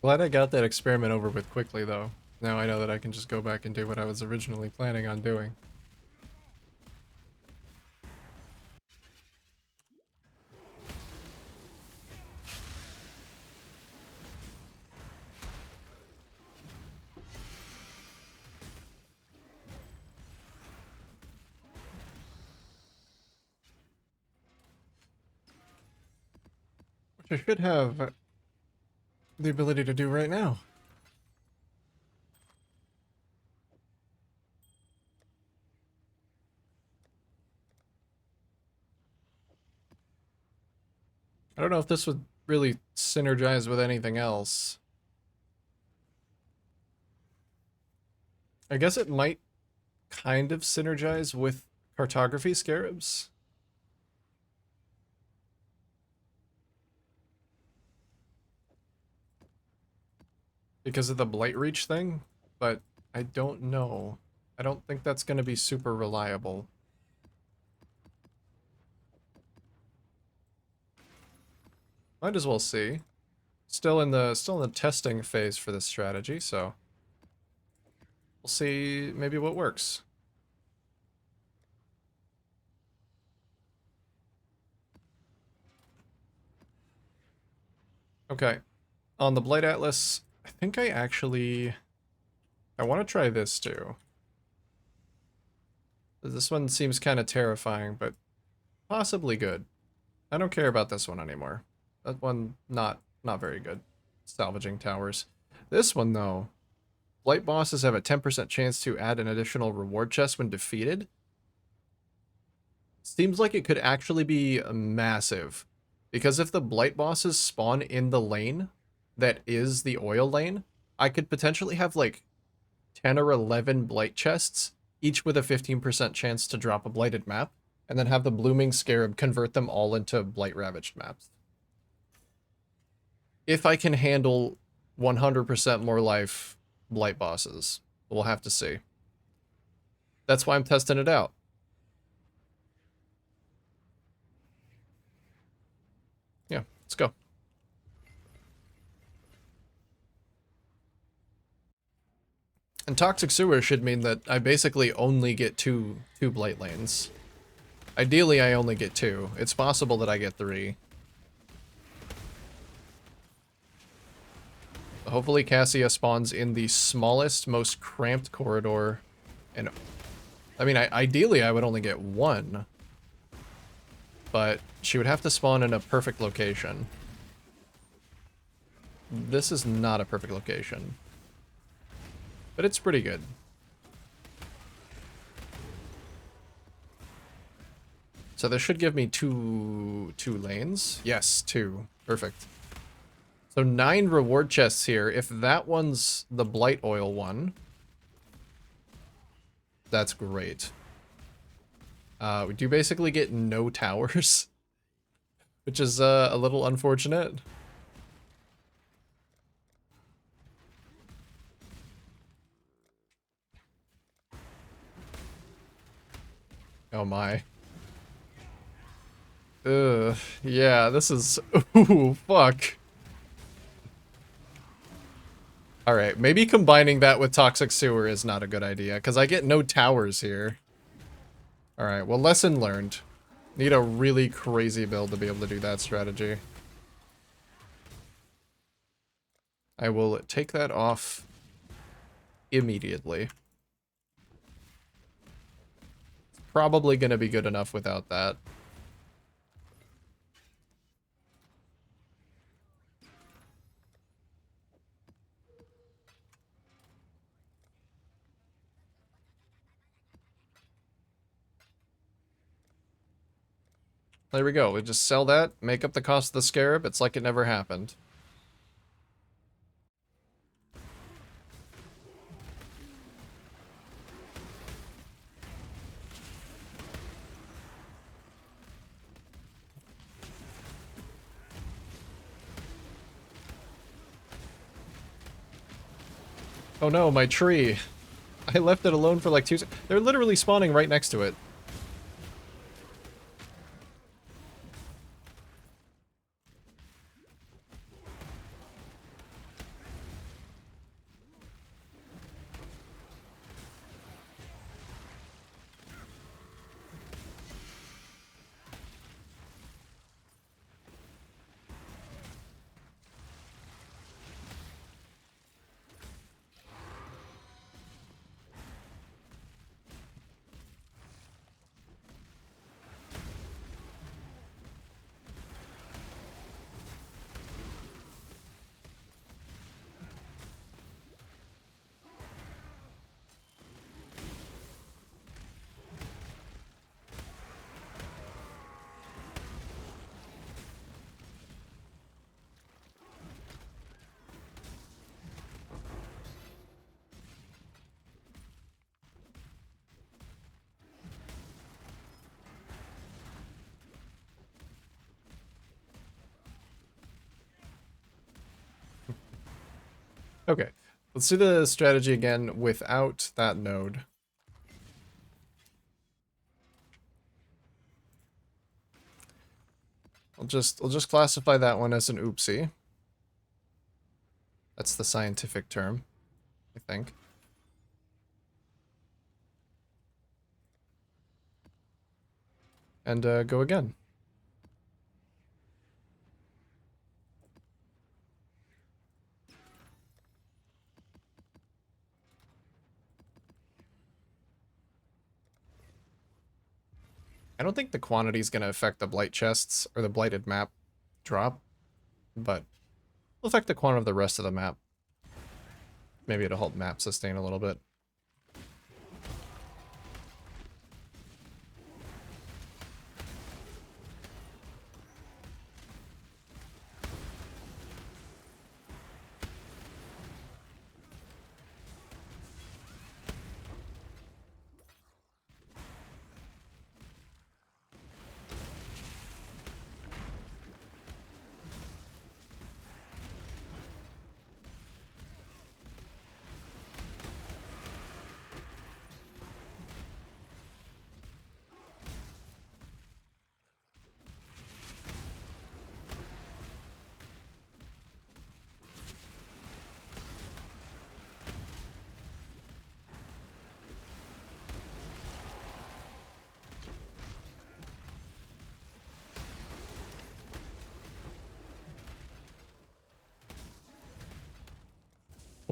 Glad I got that experiment over with quickly, though. Now I know that I can just go back and do what I was originally planning on doing. Which I should have the ability to do right now. I don't know if this would really synergize with anything else. I guess it might kind of synergize with cartography scarabs. Because of the blight reach thing, but I don't know. I don't think that's going to be super reliable. Might as well see. Still in the testing phase for this strategy, so we'll see maybe what works. Okay. On the Blight Atlas, I think I want to try this too. This one seems kind of terrifying, but possibly good. I don't care about this one anymore. That one, not very good. Salvaging towers. This one, though. Blight bosses have a 10% chance to add an additional reward chest when defeated. Seems like it could actually be massive. Because if the Blight bosses spawn in the lane that is the oil lane, I could potentially have like 10 or 11 Blight chests, each with a 15% chance to drop a Blighted map, and then have the Blooming Scarab convert them all into Blight Ravaged maps. If I can handle 100% more life Blight bosses, we'll have to see. That's why I'm testing it out. Yeah, let's go. And Toxic Sewer should mean that I basically only get two Blight lanes. Ideally, I only get 2. It's possible that I get 3. Hopefully Cassia spawns in the smallest, most cramped corridor. And I mean, ideally I would only get 1. But she would have to spawn in a perfect location. This is not a perfect location. But it's pretty good. So this should give me two lanes. Yes, 2. Perfect. So 9 reward chests here. If that one's the Blight Oil one, that's great. We do basically get no towers, which is a little unfortunate. Oh my. Ugh, yeah, this is... Ooh, fuck. Alright, maybe combining that with Toxic Sewer is not a good idea, because I get no towers here. Alright, well, lesson learned. Need a really crazy build to be able to do that strategy. I will take that off immediately. It's probably going to be good enough without that. There we go. We just sell that, make up the cost of the scarab. It's like it never happened. Oh no, my tree. I left it alone for like 2 seconds. They're literally spawning right next to it. Okay, let's do the strategy again without that node. I'll just classify that one as an oopsie. That's the scientific term, I think. And go again. I don't think the quantity is going to affect the blight chests or the blighted map drop, but it'll affect the quantity of the rest of the map. Maybe it'll help map sustain a little bit.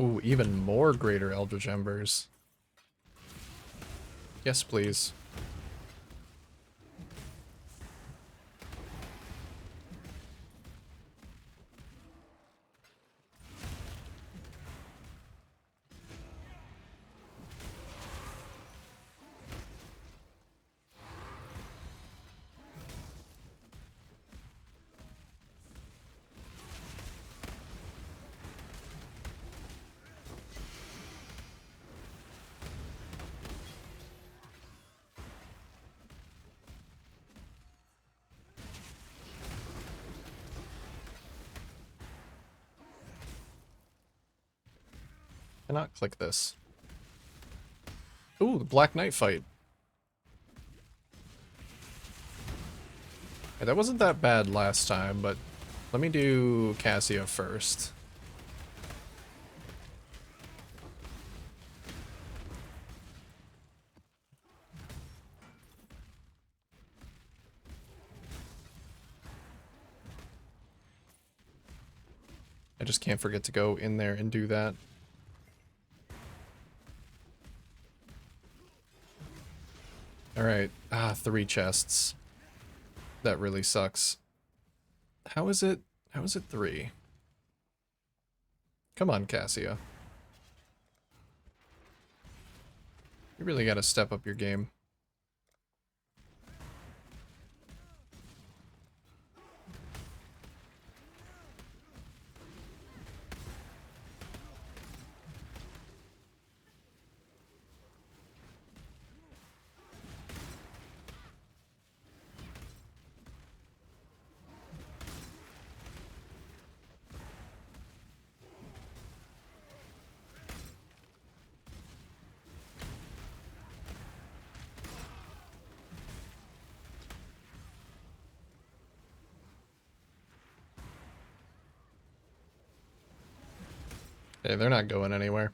Ooh, even more greater Eldritch Embers. Yes, please. Cannot click this. Ooh, the Black Knight fight. Yeah, that wasn't that bad last time, but let me do Cassia first. I just can't forget to go in there and do that. Alright, 3 chests. That really sucks. How is it 3? Come on, Cassia. You really gotta step up your game. Hey, they're not going anywhere.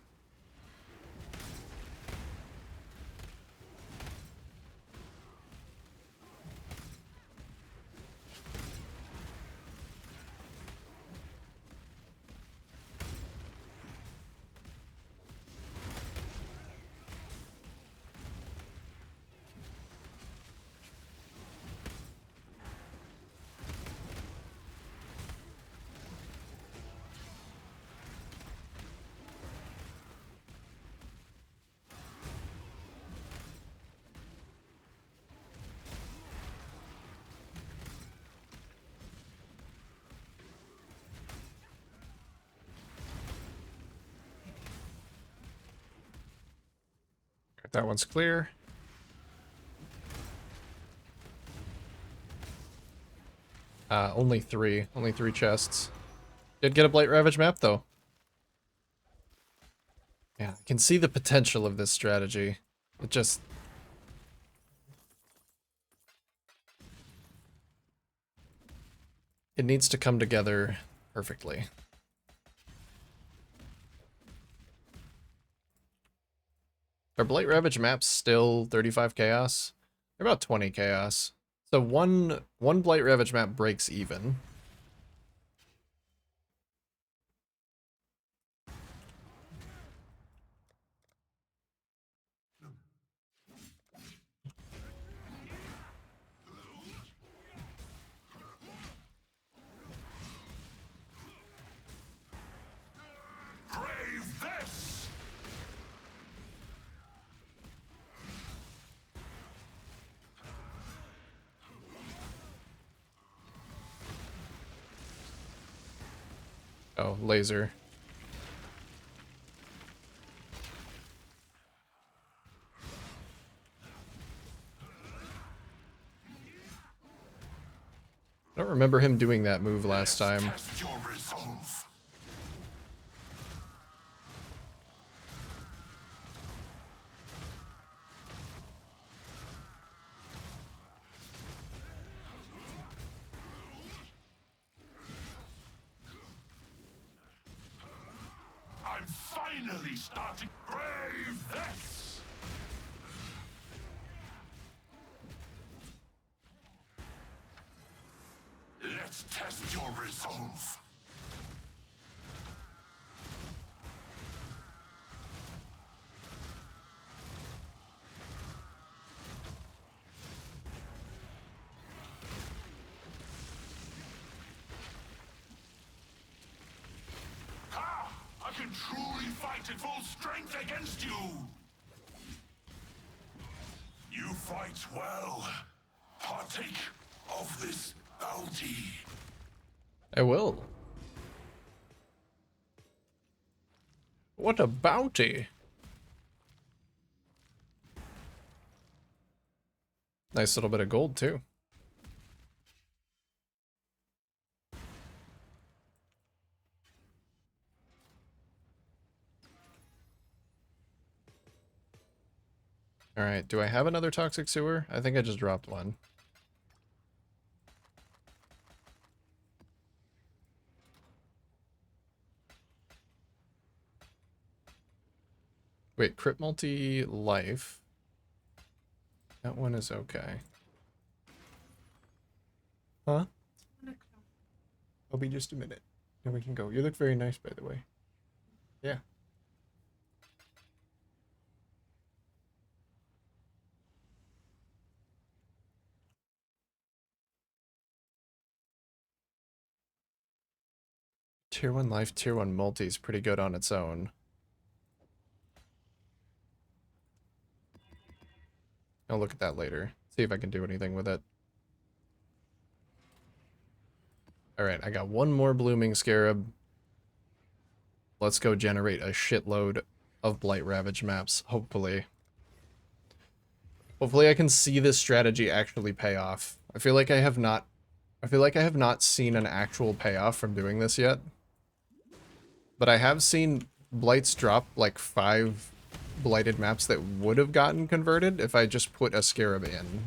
That one's clear. Only three chests. Did get a Blight Ravage map though. Yeah, I can see the potential of this strategy. It just... It needs to come together perfectly. Are Blight Ravage maps still 35 chaos? They're about 20 chaos. So one Blight Ravage map breaks even. Brave this! Oh, laser. I don't remember him doing that move last time. Test your resolve. I'm finally starting. Brave this! Let's test your resolve. Ha! I can truly fight at full strength against you! You fight well. Partake of this bounty. I will. What a bounty! Nice little bit of gold, too. Alright, do I have another toxic sewer? I think I just dropped one. Wait, crit multi-life. That one is okay. Huh? I'll be just a minute. Then we can go. You look very nice, by the way. Yeah. Tier 1 life, tier 1 multi is pretty good on its own. I'll look at that later. See if I can do anything with it. Alright, I got one more Blooming Scarab. Let's go generate a shitload of Blight Ravage maps, hopefully. Hopefully I can see this strategy actually pay off. I feel like I have not seen an actual payoff from doing this yet. But I have seen Blights drop like 5 blighted maps that would have gotten converted if I just put a Scarab in.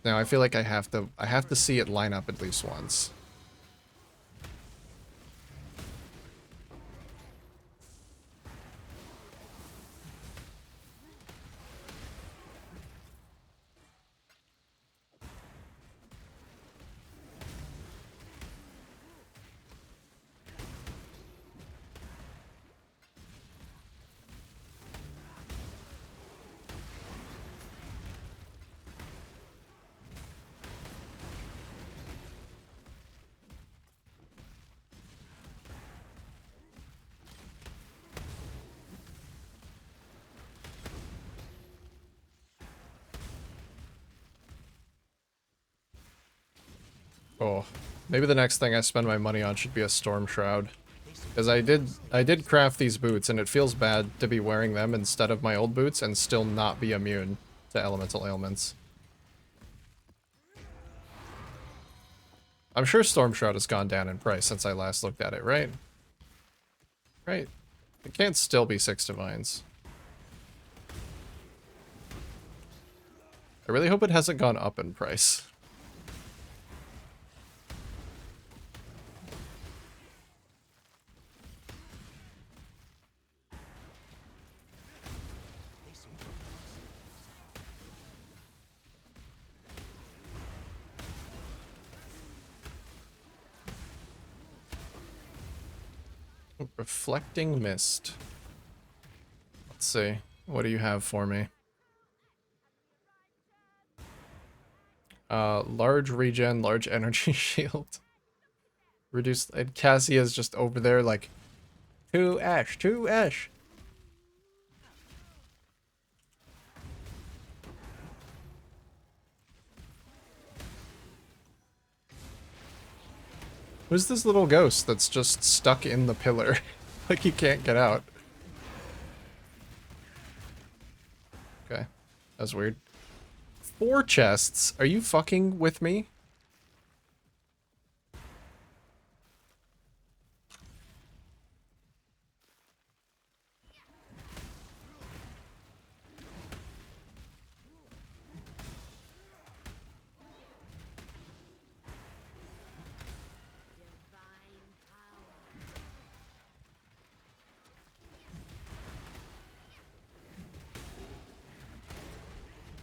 Now I feel like I have to see it line up at least once. Oh, maybe the next thing I spend my money on should be a Storm Shroud. Because I did craft these boots, and it feels bad to be wearing them instead of my old boots and still not be immune to elemental ailments. I'm sure Storm Shroud has gone down in price since I last looked at it, right? Right. It can't still be 6 divines. I really hope it hasn't gone up in price. Reflecting mist. Let's see. What do you have for me? Large regen, large energy shield. Reduce, and Cassia's just over there like, to Ash, to Ash. Who's this little ghost that's just stuck in the pillar? Like he can't get out. Okay, that's weird. 4 chests? Are you fucking with me?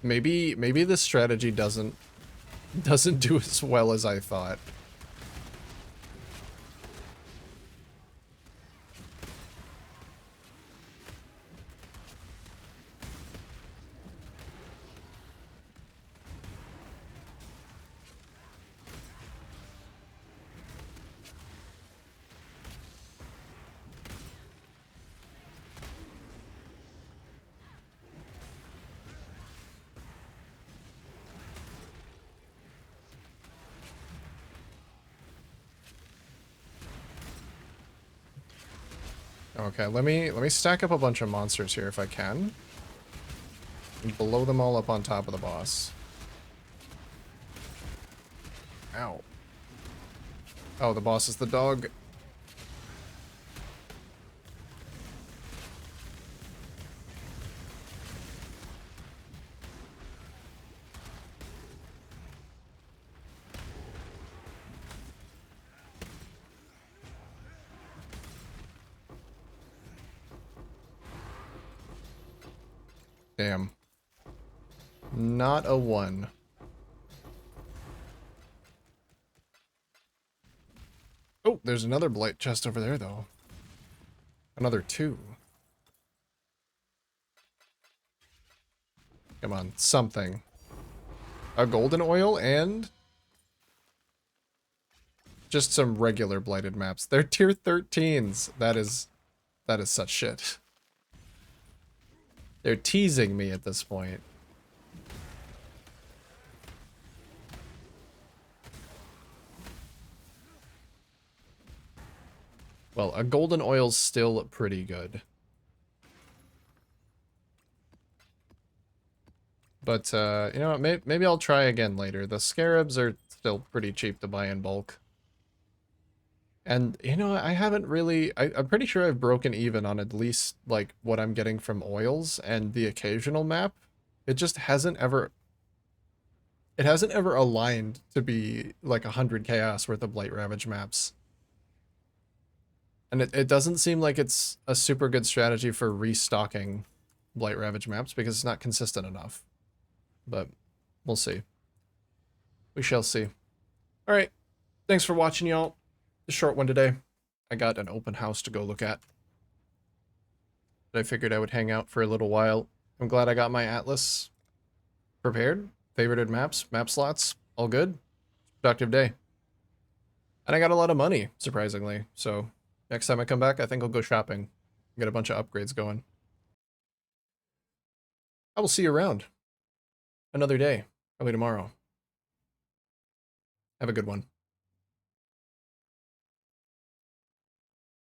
Maybe this strategy doesn't do as well as I thought. Okay, let me stack up a bunch of monsters here if I can. And blow them all up on top of the boss. Ow. Oh, the boss is the dog. Damn. Not a 1. Oh, there's another blight chest over there, though. Another 2. Come on, something. A golden oil and just some regular blighted maps. They're tier 13s. That is such shit. They're teasing me at this point. Well, a golden oil's still pretty good. But, you know what, maybe I'll try again later. The scarabs are still pretty cheap to buy in bulk. And, you know, I haven't really... I'm pretty sure I've broken even on at least, like, what I'm getting from oils and the occasional map. It just hasn't ever... It hasn't ever aligned to be, like, 100 chaos worth of Blight Ravage maps. And it doesn't seem like it's a super good strategy for restocking Blight Ravage maps because it's not consistent enough. But we'll see. We shall see. Alright. Thanks for watching, y'all. A short one today. I got an open house to go look at. But I figured I would hang out for a little while. I'm glad I got my atlas prepared. Favorited maps, map slots, all good. Productive day. And I got a lot of money, surprisingly. So next time I come back, I think I'll go shopping. Get a bunch of upgrades going. I will see you around. Another day. Probably tomorrow. Have a good one.